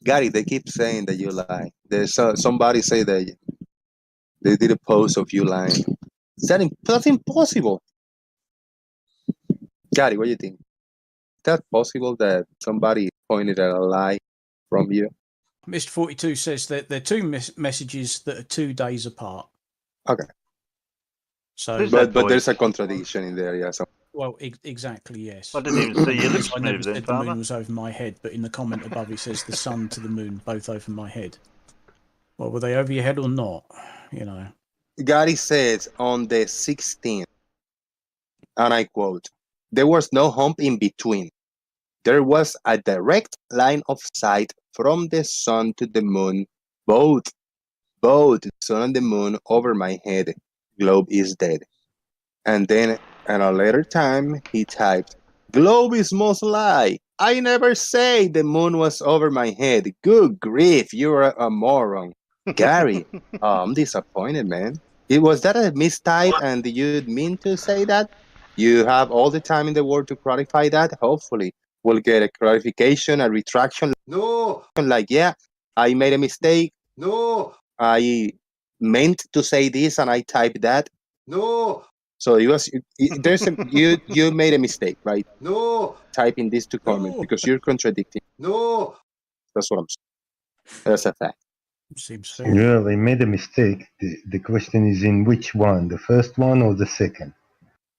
Gary, they keep saying that you lie. There's somebody say that they did a post of you lying. That's impossible. Gary, what do you think? Is that possible that somebody pointed at a lie from you? Mr. 42 says that they're two messages that are 2 days apart. Okay. So, but there's a contradiction in there, yeah. So. Well, exactly, yes. I didn't even see your lips I never move then, said the Farmer. moon was over my head, but in the comment above it says the sun to the moon, both over my head. Well, were they over your head or not? You know. Gary says on the 16th, and I quote, "There was no hump in between. There was a direct line of sight from the sun to the moon, both the sun and the moon over my head. Globe is dead." And then at a later time, he typed, "Globe is most lie. I never say the moon was over my head. Good grief, you're a moron." Gary, I'm disappointed, man. Was that a mistype and you mean to say that? You have all the time in the world to clarify that. Hopefully, we'll get a clarification, a retraction. No. Like, yeah, I made a mistake. No. I meant to say this and I typed that. No. So you made a mistake, right? No. Typing this to comment because you're contradicting. No. That's what I'm saying. That's a fact. Seems fair. Yeah, they made a mistake. The question is in which one, the first one or the second?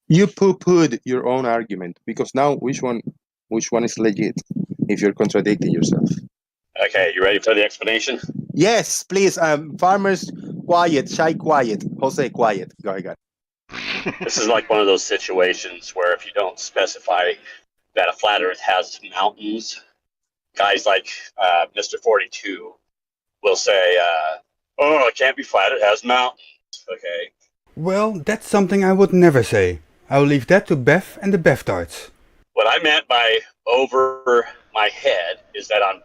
You poo-pooed your own argument because now which one is legit if you're contradicting yourself? Okay, you ready for the explanation? Yes, please. Farmers, quiet. Shy, quiet. Jose, quiet. Go ahead. This is like one of those situations where if you don't specify that a flat Earth has mountains, guys like Mr. 42 will say, "Oh, it can't be flat. It has mountains." Okay. Well, that's something I would never say. I'll leave that to Beth and the Beftards. What I meant by over my head is that on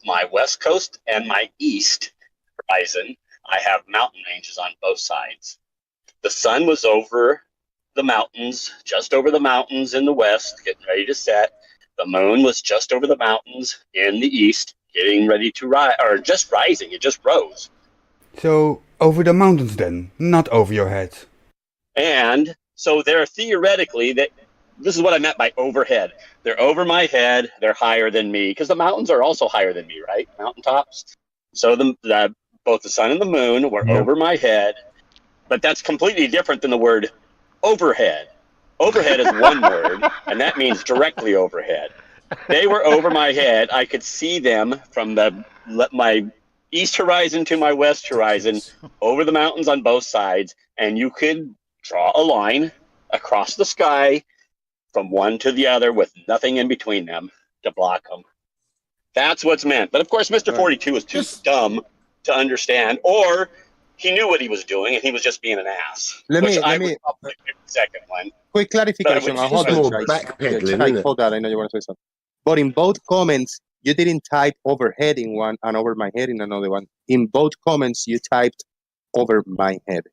my west coast and my east horizon, I have mountain ranges on both sides. The sun was over the mountains, just over the mountains in the west, getting ready to set. The moon was just over the mountains in the east, getting ready to rise, or just rising. It just rose. So, over the mountains then, not over your head. And so they're theoretically, this is what I meant by overhead. They're over my head, they're higher than me, because the mountains are also higher than me, right? Mountaintops. So both the sun and the moon were over my head, but that's completely different than the word overhead. Overhead is one word, and that means directly overhead. They were over my head. I could see them from my east horizon to my west horizon, over the mountains on both sides, and you could draw a line across the sky from one to the other with nothing in between them to block them. That's what's meant. But of course, Mr. 42 is too dumb to understand, or he knew what he was doing and he was just being an ass. Let me would probably pick the second one. quick clarification. But Hold more on, Chai. backpedaling, Chai, isn't it? hold on. I know you want to say something. But in both comments, you didn't type overhead in one and over my head in another one. In both comments, you typed over my head.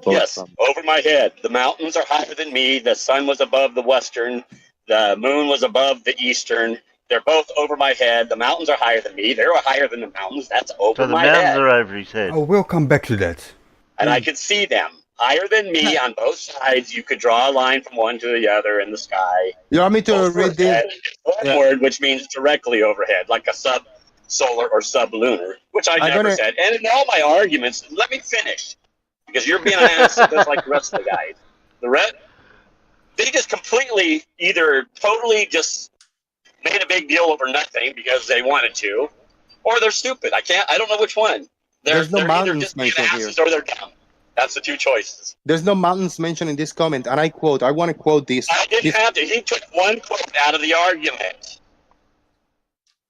Yes, over my head. The mountains are higher than me. The sun was above the western. The moon was above the eastern. They're both over my head. The mountains are higher than me. They're higher than the mountains. That's over my head. So the mountains are over his head. Oh, we'll come back to that. And I could see them. Higher than me on both sides. You could draw a line from one to the other in the sky. You want me to read this? One word, which means directly overhead, like a sub-solar or sub-lunar, which I never said. And in all my arguments, let me finish, because you're being an ass just like the rest of the guys. They just completely either totally just made a big deal over nothing because they wanted to, or they're stupid. I don't know which one. There's no they're either mountains just being mentioned asses here. or they're dumb. That's the two choices. There's no mountains mentioned in this comment, and I quote. I want to quote this. I didn't have to. He took one quote out of the argument.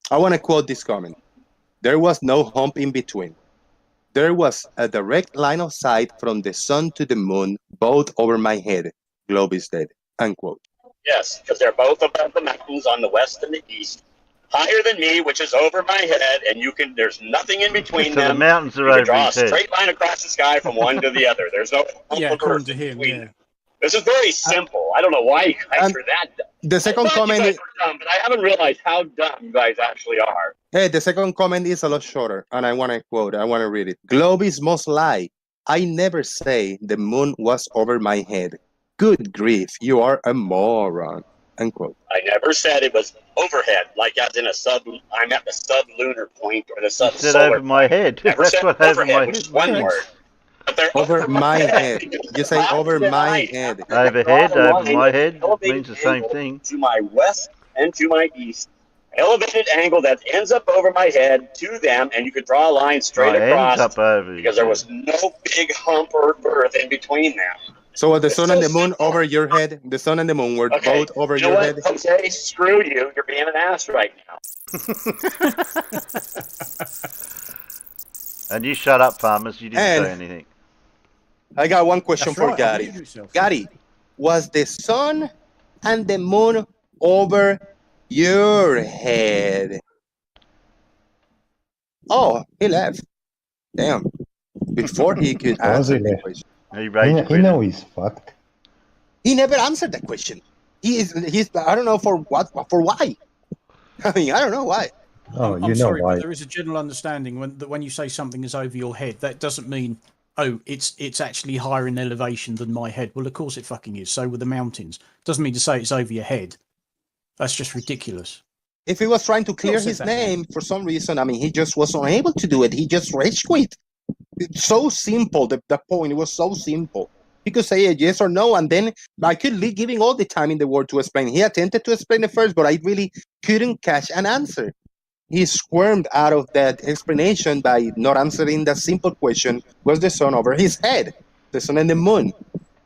I want to quote this comment. There was no hump in between. There was a direct line of sight from the sun to the moon, both over my head. Globe is dead. Unquote. Yes, because they're both above the mountains on the west and the east. Higher than me, which is over my head, and there's nothing in between So them. the mountains are you can over draw his a head. straight line across the sky from one to the other. There's no according to him, yeah. This is very simple. I don't know why you guys are that dumb. The second I thought comment you is, guys were dumb, but I haven't realized how dumb you guys actually are. hey, the second comment is a lot shorter, and I want to quote. I want to read it. Globe is most lie. I never say the moon was over my head. Good grief, you are a moron. Unquote. I never said it was overhead, like as in I'm at the sub-lunar point or the Said sub-solar over my head. Never That's said what over overhead, my which head is one means. word. But they're Over my head. You say over my head. Overhead, over my head means the same thing. To my west and to my east. Elevated angle that ends up over my head to them, and you could draw a line straight across Ends up over his because there head. was no big hump or berth in between them. So were the sun and the moon over your head? The sun and the moon were both over You know your what, head? Jose? Screw you. You're being an ass right now. And you shut up, farmers. You didn't And- say anything. I got one question That's for right, Gary. unmute yourself. Gary, was the sun and the moon over your head? Oh, he left. Damn. Before he could answer Ozzie the left. question. He know he's fucked. He never answered that question. He's I don't know for what, for why. I mean, I don't know why. Oh, I'm you know sorry, why. but there is a general understanding when you say something is over your head, that doesn't mean, oh, it's actually higher in elevation than my head. Well, of course it fucking is. So with the mountains. Doesn't mean to say it's over your head. That's just ridiculous. If he was trying to clear Who said his that? name for some reason, I mean, he just was unable to do it. He just rage quit. It's so simple. The point, it was so simple. He could say a yes or no, and then I could be giving all the time in the world to explain. He attempted to explain it first, but I really couldn't catch an answer. He squirmed out of that explanation by not answering that simple question, was the sun over his head? The sun and the moon.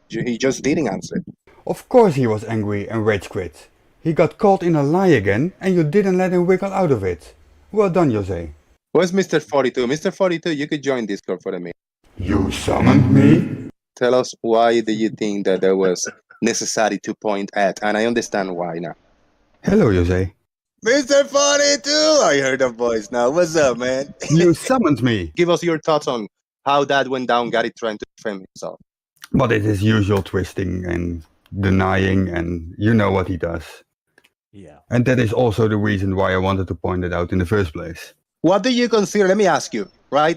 He just didn't answer. Of course he was angry and rage quit. He got caught in a lie again and you didn't let him wiggle out of it. Well done, Jose. Where's Mr. 42? Mr. 42, you could join Discord for a minute. You summoned me? Tell us why do you think that there was necessary to point at, and I understand why now. Hello, Jose. Mr. 42! I heard a voice now. What's up, man? You summoned me. Give us your thoughts on how that went down, Gary trying to defend himself. But it is usual twisting and denying, and you know what he does. Yeah. And that is also the reason why I wanted to point it out in the first place. What do you consider? Let me ask you, right?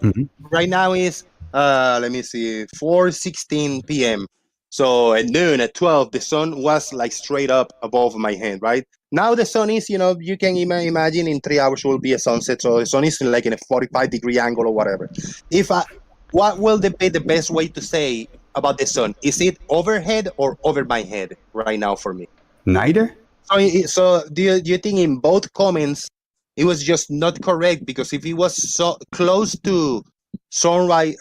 Right now is, let me see, 4:16 p.m. So at noon, at 12, the sun was like straight up above my head, right? Now the sun is, you can imagine in 3 hours will be a sunset. So the sun is like in a 45-degree angle or whatever. What will be the best way to say about the sun? Is it overhead or over my head right now for me? Neither? So do you think in both comments it was just not correct? Because if it was so close to sunrise,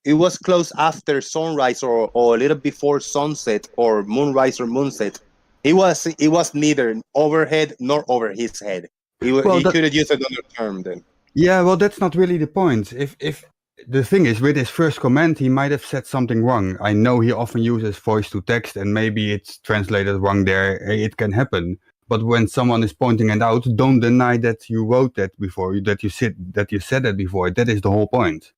it was close after sunrise or a little before sunset or moonrise or moonset. It was neither overhead nor over his head. He could have used another term then. Yeah, well, that's not really the point. If the thing is, with his first comment, he might have said something wrong. I know he often uses voice to text, and maybe it's translated wrong there. It can happen. But when someone is pointing it out, don't deny that you wrote that before, that you said that before. That is the whole point.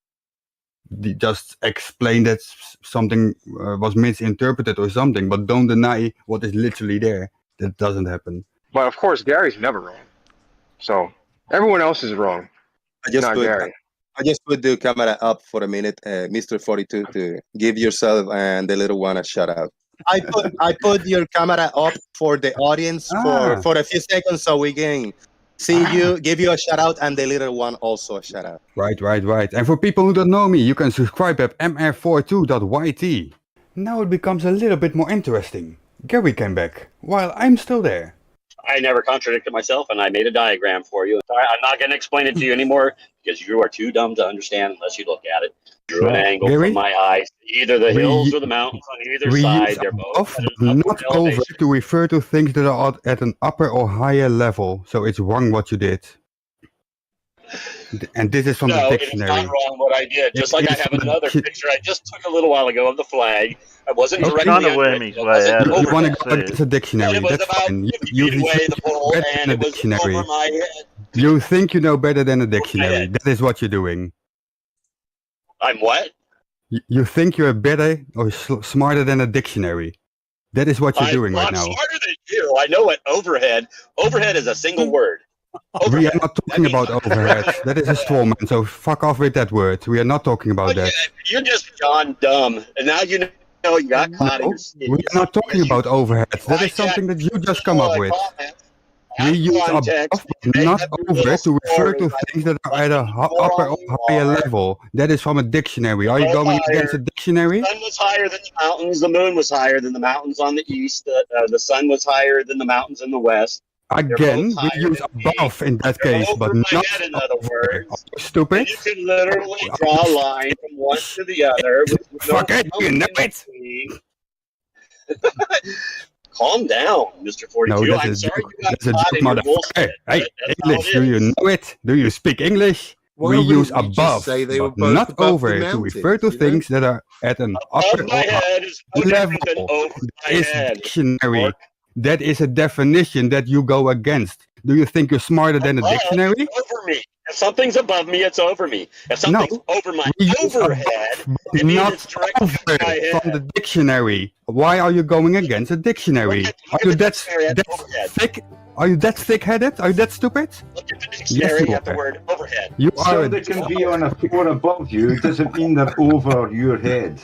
Just explain that something was misinterpreted or something, but don't deny what is literally there. That doesn't happen. But of course, Gary's never wrong. So everyone else is wrong. Not Gary. I just put the camera up for a minute, Mr. 42, to give yourself and the little one a shout out. I put your camera up for the audience for a few seconds so we can see you, give you a shout out, and the little one also a shout out. Right. And for people who don't know me, you can subscribe at mr42.yt. Now it becomes a little bit more interesting. Gary came back, while I'm still there. I never contradicted myself, and I made a diagram for you. I'm not going to explain it to you anymore because you are too dumb to understand unless you look at it. Drew an angle from my eyes, either the hills or the mountains on either side. They're both not over to refer to things that are at an upper or higher level. So it's wrong what you did. And this is from the dictionary. No, it's not wrong what I did. Just like I have another picture I just took a little while ago of the flag. I wasn't directly under it. You want to go against the dictionary. That's fine. You You think you know better than a dictionary. That is what you're doing. I'm what? You think you're better or smarter than a dictionary. That is what you're doing right now. I'm smarter than you. I know what overhead is a single word. Overhead. We are not talking about overhead. That is a straw man, so fuck off with that word. We are not talking about that. You're just John dumb, and now you know you got caught in your skin. We are not talking about overhead. That is something that you just come up with. We use above, but not over, to refer to things that are at a upper or higher level. That is from a dictionary. Are you going against a dictionary? The sun was higher than the mountains. The moon was higher than the mountains on the east. The sun was higher than the mountains in the west. Again, we use above in that case, but not in other words. Stupid. And you can literally draw a line from one to the other. Fuck it, you know it. Calm down, Mr. 42. No, I'm sorry you got caught in your bullshit. Hey, English, do you know it? Do you speak English? We use above, but not over, to refer to things that are at an upper or higher level. That is dictionary. That is a definition that you go against. Do you think you're smarter than a dictionary? It's over me. If something's above me, it's over me. If something's over my overhead, it means it's directly over my head. From the dictionary. Why are you going against a dictionary? Are you that thick? Are you that thick-headed? Are you that stupid? Look at the dictionary at the word overhead. You so they can be on a floor above you. It doesn't mean they're over your head.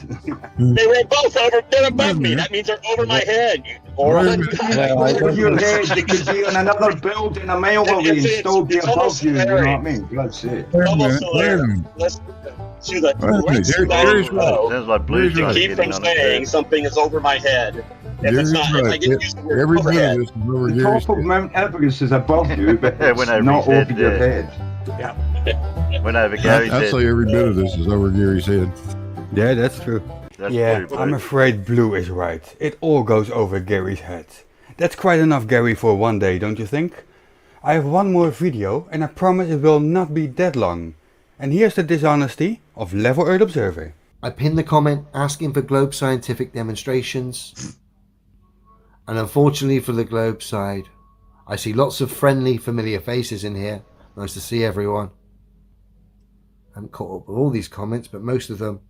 They were both over. They're above me. That means they're over my head. Over your head. They could be on another building a mile away and still be above you. You know what I mean? That's it. Let's to the to keep from saying something is over my head. If it's not, if I get used to the word overhead. The top of Mount Everest is above you, but it's not over your head. Yeah. When over Gary's head. I'd say every bit of this is over Gary's head. Yeah, that's true. I'm afraid Blue is right. It all goes over Gary's head. That's quite enough, Gary, for one day, don't you think? I have one more video, and I promise it will not be that long. And here's the dishonesty of Level Earth Observer. I pinned the comment asking for globe scientific demonstrations. And unfortunately for the globe side, I see lots of friendly, familiar faces in here. Nice to see everyone. I haven't caught up with all these comments, but most of them.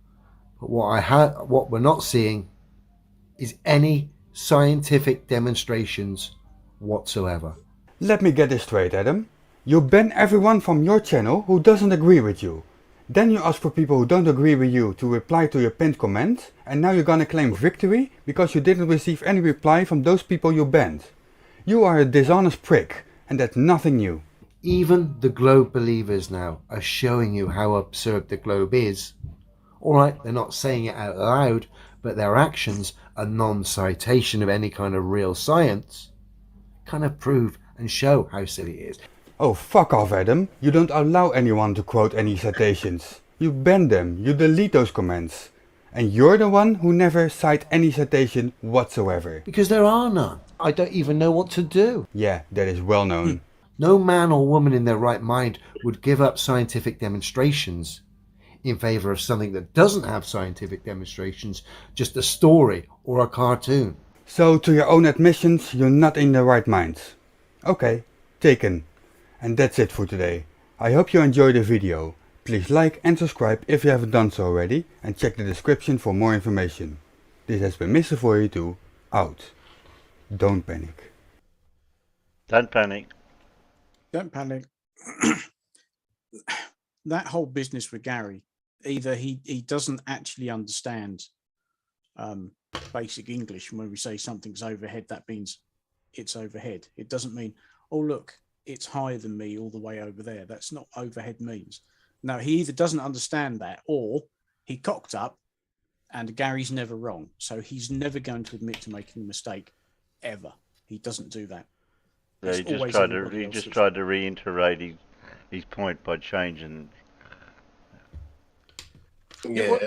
But what we're not seeing is any scientific demonstrations whatsoever. Let me get this straight, Adam. You ban everyone from your channel who doesn't agree with you. Then you ask for people who don't agree with you to reply to your pinned comment, and now you're gonna claim victory because you didn't receive any reply from those people you banned. You are a dishonest prick, and that's nothing new. Even the globe believers now are showing you how absurd the globe is. Alright, they're not saying it out loud, but their actions are non-citation of any kind of real science. kind of prove and show how silly it is. Oh, fuck off, Adam. You don't allow anyone to quote any citations. You ban them, you delete those comments. And you're the one who never cite any citation whatsoever. Because there are none. I don't even know what to do. Yeah, that is well known. No man or woman in their right mind would give up scientific demonstrations in favor of something that doesn't have scientific demonstrations, just a story or a cartoon. So, to your own admissions, you're not in the right mind. Okay, taken. And that's it for today. I hope you enjoyed the video. Please like and subscribe if you haven't done so already, and check the description for more information. This has been Mr. 482, out. Don't panic. Don't panic. Don't panic. That whole business with Gary, either he doesn't actually understand basic English, and when we say something's overhead, that means it's overhead. It doesn't mean, oh look, it's higher than me all the way over there. That's not overhead means. No, he either doesn't understand that, or he cocked up, and Gary's never wrong. So he's never going to admit to making a mistake, ever. He doesn't do that. Yeah, he just tried to reiterate his point by changing. Yeah,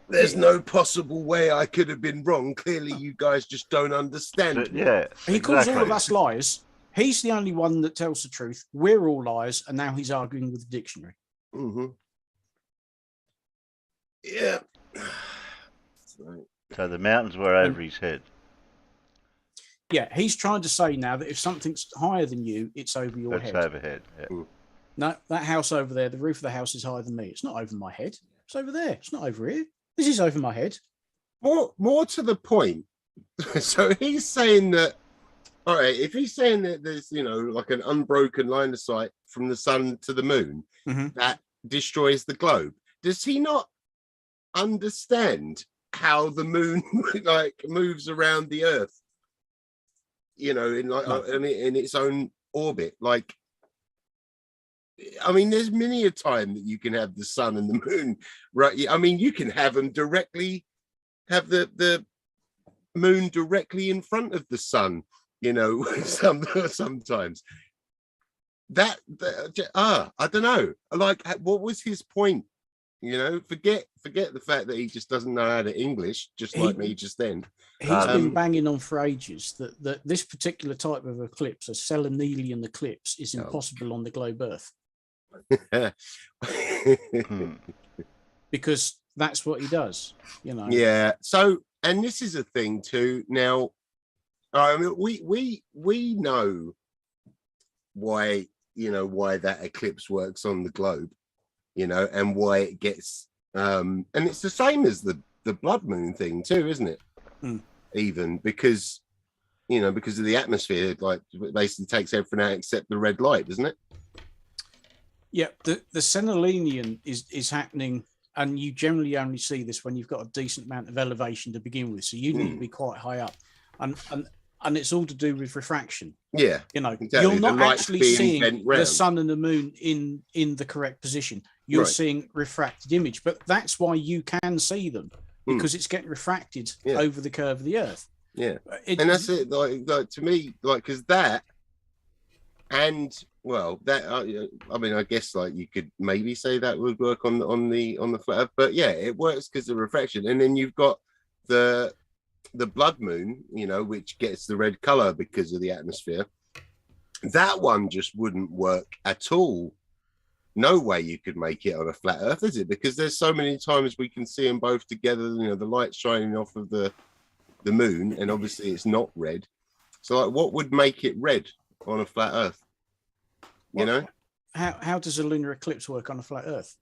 there's no possible way I could have been wrong. Clearly, you guys just don't understand. Yeah, he calls all of us liars. He's the only one that tells the truth. We're all liars, and now he's arguing with the dictionary. Mm-hmm. Yeah. So the mountains were over his head. Yeah, he's trying to say now that if something's higher than you, it's over your head. It's overhead. Yeah. No, that house over there, the roof of the house is higher than me. It's not over my head. It's over there. It's not over here. This is over my head. More to the point. So he's saying that, all right, if he's saying that there's, like an unbroken line of sight from the sun to the moon that destroys the globe, does he not understand how the moon moves around the earth? In its own orbit. Like, I mean, there's many a time that you can have the sun and the moon, right? I mean, you can have them directly, have the moon directly in front of the sun. Sometimes I don't know. Like, what was his point? Forget the fact that he just doesn't know how to English, just like me just then. He's been banging on for ages that this particular type of eclipse, a selenelian eclipse, is impossible on the globe Earth. Because that's what he does, Yeah. So, and this is a thing too. Now, I mean, we know why that eclipse works on the globe. And why it gets, and it's the same as the blood moon thing too, isn't it? Even because of the atmosphere, like it basically takes everything out except the red light, doesn't it? Yeah, the selenelian is happening, and you generally only see this when you've got a decent amount of elevation to begin with. So you need to be quite high up, and it's all to do with refraction. Yeah, exactly. You're not actually seeing the sun and the moon in the correct position. You're seeing refracted image, but that's why you can see them, because it's getting refracted over the curve of the Earth. Yeah, and that's it. Like to me, because that, and that I mean, I guess you could maybe say that would work on the flat Earth, but yeah, it works because of refraction, and then you've got the blood moon, which gets the red color because of the atmosphere. That one just wouldn't work at all. No way you could make it on a flat Earth, is it? Because there's so many times we can see them both together. The light shining off of the moon, and obviously it's not red. So, what would make it red on a flat Earth? How does a lunar eclipse work on a flat Earth?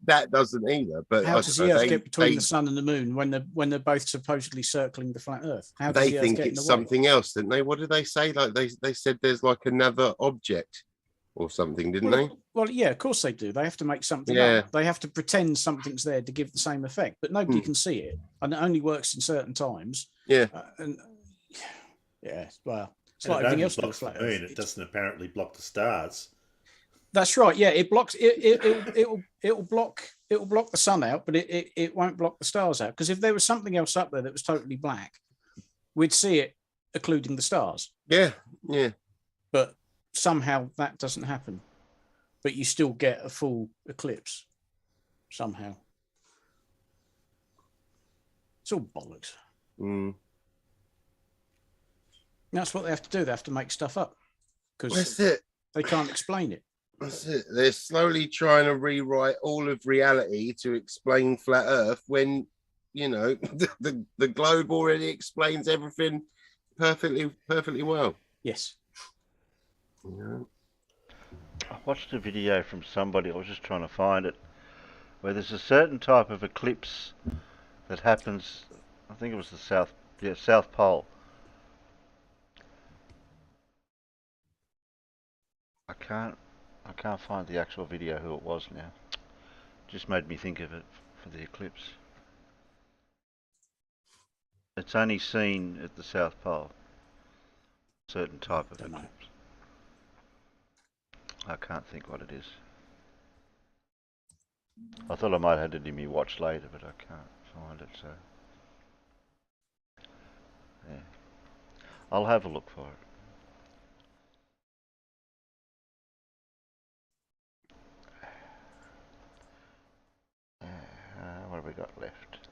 That doesn't either. But how does the Earth get between the sun and the moon when they're both supposedly circling the flat Earth? How does they think it's something else, didn't they? What did they say? Like they said there's like another object or something, didn't they? Well, yeah, of course they do. They have to make something up. They have to pretend something's there to give the same effect, but nobody can see it, and it only works in certain times. Yeah, well, it's like everything else. Blocks the moon. It doesn't apparently block the stars. That's right. Yeah, it blocks. It'll block the sun out, but it won't block the stars out. Because if there was something else up there that was totally black, we'd see it, occluding the stars. Yeah, yeah. but somehow that doesn't happen. But you still get a full eclipse somehow. It's all bollocks. That's what they have to do. They have to make stuff up because That's it. They can't explain it. That's it. They're slowly trying to rewrite all of reality to explain flat Earth when, you know, the globe already explains everything perfectly well. Yes. Yeah. I watched a video from somebody, I was just trying to find it, where there's a certain type of eclipse that happens, I think it was the South Pole. I can't find the actual video who it was now. Just made me think of it for the eclipse. It's only seen at the South Pole. Certain type of eclipse. I can't think what it is. I thought I might have had it in my watch later, but I can't find it, so yeah. I'll have a look for it. What have we got left?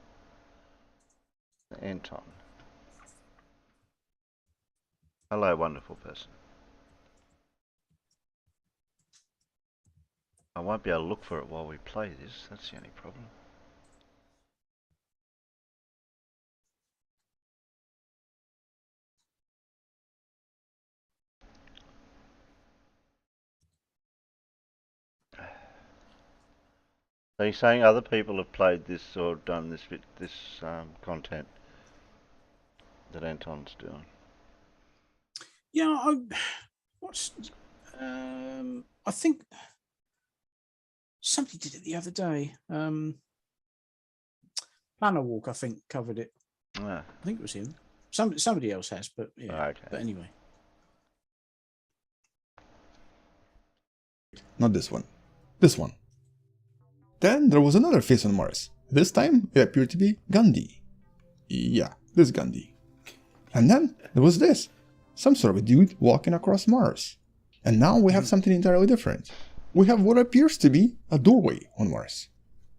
Anton. Hello, wonderful person. I won't be able to look for it while we play this, that's the only problem. Are you saying other people have played this or done this content that Anton's doing? Yeah, I think somebody did it the other day. Planner Walk, I think, covered it. I think it was him. Somebody else has, but yeah. Okay. But anyway. Not this one. This one. Then there was another face on Mars. This time it appeared to be Gandhi. Yeah, this Gandhi. And then there was this. Some sort of a dude walking across Mars. And now we have something entirely different. We have what appears to be a doorway on Mars.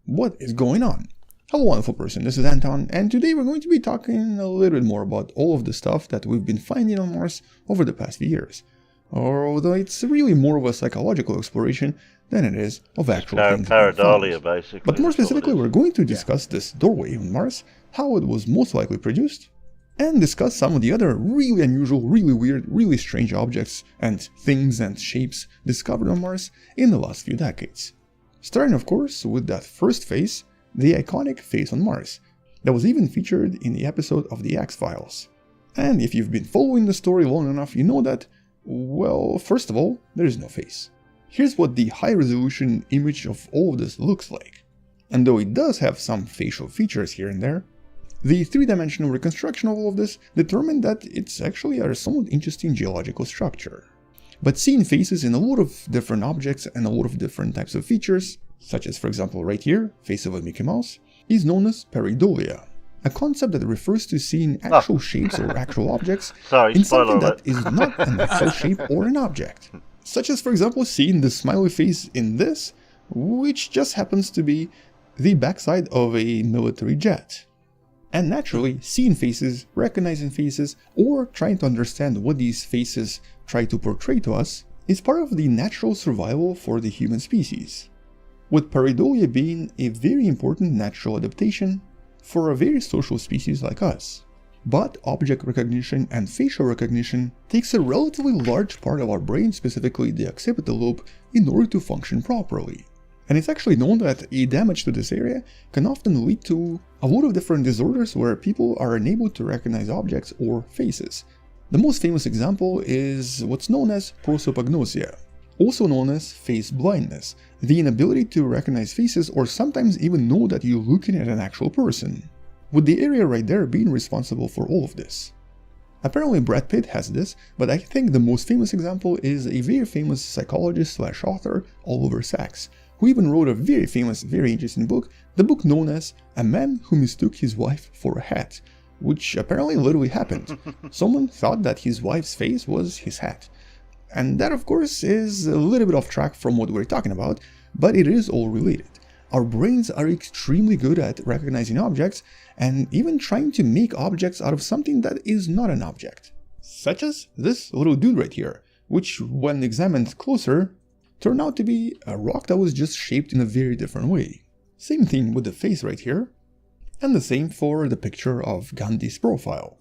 What is going on? Hello wonderful person, this is Anton, and today we're going to be talking a little bit more about all of the stuff that we've been finding on Mars over the past few years. Although it's really more of a psychological exploration than it is of actual things. Pareidolia, basically. But more specifically, we're going to discuss this doorway on Mars, how it was most likely produced, and discuss some of the other really unusual, really weird, really strange objects and things and shapes discovered on Mars in the last few decades. Starting, of course, with that first face, the iconic face on Mars, that was even featured in the episode of The X-Files. And if you've been following the story long enough, you know that, well, first of all, there is no face. Here's what the high-resolution image of all of this looks like. And though it does have some facial features here and there, the three-dimensional reconstruction of all of this determined that it's actually a somewhat interesting geological structure. But seeing faces in a lot of different objects and a lot of different types of features, such as for example right here, face of a Mickey Mouse, is known as pareidolia, a concept that refers to seeing actual shapes or actual objects in something that is not an actual shape or an object. Such as for example seeing the smiley face in this, which just happens to be the backside of a military jet. And naturally, seeing faces, recognizing faces, or trying to understand what these faces try to portray to us is part of the natural survival for the human species, with pareidolia being a very important natural adaptation for a very social species like us. But object recognition and facial recognition takes a relatively large part of our brain, specifically the occipital lobe, in order to function properly. And it's actually known that a damage to this area can often lead to a lot of different disorders where people are unable to recognize objects or faces. The most famous example is what's known as prosopagnosia, also known as face blindness, the inability to recognize faces or sometimes even know that you're looking at an actual person, with the area right there being responsible for all of this. Apparently Brad Pitt has this, but I think the most famous example is a very famous psychologist/author, Oliver Sacks, who even wrote a very famous, very interesting book, the book known as A Man Who Mistook His Wife for a Hat, which apparently literally happened. Someone thought that his wife's face was his hat. And that, of course, is a little bit off track from what we're talking about, but it is all related. Our brains are extremely good at recognizing objects and even trying to make objects out of something that is not an object. Such as this little dude right here, which, when examined closer, turned out to be a rock that was just shaped in a very different way. Same thing with the face right here, and the same for the picture of Gandhi's profile.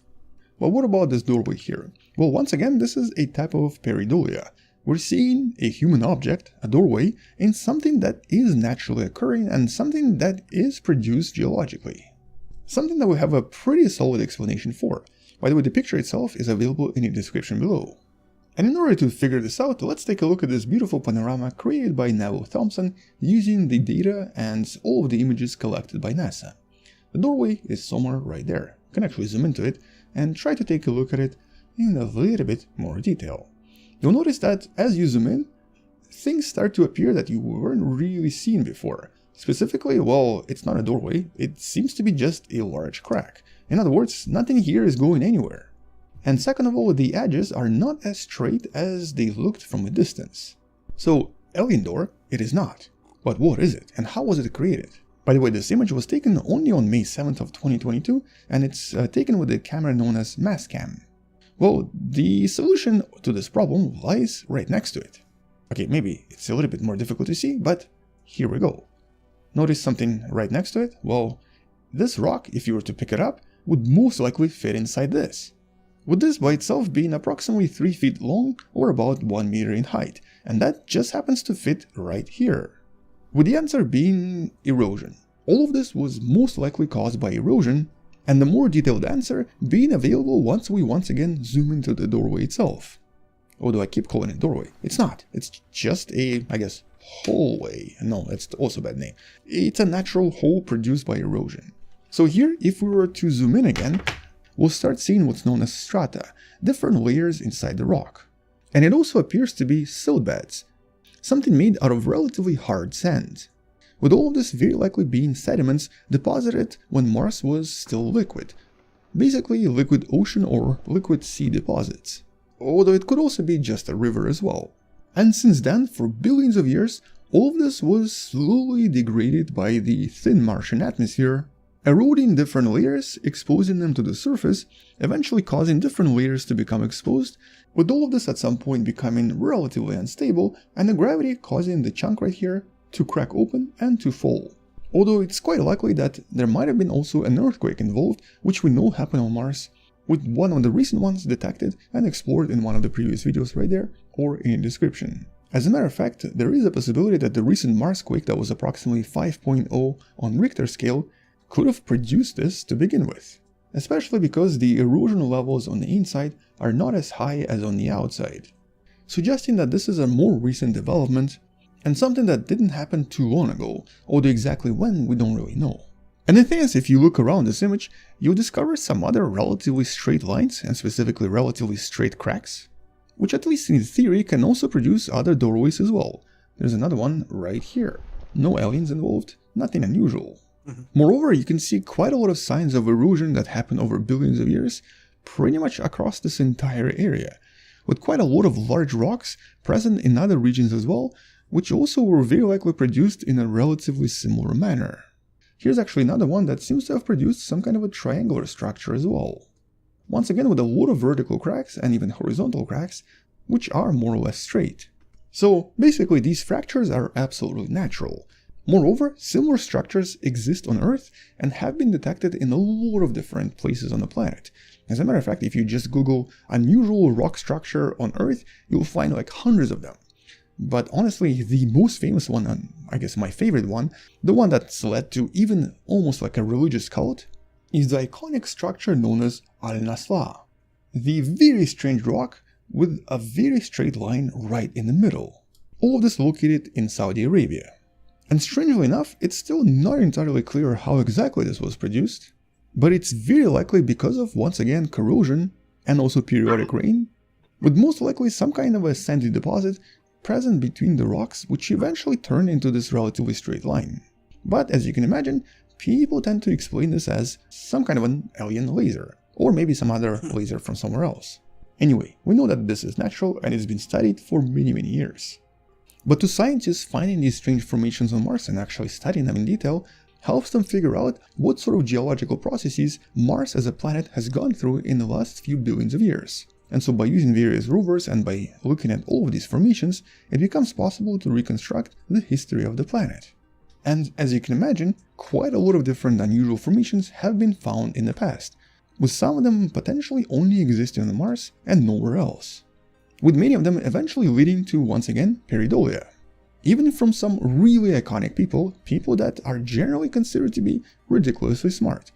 But what about this doorway here? Well, once again, this is a type of pareidolia. We're seeing a human object, a doorway, in something that is naturally occurring and something that is produced geologically. Something that we have a pretty solid explanation for. By the way, the picture itself is available in the description below. And in order to figure this out, let's take a look at this beautiful panorama created by Neville Thompson using the data and all of the images collected by NASA. The doorway is somewhere right there. You can actually zoom into it and try to take a look at it in a little bit more detail. You'll notice that as you zoom in, things start to appear that you weren't really seeing before. Specifically, well, it's not a doorway, it seems to be just a large crack. In other words, nothing here is going anywhere. And second of all, the edges are not as straight as they looked from a distance. So, alien door, it is not. But what is it, and how was it created? By the way, this image was taken only on May 7th of 2022, and it's taken with the camera known as Mastcam. Well, the solution to this problem lies right next to it. Okay, maybe it's a little bit more difficult to see, but here we go. Notice something right next to it? Well, this rock, if you were to pick it up, would most likely fit inside this. With this by itself being approximately 3 feet long or about 1 meter in height, and that just happens to fit right here. With the answer being erosion. All of this was most likely caused by erosion, and the more detailed answer being available once we once again zoom into the doorway itself. Although I keep calling it doorway, it's not. It's just a, I guess, hallway. No, that's also a bad name. It's a natural hole produced by erosion. So here, if we were to zoom in again, we'll start seeing what's known as strata, different layers inside the rock. And it also appears to be silt beds, something made out of relatively hard sand. With all of this very likely being sediments deposited when Mars was still liquid. Basically liquid ocean or liquid sea deposits. Although it could also be just a river as well. And since then, for billions of years, all of this was slowly degraded by the thin Martian atmosphere, eroding different layers, exposing them to the surface, eventually causing different layers to become exposed, with all of this at some point becoming relatively unstable, and the gravity causing the chunk right here to crack open and to fall. Although it's quite likely that there might have been also an earthquake involved, which we know happened on Mars, with one of the recent ones detected and explored in one of the previous videos right there, or in the description. As a matter of fact, there is a possibility that the recent Mars quake that was approximately 5.0 on Richter scale could have produced this to begin with, especially because the erosion levels on the inside are not as high as on the outside, suggesting that this is a more recent development and something that didn't happen too long ago, although exactly when we don't really know. And the thing is, if you look around this image, you'll discover some other relatively straight lines, and specifically relatively straight cracks, which at least in theory can also produce other doorways as well. There's another one right here. No aliens involved, nothing unusual. Moreover, you can see quite a lot of signs of erosion that happened over billions of years, pretty much across this entire area, with quite a lot of large rocks present in other regions as well, which also were very likely produced in a relatively similar manner. Here's actually another one that seems to have produced some kind of a triangular structure as well. Once again with a lot of vertical cracks and even horizontal cracks, which are more or less straight. So basically these fractures are absolutely natural. Moreover, similar structures exist on Earth and have been detected in a lot of different places on the planet. As a matter of fact, if you just Google unusual rock structure on Earth, you'll find like hundreds of them. But honestly, the most famous one, and I guess my favorite one, the one that's led to even almost like a religious cult, is the iconic structure known as Al-Nasla, the very strange rock with a very straight line right in the middle. All of this located in Saudi Arabia. And strangely enough, it's still not entirely clear how exactly this was produced, but it's very likely because of, once again, corrosion and also periodic rain, with most likely some kind of a sandy deposit present between the rocks, which eventually turn into this relatively straight line. But as you can imagine, people tend to explain this as some kind of an alien laser, or maybe some other laser from somewhere else. Anyway, we know that this is natural and it's been studied for many years. But to scientists, finding these strange formations on Mars and actually studying them in detail helps them figure out what sort of geological processes Mars as a planet has gone through in the last few billions of years. And so by using various rovers and by looking at all of these formations, it becomes possible to reconstruct the history of the planet. And as you can imagine, quite a lot of different unusual formations have been found in the past, with some of them potentially only existing on Mars and nowhere else, with many of them eventually leading to, once again, pareidolia. Even from some really iconic people that are generally considered to be ridiculously smart.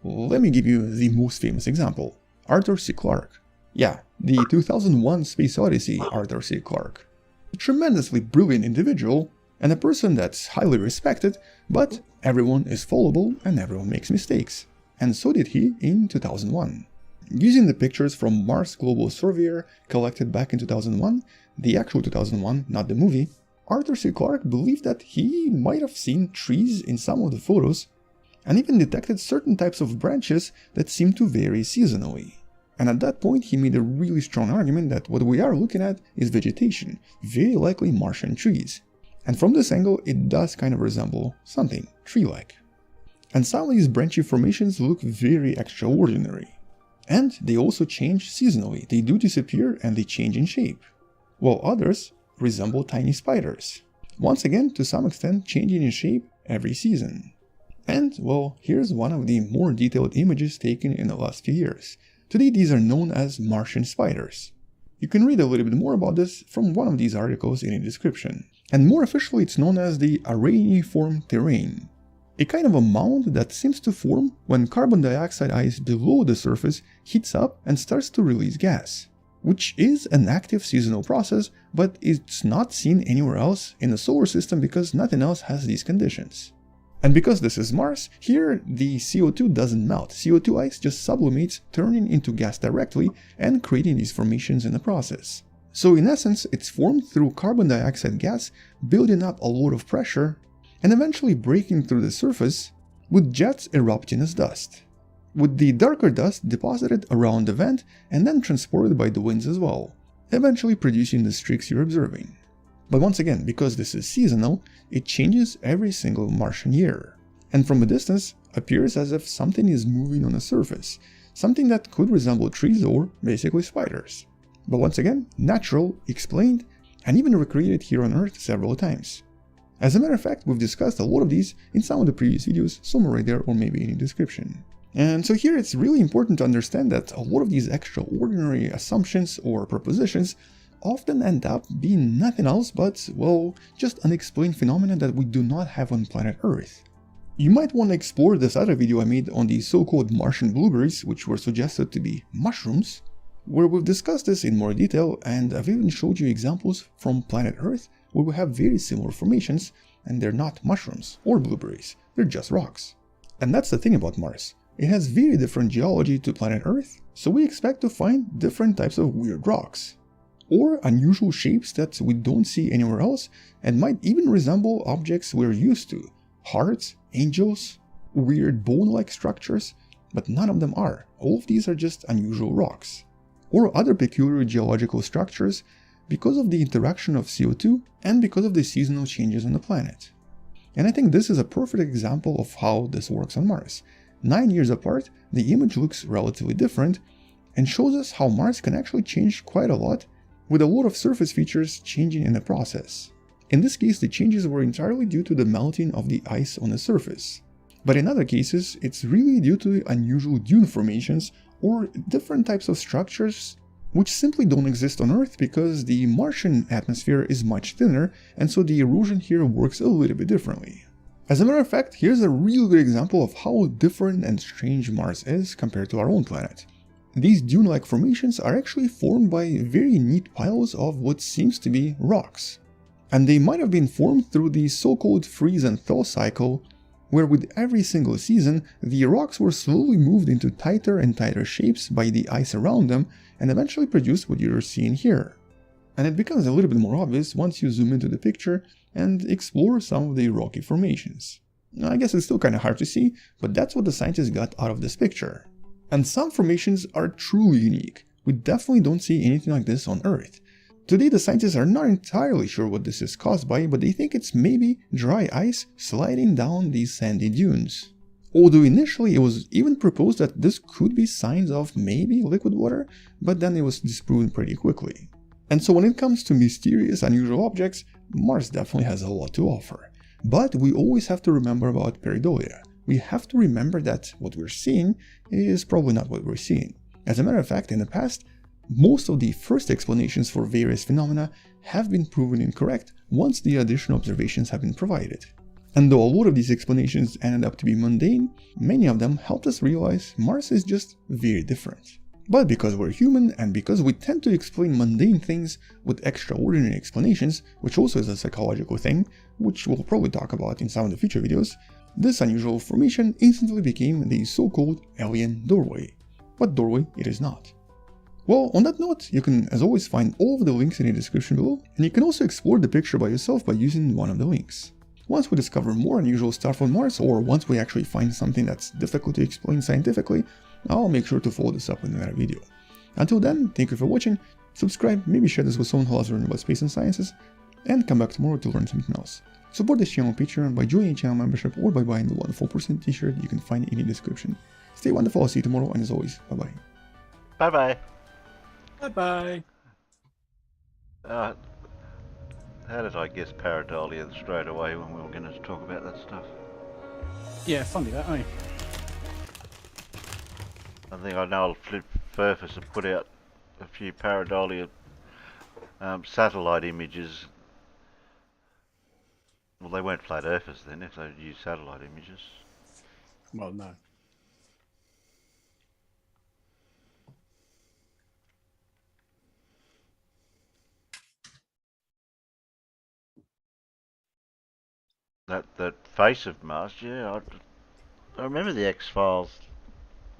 Let me give you the most famous example, Arthur C. Clarke. Yeah, the 2001 Space Odyssey Arthur C. Clarke. A tremendously brilliant individual, and a person that's highly respected, but everyone is fallible and everyone makes mistakes. And so did he in 2001. Using the pictures from Mars Global Surveyor collected back in 2001, the actual 2001, not the movie, Arthur C. Clarke believed that he might have seen trees in some of the photos, and even detected certain types of branches that seemed to vary seasonally. And at that point he made a really strong argument that what we are looking at is vegetation, very likely Martian trees. And from this angle it does kind of resemble something tree-like. And some of these branchy formations look very extraordinary. And they also change seasonally, they do disappear and they change in shape. While others resemble tiny spiders. Once again, to some extent, changing in shape every season. And, well, here's one of the more detailed images taken in the last few years. Today these are known as Martian Spiders. You can read a little bit more about this from one of these articles in the description. And more officially it's known as the araeniform terrain. A kind of a mound that seems to form when carbon dioxide ice below the surface heats up and starts to release gas, which is an active seasonal process, but it's not seen anywhere else in the solar system because nothing else has these conditions. And because this is Mars, here the CO2 doesn't melt, CO2 ice just sublimates, turning into gas directly and creating these formations in the process. So in essence, it's formed through carbon dioxide gas building up a lot of pressure and eventually breaking through the surface with jets erupting as dust, with the darker dust deposited around the vent and then transported by the winds as well, eventually producing the streaks you're observing. But once again, because this is seasonal, it changes every single Martian year, and from a distance appears as if something is moving on the surface, something that could resemble trees or basically spiders. But once again, natural, explained, and even recreated here on Earth several times. As a matter of fact, we've discussed a lot of these in some of the previous videos, somewhere right there or maybe in the description. And so here it's really important to understand that a lot of these extraordinary assumptions or propositions often end up being nothing else but, well, just unexplained phenomena that we do not have on planet Earth. You might want to explore this other video I made on the so-called Martian blueberries, which were suggested to be mushrooms, where we've discussed this in more detail, and I've even showed you examples from planet Earth where we have very similar formations, and they're not mushrooms or blueberries, they're just rocks. And that's the thing about Mars. It has very different geology to planet Earth, so we expect to find different types of weird rocks, or unusual shapes that we don't see anywhere else and might even resemble objects we're used to, hearts, angels, weird bone-like structures, but none of them are. All of these are just unusual rocks, or other peculiar geological structures because of the interaction of CO2 and because of the seasonal changes on the planet. And I think this is a perfect example of how this works on Mars. 9 years apart, the image looks relatively different and shows us how Mars can actually change quite a lot, with a lot of surface features changing in the process. In this case, the changes were entirely due to the melting of the ice on the surface. But in other cases, it's really due to unusual dune formations or different types of structures which simply don't exist on Earth because the Martian atmosphere is much thinner, and so the erosion here works a little bit differently. As a matter of fact, here's a real good example of how different and strange Mars is compared to our own planet. These dune-like formations are actually formed by very neat piles of what seems to be rocks. And they might have been formed through the so-called freeze and thaw cycle, where with every single season, the rocks were slowly moved into tighter and tighter shapes by the ice around them and eventually produced what you're seeing here. And it becomes a little bit more obvious once you zoom into the picture and explore some of the rocky formations. Now, I guess it's still kind of hard to see, but that's what the scientists got out of this picture. And some formations are truly unique, We definitely don't see anything like this on Earth. Today the scientists are not entirely sure what this is caused by, but they think it's maybe dry ice sliding down these sandy dunes. Although initially it was even proposed that this could be signs of maybe liquid water, but then it was disproven pretty quickly. And so when it comes to mysterious, unusual objects, Mars definitely has a lot to offer. But we always have to remember about pareidolia. We have to remember that what we're seeing is probably not what we're seeing. As a matter of fact, in the past, most of the first explanations for various phenomena have been proven incorrect once the additional observations have been provided. And though a lot of these explanations ended up to be mundane, many of them helped us realize Mars is just very different. But because we're human and because we tend to explain mundane things with extraordinary explanations, which also is a psychological thing, which we'll probably talk about in some of the future videos, this unusual formation instantly became the so-called alien doorway. But doorway it is not. Well, on that note, you can as always find all of the links in the description below, and you can also explore the picture by yourself by using one of the links. Once we discover more unusual stuff on Mars, or once we actually find something that's difficult to explain scientifically, I'll make sure to follow this up with another video. Until then, thank you for watching, subscribe, maybe share this with someone who loves learning about space and sciences, and come back tomorrow to learn something else. Support this channel on Patreon by joining a channel membership or by buying the wonderful % t-shirt you can find in the description. Stay wonderful, I'll see you tomorrow, and as always, bye bye. Bye bye. Bye bye. How did I guess pareidolia straight away when we were going to talk about that stuff? Yeah, funny that, eh? I think I know Flip Furfus have put out a few pareidolia satellite images. Well, they weren't flat earthers then if they used satellite images. Well, no. That face of Mars, yeah, I remember the X-Files.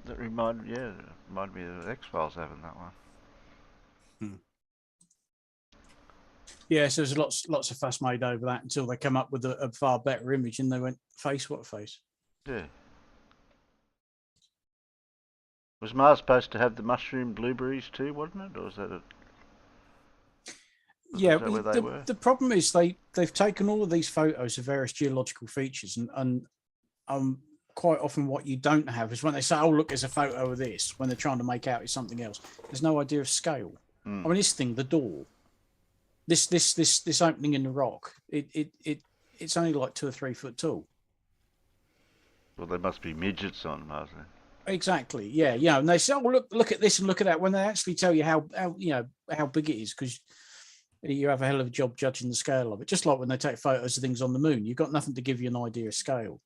That reminded me of the X-Files having that one. Yeah, so there's lots of fuss made over that until they come up with a far better image, and they went, face, what face? Yeah. Was Mars supposed to have the mushroom blueberries too, wasn't it? Or was that Yeah, where they were? The problem is they've taken all of these photos of various geological features, and quite often what you don't have is when they say, oh look, there's a photo of this, when they're trying to make out it's something else, there's no idea of scale. I mean, this thing, the door, this opening in the rock, it's only like 2 or 3 foot tall. Well, there must be midgets on Mars then. Exactly, yeah, yeah. And they say, oh look at this and look at that, when they actually tell you how big it is, because you have a hell of a job judging the scale of it. Just like when they take photos of things on the moon, you've got nothing to give you an idea of scale.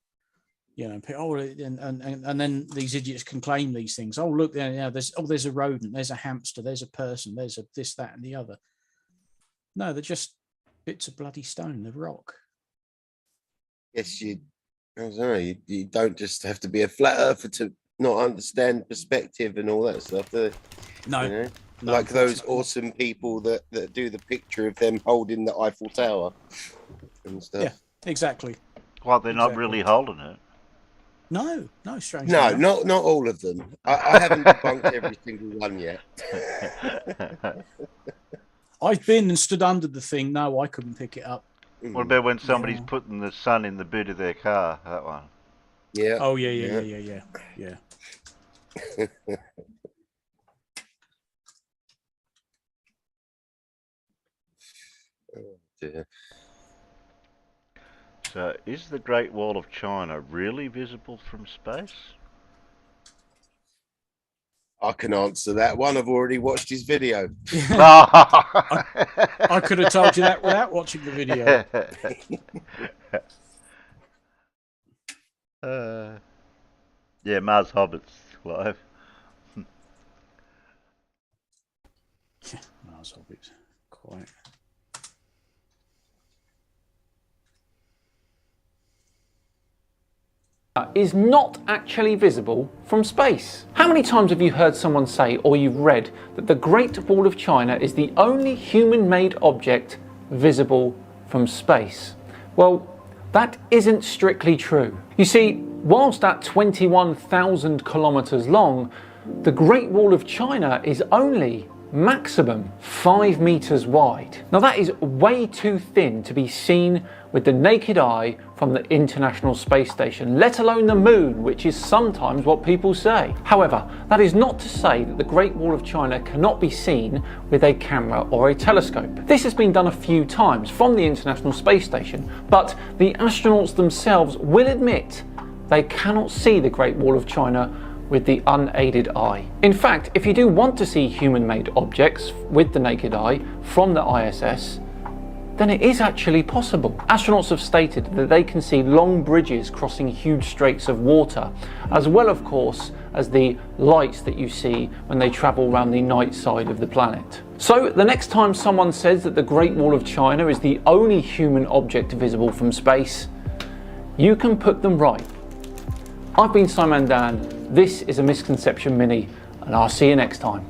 You know, and then these idiots can claim these things. Oh look, there's a rodent, there's a hamster, there's a person, there's a this, that, and the other. No, they're just bits of bloody stone, the rock. Yes, I don't know, you don't just have to be a flat earther to not understand perspective and all that stuff, do they? No. You know? No, like those awesome people that do the picture of them holding the Eiffel Tower and stuff. Yeah, exactly. Well, they're not really holding it. No, strange. No, not all of them. I haven't debunked every single one yet. I've been and stood under the thing. No, I couldn't pick it up. What about when somebody's putting the sun in the boot of their car? That one. Yeah. Oh yeah. Oh, dear. So, is the Great Wall of China really visible from space? I can answer that one. I've already watched his video. I could have told you that without watching the video. Yeah, Mars Hobbits live. Mars Hobbits, quite. Is not actually visible from space. How many times have you heard someone say, or you've read, that the Great Wall of China is the only human-made object visible from space? Well, that isn't strictly true. You see, whilst at 21,000 kilometers long, the Great Wall of China is only maximum 5 meters wide. Now that is way too thin to be seen with the naked eye from the International Space Station, let alone the moon, which is sometimes what people say. However, that is not to say that the Great Wall of China cannot be seen with a camera or a telescope. This has been done a few times from the International Space Station, but the astronauts themselves will admit they cannot see the Great Wall of China with the unaided eye. In fact, if you do want to see human-made objects with the naked eye from the ISS, then it is actually possible. Astronauts have stated that they can see long bridges crossing huge streights of water, as well, of course, as the lights that you see when they travel around the night side of the planet. So the next time someone says that the Great Wall of China is the only human object visible from space, you can put them right. I've been Simon Dan. This is a Misconception Mini, and I'll see you next time.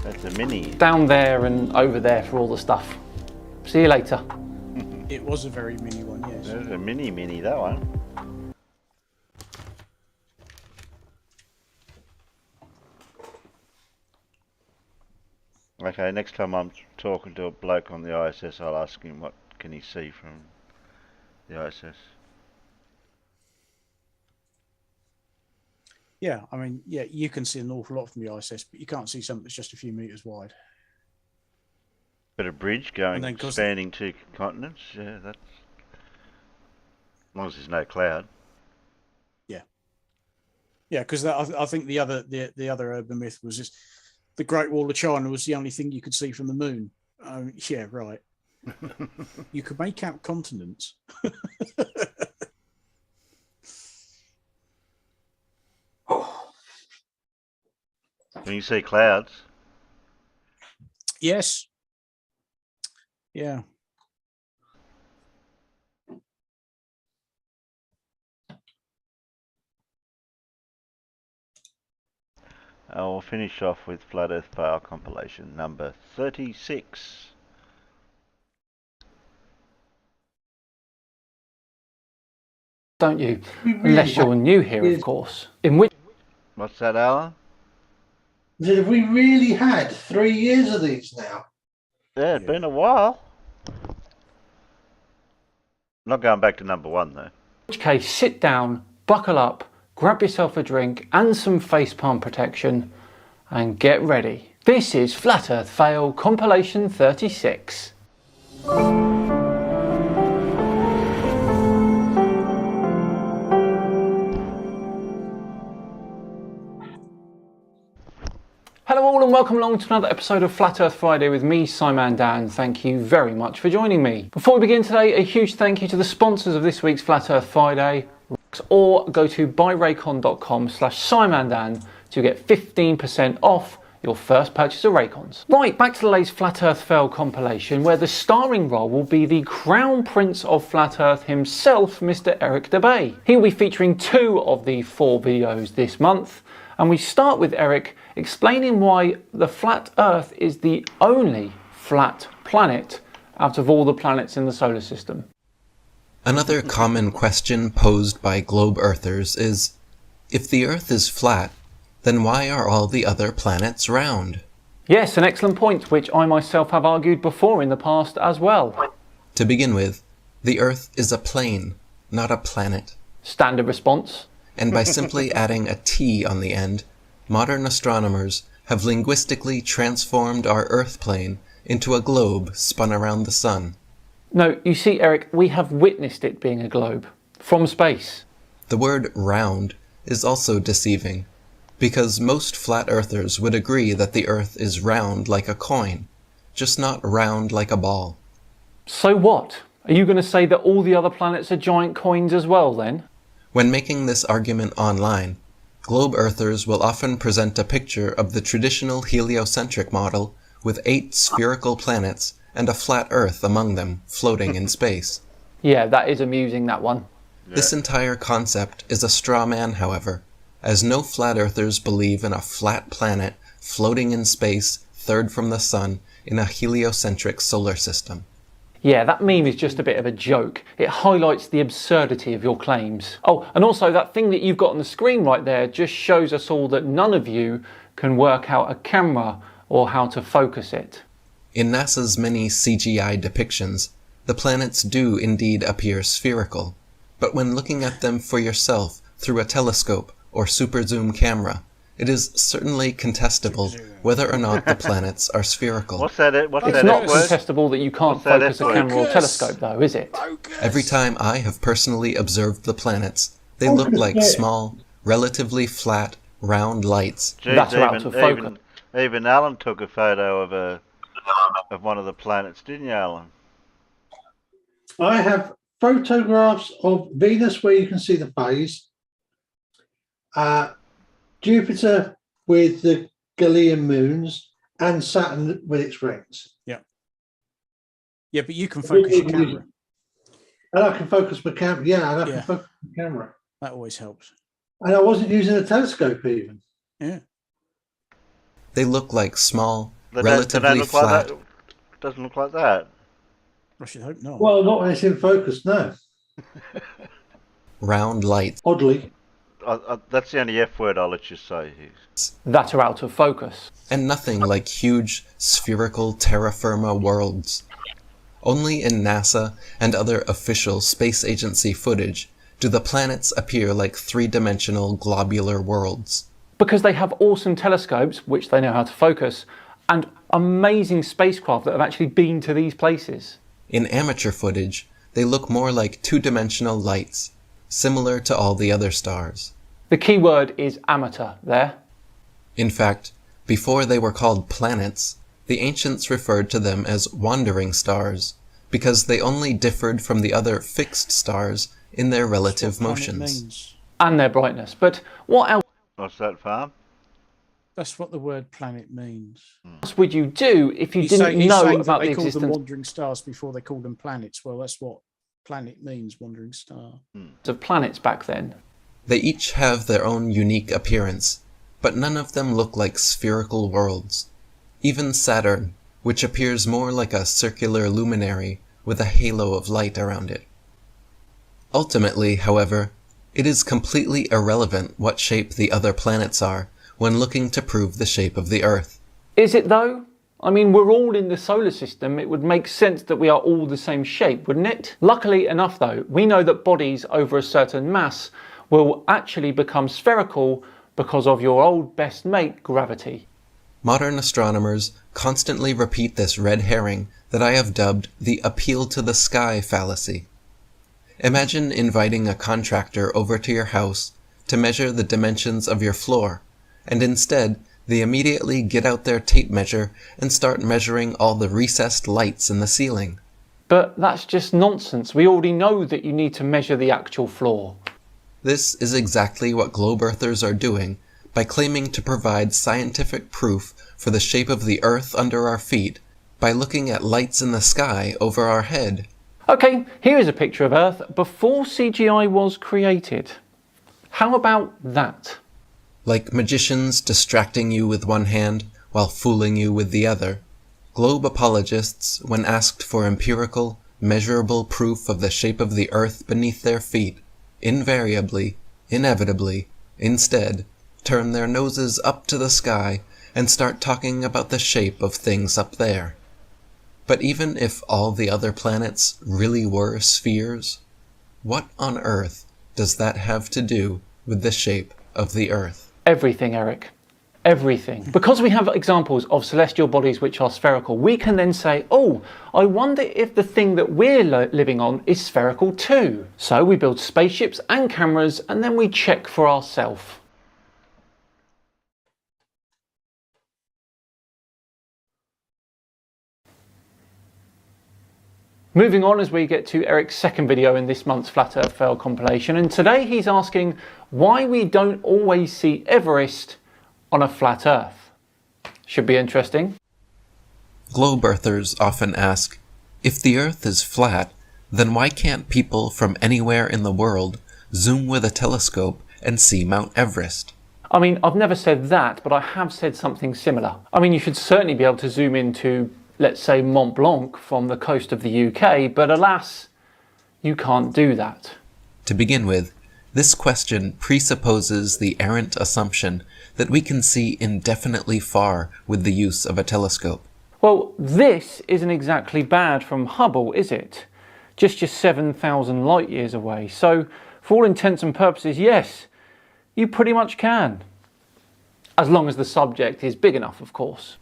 That's a mini. Down there and over there for all the stuff. See you later. It was a very mini one, yes. There's a mini, that one. Okay, next time I'm talking to a bloke on the ISS, I'll ask him what can he see from the ISS. Yeah, I mean, yeah, you can see an awful lot from the ISS, but you can't see something that's just a few meters wide. But a bridge going, spanning 2 continents, yeah, that's... As long as there's no cloud. Yeah. Yeah, because I think the other urban myth was just the Great Wall of China was the only thing you could see from the moon. Yeah, right. You could make out continents. Can you see clouds? Yes. Yeah. I'll finish off with Flat Earth File compilation number 36. Don't you? Unless you're new here, of course. In which... What's that, Alan? Have we really had 3 years of these now? Yeah, it's been a while. Not going back to number 1 though. In which case, sit down, buckle up, grab yourself a drink and some facepalm protection, and get ready. This is Flat Earth Fail compilation 36. Hello all and welcome along to another episode of Flat Earth Friday with me, Simon Dan. Thank you very much for joining me. Before we begin today, a huge thank you to the sponsors of this week's Flat Earth Friday, or go to buyraycon.com/SimonDan to get 15% off your first purchase of Raycons. Right, back to the latest Flat Earth Fail compilation, where the starring role will be the Crown Prince of Flat Earth himself, Mr. Eric DeBay. He will be featuring 2 of the 4 videos this month, and we start with Eric explaining why the flat Earth is the only flat planet out of all the planets in the solar system. Another common question posed by globe earthers is, if the Earth is flat, then why are all the other planets round? Yes, an excellent point, which I myself have argued before in the past as well. To begin with, the Earth is a plane, not a planet. Standard response. And by simply adding a T on the end, modern astronomers have linguistically transformed our Earth plane into a globe spun around the sun. No, you see, Eric, we have witnessed it being a globe from space. The word round is also deceiving, because most flat earthers would agree that the Earth is round like a coin, just not round like a ball. So what? Are you going to say that all the other planets are giant coins as well, then? When making this argument online, globe earthers will often present a picture of the traditional heliocentric model with 8 spherical planets and a flat Earth among them floating in space. Yeah, that is amusing, that one. This entire concept is a straw man, however, as no flat earthers believe in a flat planet floating in space 3rd from the sun in a heliocentric solar system. Yeah, that meme is just a bit of a joke. It highlights the absurdity of your claims. Oh, and also that thing that you've got on the screen right there just shows us all that none of you can work out a camera or how to focus it. In NASA's many CGI depictions, the planets do indeed appear spherical, but when looking at them for yourself through a telescope or super zoom camera, it is certainly contestable whether or not the planets are spherical. What's that? It's not contestable that you can't focus a camera or telescope, though, is it? Every time I have personally observed the planets, they look like small, relatively flat, round lights. Jeez, even Alan took a photo of one of the planets, didn't you, Alan? I have photographs of Venus where you can see the phase, Jupiter with the Galilean moons, and Saturn with its rings. Yeah. Yeah, but you can focus your camera. And I can focus my camera. Yeah, and I can focus the camera. That always helps. And I wasn't using a telescope even. Yeah. They look like small, relatively flat. Doesn't look like that. I should hope not. Well, not when it's in focus, no. Round lights. Oddly. That's the only F word I'll let you say. That are out of focus. And nothing like huge, spherical terra firma worlds. Only in NASA and other official space agency footage do the planets appear like three-dimensional globular worlds. Because they have awesome telescopes, which they know how to focus, and amazing spacecraft that have actually been to these places. In amateur footage, they look more like two-dimensional lights, similar to all the other stars. The key word is amateur there. In fact, before they were called planets, the ancients referred to them as wandering stars, because they only differed from the other fixed stars in their relative motions. And their brightness. But what else? What's that, Farm? That's what the word planet means. What would you do if you didn't know about the they called them existence wandering stars before they called them planets? Well, that's what planet means, wandering star. of planets back then? They each have their own unique appearance, but none of them look like spherical worlds. Even Saturn, which appears more like a circular luminary with a halo of light around it. Ultimately, however, it is completely irrelevant what shape the other planets are when looking to prove the shape of the Earth. Is it though? I mean, we're all in the solar system. It would make sense that we are all the same shape, wouldn't it? Luckily enough though, we know that bodies over a certain mass will actually become spherical because of your old best mate, gravity. Modern astronomers constantly repeat this red herring that I have dubbed the appeal to the sky fallacy. Imagine inviting a contractor over to your house to measure the dimensions of your floor, and instead they immediately get out their tape measure and start measuring all the recessed lights in the ceiling. But that's just nonsense. We already know that you need to measure the actual floor. This is exactly what globe earthers are doing by claiming to provide scientific proof for the shape of the Earth under our feet by looking at lights in the sky over our head. Okay, here is a picture of Earth before CGI was created. How about that? Like magicians distracting you with one hand while fooling you with the other, globe apologists, when asked for empirical, measurable proof of the shape of the Earth beneath their feet, invariably, inevitably, instead, turn their noses up to the sky and start talking about the shape of things up there. But even if all the other planets really were spheres, what on earth does that have to do with the shape of the Earth? Everything, Eric. Everything. Because we have examples of celestial bodies which are spherical, we can then say, oh, I wonder if the thing that we're living on is spherical too. So we build spaceships and cameras and then we check for ourselves. Moving on as we get to Eric's second video in this month's Flat Earth Fail compilation, and today he's asking why we don't always see Everest on a flat Earth. Should be interesting. Globe earthers often ask, if the Earth is flat, then why can't people from anywhere in the world zoom with a telescope and see Mount Everest? I mean, I've never said that, but I have said something similar. I mean, you should certainly be able to zoom into let's say, Mont Blanc from the coast of the UK, but alas, you can't do that. To begin with, this question presupposes the errant assumption that we can see indefinitely far with the use of a telescope. Well, this isn't exactly bad from Hubble, is it? Just your 7,000 light years away. So, for all intents and purposes, yes, you pretty much can. As long as the subject is big enough, of course.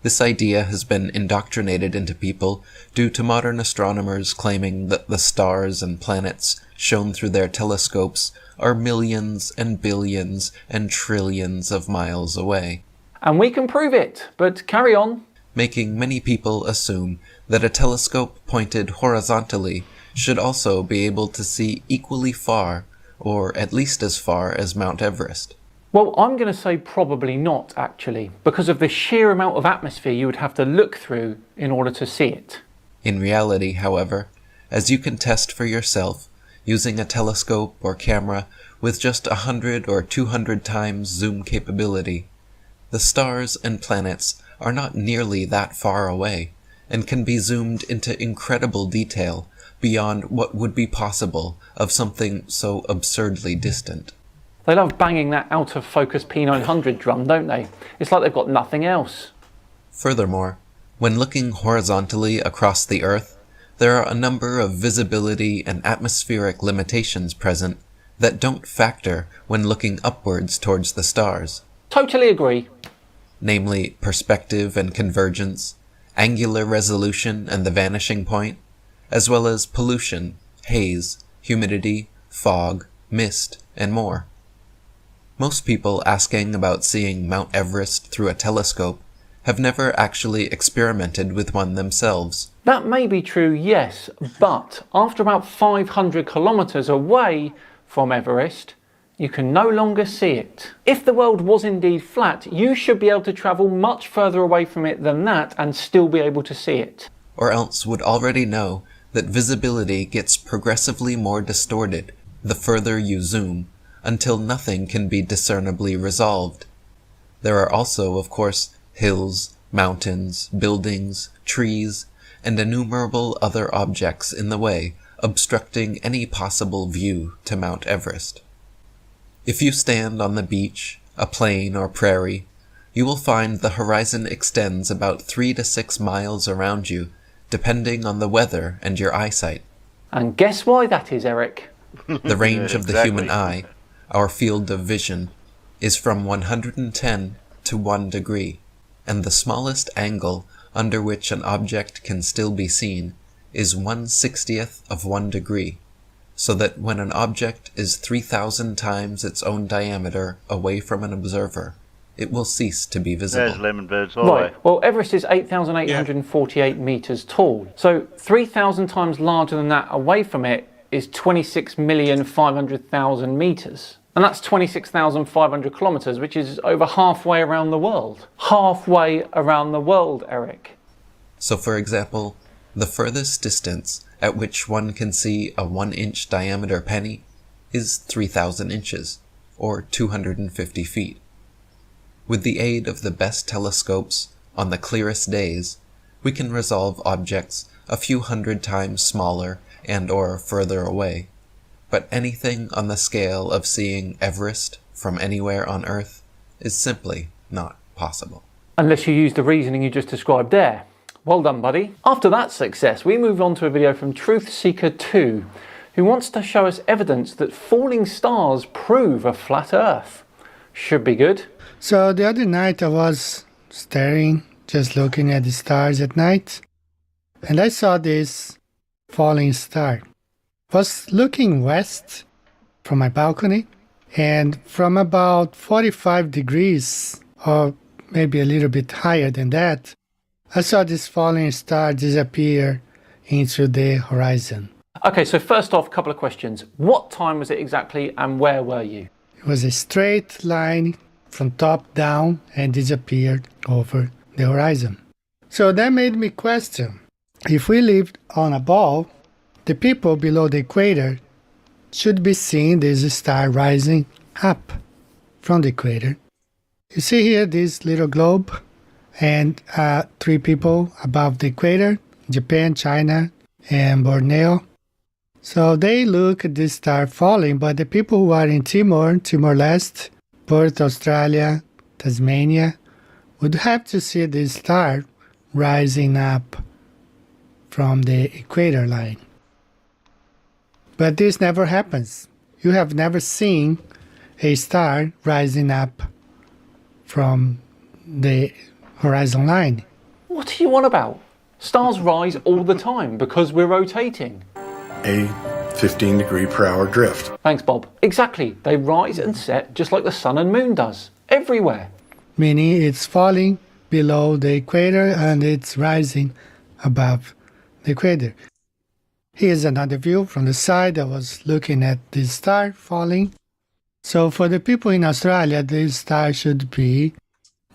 This idea has been indoctrinated into people due to modern astronomers claiming that the stars and planets shown through their telescopes are millions and billions and trillions of miles away. And we can prove it, but carry on. Making many people assume that a telescope pointed horizontally should also be able to see equally far, or at least as far as Mount Everest. Well, I'm going to say probably not, actually, because of the sheer amount of atmosphere you would have to look through in order to see it. In reality, however, as you can test for yourself, using a telescope or camera with just 100 or 200 times zoom capability, the stars and planets are not nearly that far away, and can be zoomed into incredible detail beyond what would be possible of something so absurdly distant. They love banging that out-of-focus P900 drum, don't they? It's like they've got nothing else. Furthermore, when looking horizontally across the Earth, there are a number of visibility and atmospheric limitations present that don't factor when looking upwards towards the stars. Totally agree. Namely, perspective and convergence, angular resolution and the vanishing point, as well as pollution, haze, humidity, fog, mist, and more. Most people asking about seeing Mount Everest through a telescope have never actually experimented with one themselves. That may be true, yes, but after about 500 kilometers away from Everest, you can no longer see it. If the world was indeed flat, you should be able to travel much further away from it than that and still be able to see it. Or else would already know that visibility gets progressively more distorted the further you zoom, until nothing can be discernibly resolved. There are also, of course, hills, mountains, buildings, trees, and innumerable other objects in the way, obstructing any possible view to Mount Everest. If you stand on the beach, a plain or prairie, you will find the horizon extends about 3 to 6 miles around you, depending on the weather and your eyesight. And guess why that is, Eric? The range of the human eye, our field of vision, is from 110 to 1 degree, and the smallest angle under which an object can still be seen is 1/60th of 1 degree, so that when an object is 3,000 times its own diameter away from an observer, it will cease to be visible. There's lemon birds all the way. Right, well, Everest is 8,848 meters tall, so 3,000 times larger than that away from it is 26,500,000 meters. And that's 26,500 kilometers, which is over halfway around the world. Halfway around the world, Eric. So, for example, the furthest distance at which one can see a 1-inch diameter penny is 3,000 inches, or 250 feet. With the aid of the best telescopes, on the clearest days, we can resolve objects a few hundred times smaller and or further away. But anything on the scale of seeing Everest from anywhere on Earth is simply not possible. Unless you use the reasoning you just described there. Well done, buddy. After that success, we move on to a video from Truth Seeker 2, who wants to show us evidence that falling stars prove a flat Earth. Should be good. So the other night I was staring, just looking at the stars at night, and I saw this falling star. Was looking west from my balcony, and from about 45 degrees, or maybe a little bit higher than that, I saw this falling star disappear into the horizon. Okay, so first off, a couple of questions. What time was it exactly, and where were you? It was a straight line from top down and disappeared over the horizon. So that made me question, if we lived on a ball, the people below the equator should be seeing this star rising up from the equator. You see here this little globe, and 3 people above the equator, Japan, China, and Borneo. So they look at this star falling, but the people who are in Timor-Leste, Perth, Australia, Tasmania, would have to see this star rising up from the equator line. But this never happens. You have never seen a star rising up from the horizon line. What are you on about? Stars rise all the time because we're rotating. A 15-degree-per-hour drift. Thanks, Bob. Exactly. They rise and set just like the sun and moon does, everywhere. Meaning it's falling below the equator and it's rising above the equator. Here's another view from the side. I was looking at this star falling. So for the people in Australia, this star should be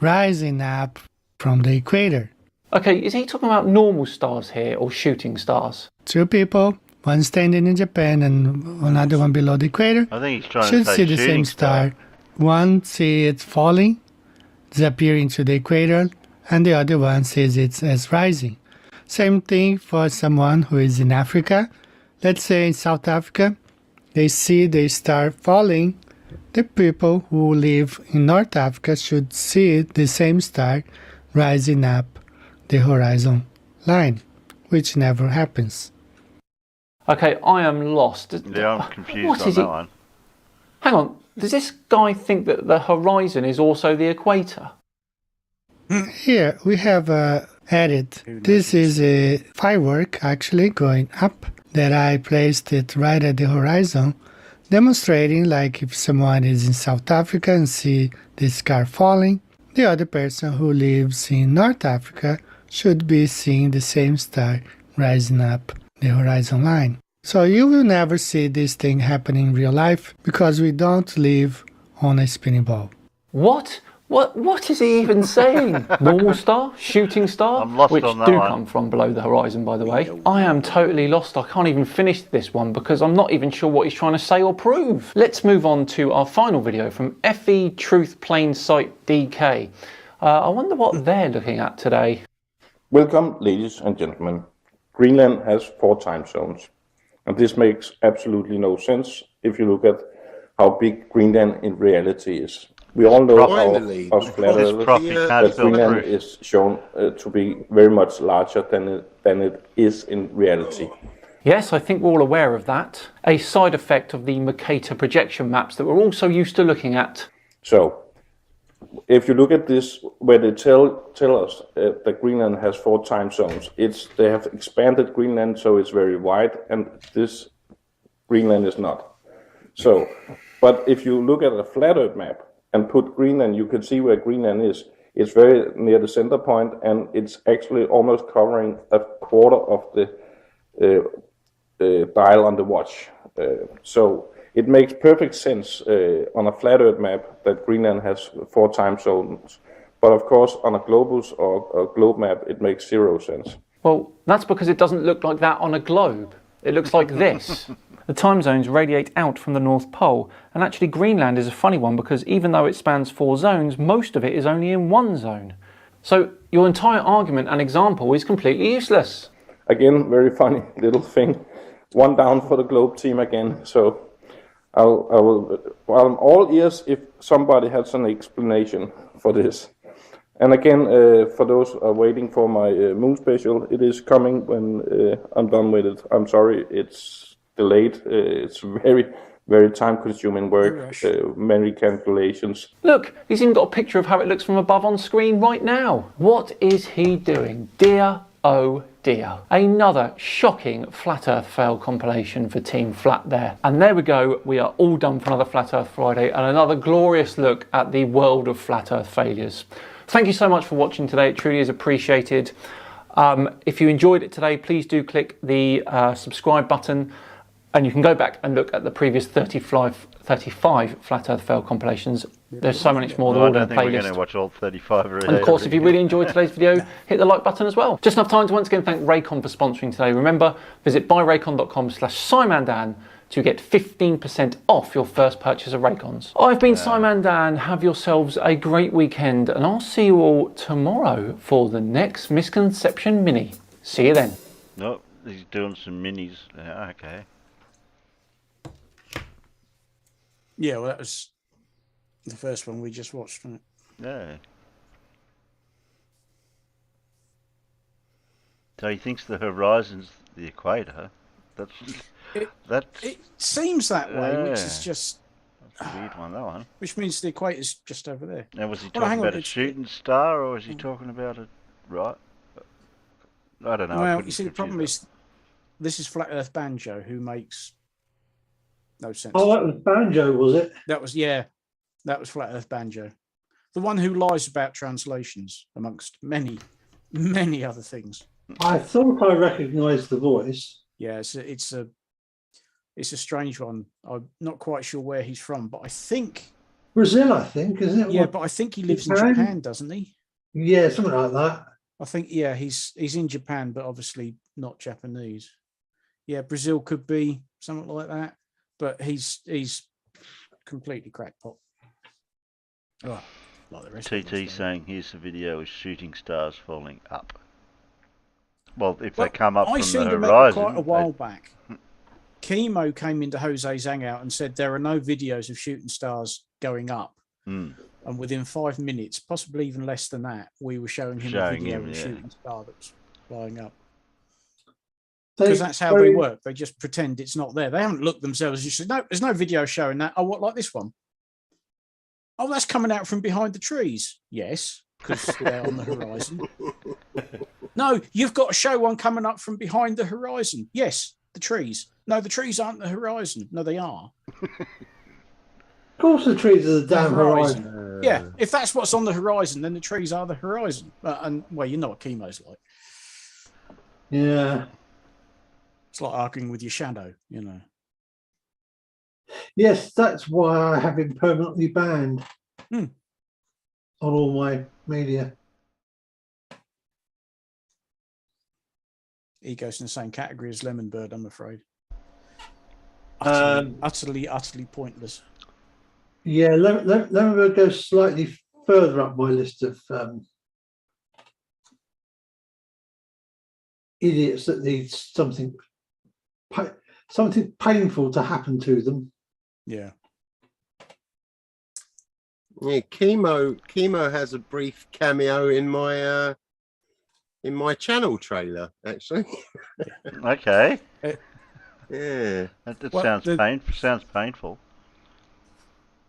rising up from the equator. Okay, is he talking about normal stars here or shooting stars? 2 people, one standing in Japan and another one below the equator. I think he's trying should to say see the shooting same star. One see it falling, disappearing to the equator, and the other one sees it as rising. Same thing for someone who is in Africa. Let's say in South Africa, they see the star falling. The people who live in North Africa should see the same star rising up the horizon line, which never happens. Okay, I am lost. Yeah, I'm confused What on is that it? one. Hang on, does this guy think that the horizon is also the equator? Here we have added, this is a firework actually going up that I placed it right at the horizon, demonstrating like if someone is in South Africa and see this star falling, the other person who lives in North Africa should be seeing the same star rising up the horizon line. So you will never see this thing happening in real life because we don't live on a spinning ball. What? What is he even saying? Normal star? Shooting star? I'm lost Which on that do one. come from below the horizon, by the way. I am totally lost. I can't even finish this one because I'm not even sure what he's trying to say or prove. Let's move on to our final video from FE Truth Plain Sight DK. I wonder what they're looking at today. Welcome, ladies and gentlemen. Greenland has 4 time zones, and this makes absolutely no sense if you look at how big Greenland in reality is. We all know Finally, us flat earthers that Greenland is shown to be very much larger than it is in reality. Yes, I think we're all aware of that. A side effect of the Mercator projection maps that we're also used to looking at. So, if you look at this, where they tell us that Greenland has 4 time zones, they have expanded Greenland so it's very wide, and this Greenland is not. So, but if you look at a flat Earth map and put Greenland, you can see where Greenland is. It's very near the center point, and it's actually almost covering a quarter of the dial on the watch. So it makes perfect sense on a flat Earth map that Greenland has 4 time zones. But of course, on a globus or a globe map, it makes 0 sense. Well, that's because it doesn't look like that on a globe. It looks like this. The time zones radiate out from the North Pole, and actually Greenland is a funny one because even though it spans 4 zones, most of it is only in 1 zone. So your entire argument and example is completely useless. Again, very funny little thing. 1 down for the globe team again. So well, I'm all ears if somebody has an explanation for this. And again, for those who are waiting for my moon special, it is coming when I'm done with it. I'm sorry, it's delayed. It's very, very time-consuming work, many calculations. Look, he's even got a picture of how it looks from above on screen right now. What is he doing? Dear, oh dear. Another shocking Flat Earth fail compilation for Team Flat there. And there we go, we are all done for another Flat Earth Friday and another glorious look at the world of Flat Earth failures. Thank you so much for watching today, it truly is appreciated. If you enjoyed it today, please do click the subscribe button, and you can go back and look at the previous 35 Flat Earth fail compilations. There's so much more, they're all in a playlist. We're going to watch all 35 already. And of course, if you really enjoyed today's video, hit the like button as well. Just enough time to once again thank Raycon for sponsoring today. Remember, visit buyraycon.com/Simandan to get 15% off your first purchase of Raycons. I've been Simon Dan. Have yourselves a great weekend, and I'll see you all tomorrow for the next Misconception Mini. See you then. Nope, he's doing some minis. Yeah, okay. Yeah, well, that was the first one we just watched, wasn't it? Yeah. So he thinks the horizon's the equator. It seems that way, which is just that's a weird one. That one. Which means the equator's just over there. Now, was he talking about a shooting star, or was he talking about a right? I don't know. Well, you see, the problem is this is Flat Earth Banjo, who makes no sense. Oh, that was Banjo, was it? That was that was Flat Earth Banjo, the one who lies about translations, amongst many other things. I thought I recognised the voice. Yeah, it's a strange one. I'm not quite sure where he's from, but I think Brazil. I think, isn't it? Yeah, but I think he lives in Japan, doesn't he? Yeah, something like that. I think he's in Japan, but obviously not Japanese. Yeah, Brazil could be something like that, but he's completely crackpot. Oh, like the rest of TT saying here's a video of shooting stars falling up. Well, if they come up from the horizon. Quite a while back. Chemo came into Jose's hangout and said there are no videos of shooting stars going up. And within 5 minutes, possibly even less than that, we were showing him a video of a shooting star that was flying up. Because that's how they work. They just pretend it's not there. They haven't looked themselves. You said, no, there's no video showing that. Oh, what, like this one? Oh, that's coming out from behind the trees. Yes, because they're on the horizon. No, you've got to show one coming up from behind the horizon. Yes, the trees. No, the trees aren't the horizon. No, they are. Of course the trees are the damn horizon. Yeah, if that's what's on the horizon, then the trees are the horizon. And, well, you know what chemo's like. Yeah. It's like arguing with your shadow, you know. Yes, that's why I have him permanently banned on all my media. He goes in the same category as Lemon Bird, I'm afraid. Utterly pointless. Yeah, let me go slightly further up my list of idiots that need something painful to happen to them. Yeah. Yeah, Chemo has a brief cameo in my channel trailer, actually. Okay. Yeah. That sounds painful.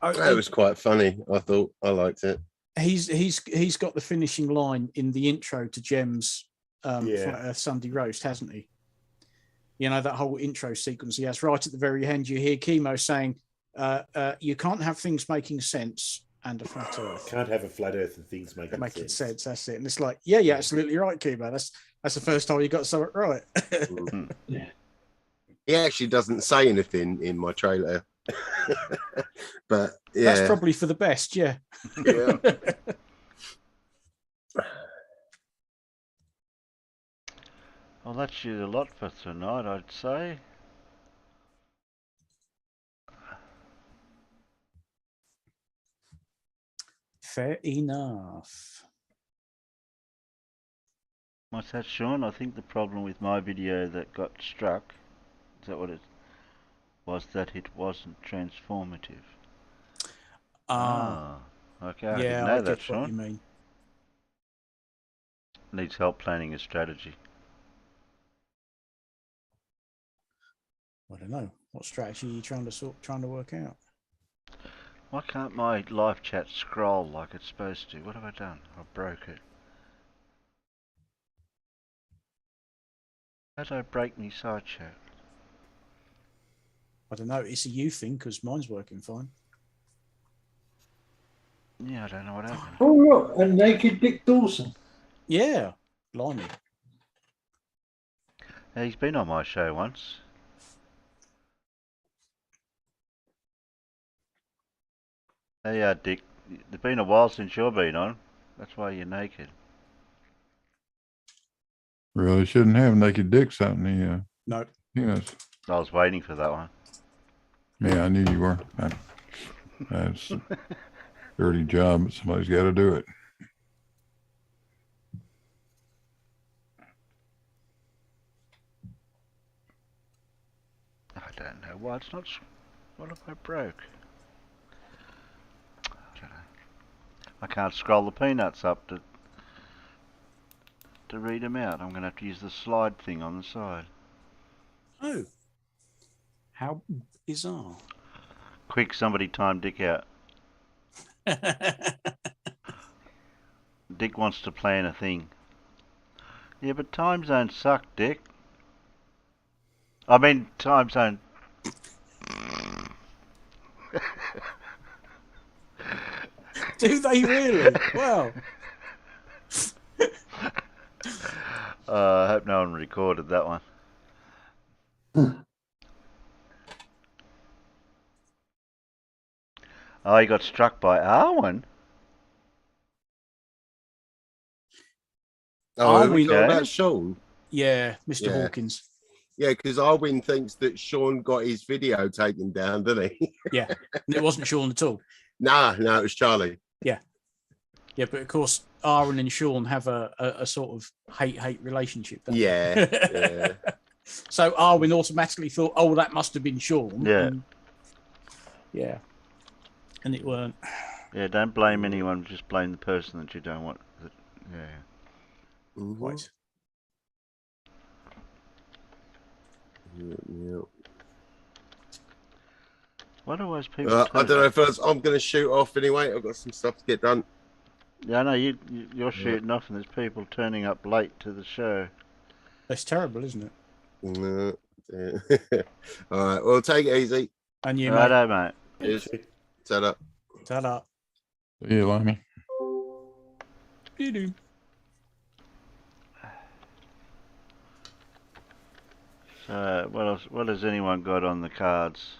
That was quite funny. I thought I liked it. He's got the finishing line in the intro to Jem's Flat Earth Sunday Roast, hasn't he? You know, that whole intro sequence he has right at the very end. You hear Chemo saying, "You can't have things making sense and a flat Earth. Can't have a flat Earth and things making sense. That's it." And it's like, yeah, absolutely right, Chemo. That's the first time you got something right. Yeah. He actually doesn't say anything in my trailer. But yeah, that's probably for the best. Yeah. Yeah. Well, that's you a lot for tonight, I'd say. Fair enough. What's that, Sean? I think the problem with my video that got struck, is that what it was, that it wasn't transformative? Okay, I didn't know that, Sean. What you mean. Needs help planning a strategy. I don't know. What strategy are you trying to work out? Why can't my live chat scroll like it's supposed to? What have I done? I broke it. How did I break me side chat? I don't know. It's a you thing because mine's working fine. Yeah, I don't know what happened. Oh, look, a naked Dick Dawson. Yeah, blimey. He's been on my show once. Hey, Dick. It's been a while since you've been on. That's why you're naked. Really shouldn't have naked dicks out in the no. Yes. I was waiting for that one. Yeah, I knew you were. That's a dirty job, but somebody's got to do it. I don't know why it's not. What if I broke? I don't know. I can't scroll the peanuts up to read them out. I'm going to have to use the slide thing on the side. Oh. How bizarre. Quick, somebody time Dick out. Dick wants to plan a thing. Yeah, but time zones suck, Dick. I mean, time zone. Do they really? Wow. I hope no one recorded that one. Oh, he got struck by Arwen. Oh, are we Arwen, talking about Sean? Yeah, Mr. Yeah. Hawkins. Yeah, because Arwen thinks that Sean got his video taken down, doesn't he? Yeah, and it wasn't Sean at all. No, it was Charlie. Yeah. Yeah, but of course, Aaron and Sean have a sort of hate relationship. Don't Yeah, they? So Arwen automatically thought, oh, that must have been Sean. Yeah. Yeah. And it weren't. Yeah, don't blame anyone. Just blame the person that you don't want. Yeah. Right. Yeah. What are those people? I don't know, fellas. I'm going to shoot off anyway. I've got some stuff to get done. Yeah, I know you're shooting off, and there's people turning up late to the show. That's terrible, isn't it? Yeah. All right. Well, take it easy. And you, Righto, mate. Cheers. Set up. Ta-da. See you, Limey. Doo-doo. So, what else? What has anyone got on the cards?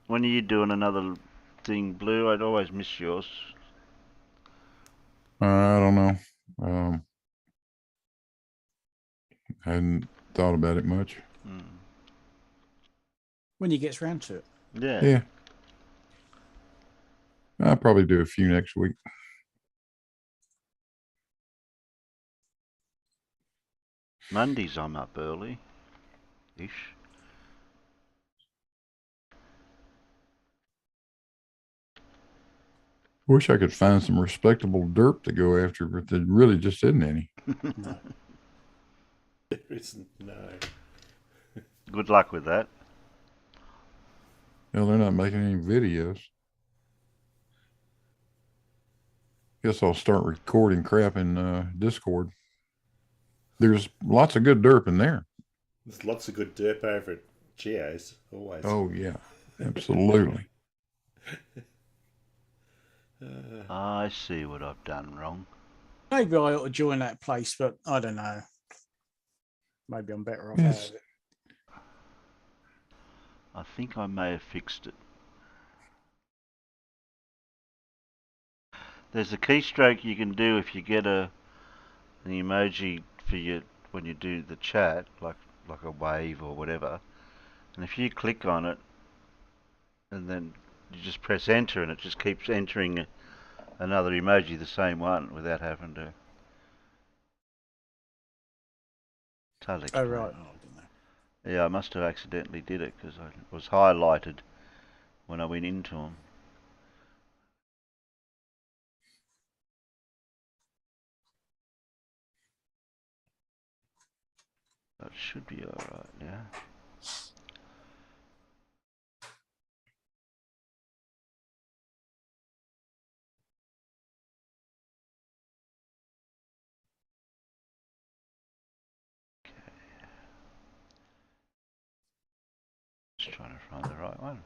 When are you doing another thing, Blue? I'd always miss yours. I don't know. I hadn't thought about it much. When he gets round to it. Yeah. Yeah. I'll probably do a few next week. Mondays I'm up early. Ish. Wish I could find some respectable derp to go after, but there really just isn't any. No. There isn't, no. Good luck with that. Hell, they're not making any videos. Guess I'll start recording crap in Discord. There's lots of good derp in there. There's lots of good derp over at Geo's, always. Oh, yeah. Absolutely. I see what I've done wrong. Maybe I ought to join that place, but I don't know. Maybe I'm better off Yes. out of it. I think I may have fixed it. There's a keystroke you can do if you get an emoji for your when you do the chat, like a wave or whatever. And if you click on it, and then you just press enter, and it just keeps entering another emoji, the same one, without having to. Totally. Oh, right. Yeah, I must have accidentally did it because it was highlighted when I went into them. That should be alright now. Just trying to find the right one.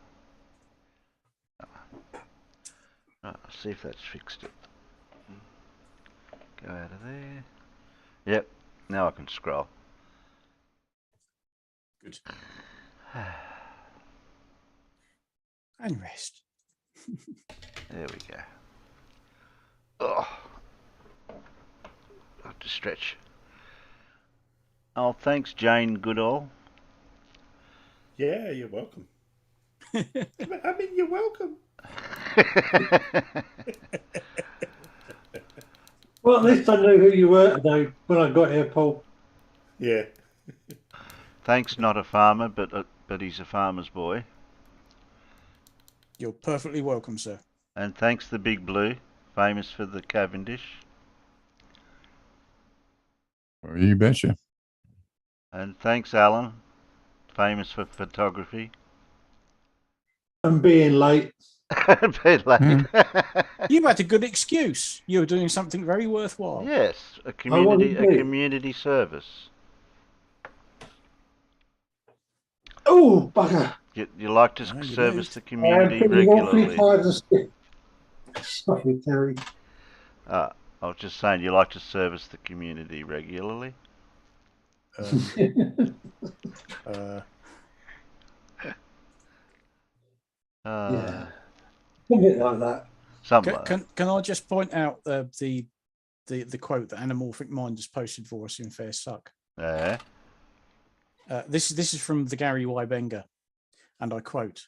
Right, I'll see if that's fixed it. Go out of there. Yep, now I can scroll. Good. And rest. There we go. Oh, I have to stretch. Oh, thanks, Jane Goodall. Yeah, you're welcome. I mean, you're welcome. Well, at least I knew who you were today when I got here, Paul. Yeah. Thanks, not a farmer, but he's a farmer's boy. You're perfectly welcome, sir. And thanks, the Big Blue, famous for the Cavendish. Well, you betcha. And thanks, Alan, famous for photography. And being late. Being late. You had a good excuse. You were doing something very worthwhile. Yes, a community service. Oh, bugger. You like to service the community regularly. Sorry, Terry. I was just saying, you like to service the community regularly. Yeah. Something like that. Can I just point out the quote that Anamorphic Mind has posted for us in Fair Suck? Yeah. This is from the Gary Wybenga, and I quote: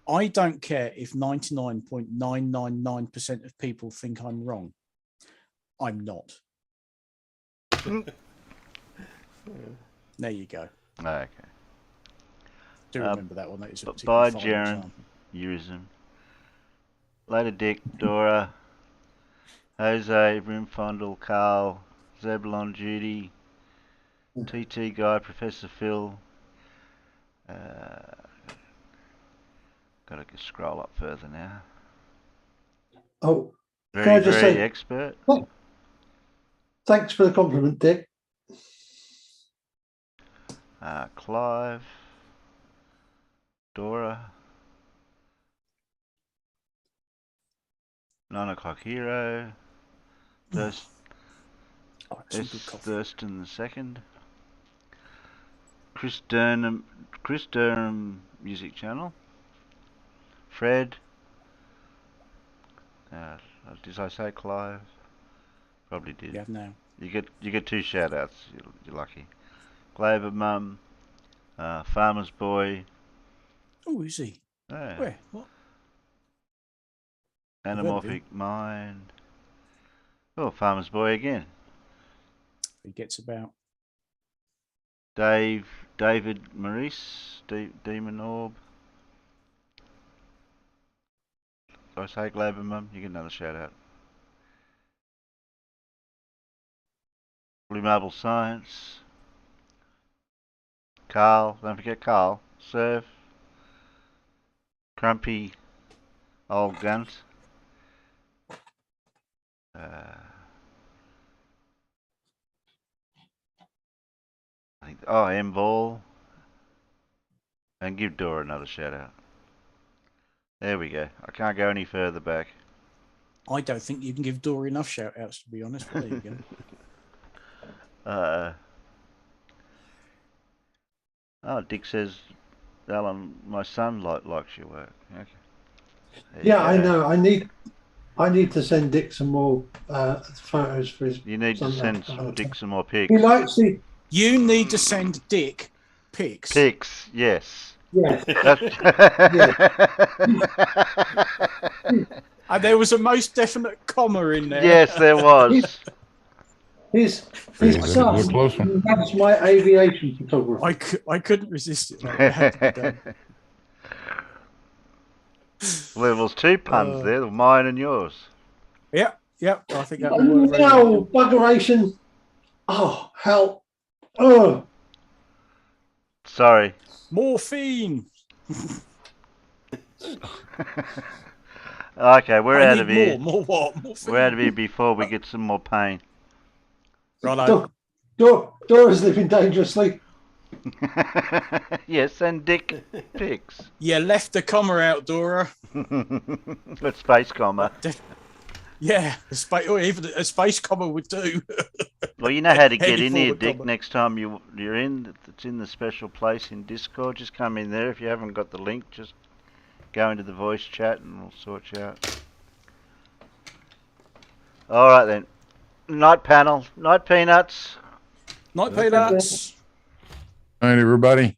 "I don't care if 99.999% of people think I'm wrong. I'm not." There you go. Okay. Do remember that one. That is a bye, fine Jaren. example. Urism. Later, Dick, Dora, Jose, Rimfondle, Carl, Zebulon, Judy, TT Guy, Professor Phil. Gotta scroll up further now. Oh, Very, can I just very say, expert. Thanks for the compliment, Dick. Clive, Dora, 9 o'clock hero, Thurston the second, Chris Durham music channel, Fred. Did I say Clive? Probably did. You have now. You get 2 shout outs. You're lucky. Glaber Mum, Farmer's Boy. Oh, is he? Yeah. Where? What? Anamorphic Mind. Oh, Farmer's Boy again. He gets about. David Maurice, Demon Orb. Did I say Glaber Mum? You get another shout out. Blue Marble Science. Carl, don't forget Carl. Surf. Crumpy Old Guns. I think, M-Ball. And give Dora another shout out. There we go. I can't go any further back. I don't think you can give Dora enough shout outs, to be honest, but there you go. Dick says, Alan, my son likes your work. Okay. Yeah, I know. I need to send Dick some more photos for his. You need to send Dick some more pics. He likes the. You need to send Dick pics. Pics, yes. Yes. And there was a most definite comma in there. Yes, there was. His son, that's my aviation photography. I couldn't resist it. Like, it had to be done. Well, there was 2 puns there, mine and yours. Yep. I think that would work. No, buggeration. Oh, hell. Oh. Sorry. Morphine. Okay, we're out of here. More what? Morphine. We're out of here before we get some more pain. Righto. Dora's living dangerously. Yes, and Dick pics. You left the comma out, Dora. But space comma. Yeah, even a space comma would do. Well, you know how to get in here, Dick. Next time you're in, it's in the special place in Discord. Just come in there. If you haven't got the link, just go into the voice chat and we'll sort you out. All right then. Night panel. Night peanuts. Night peanuts. All right, everybody.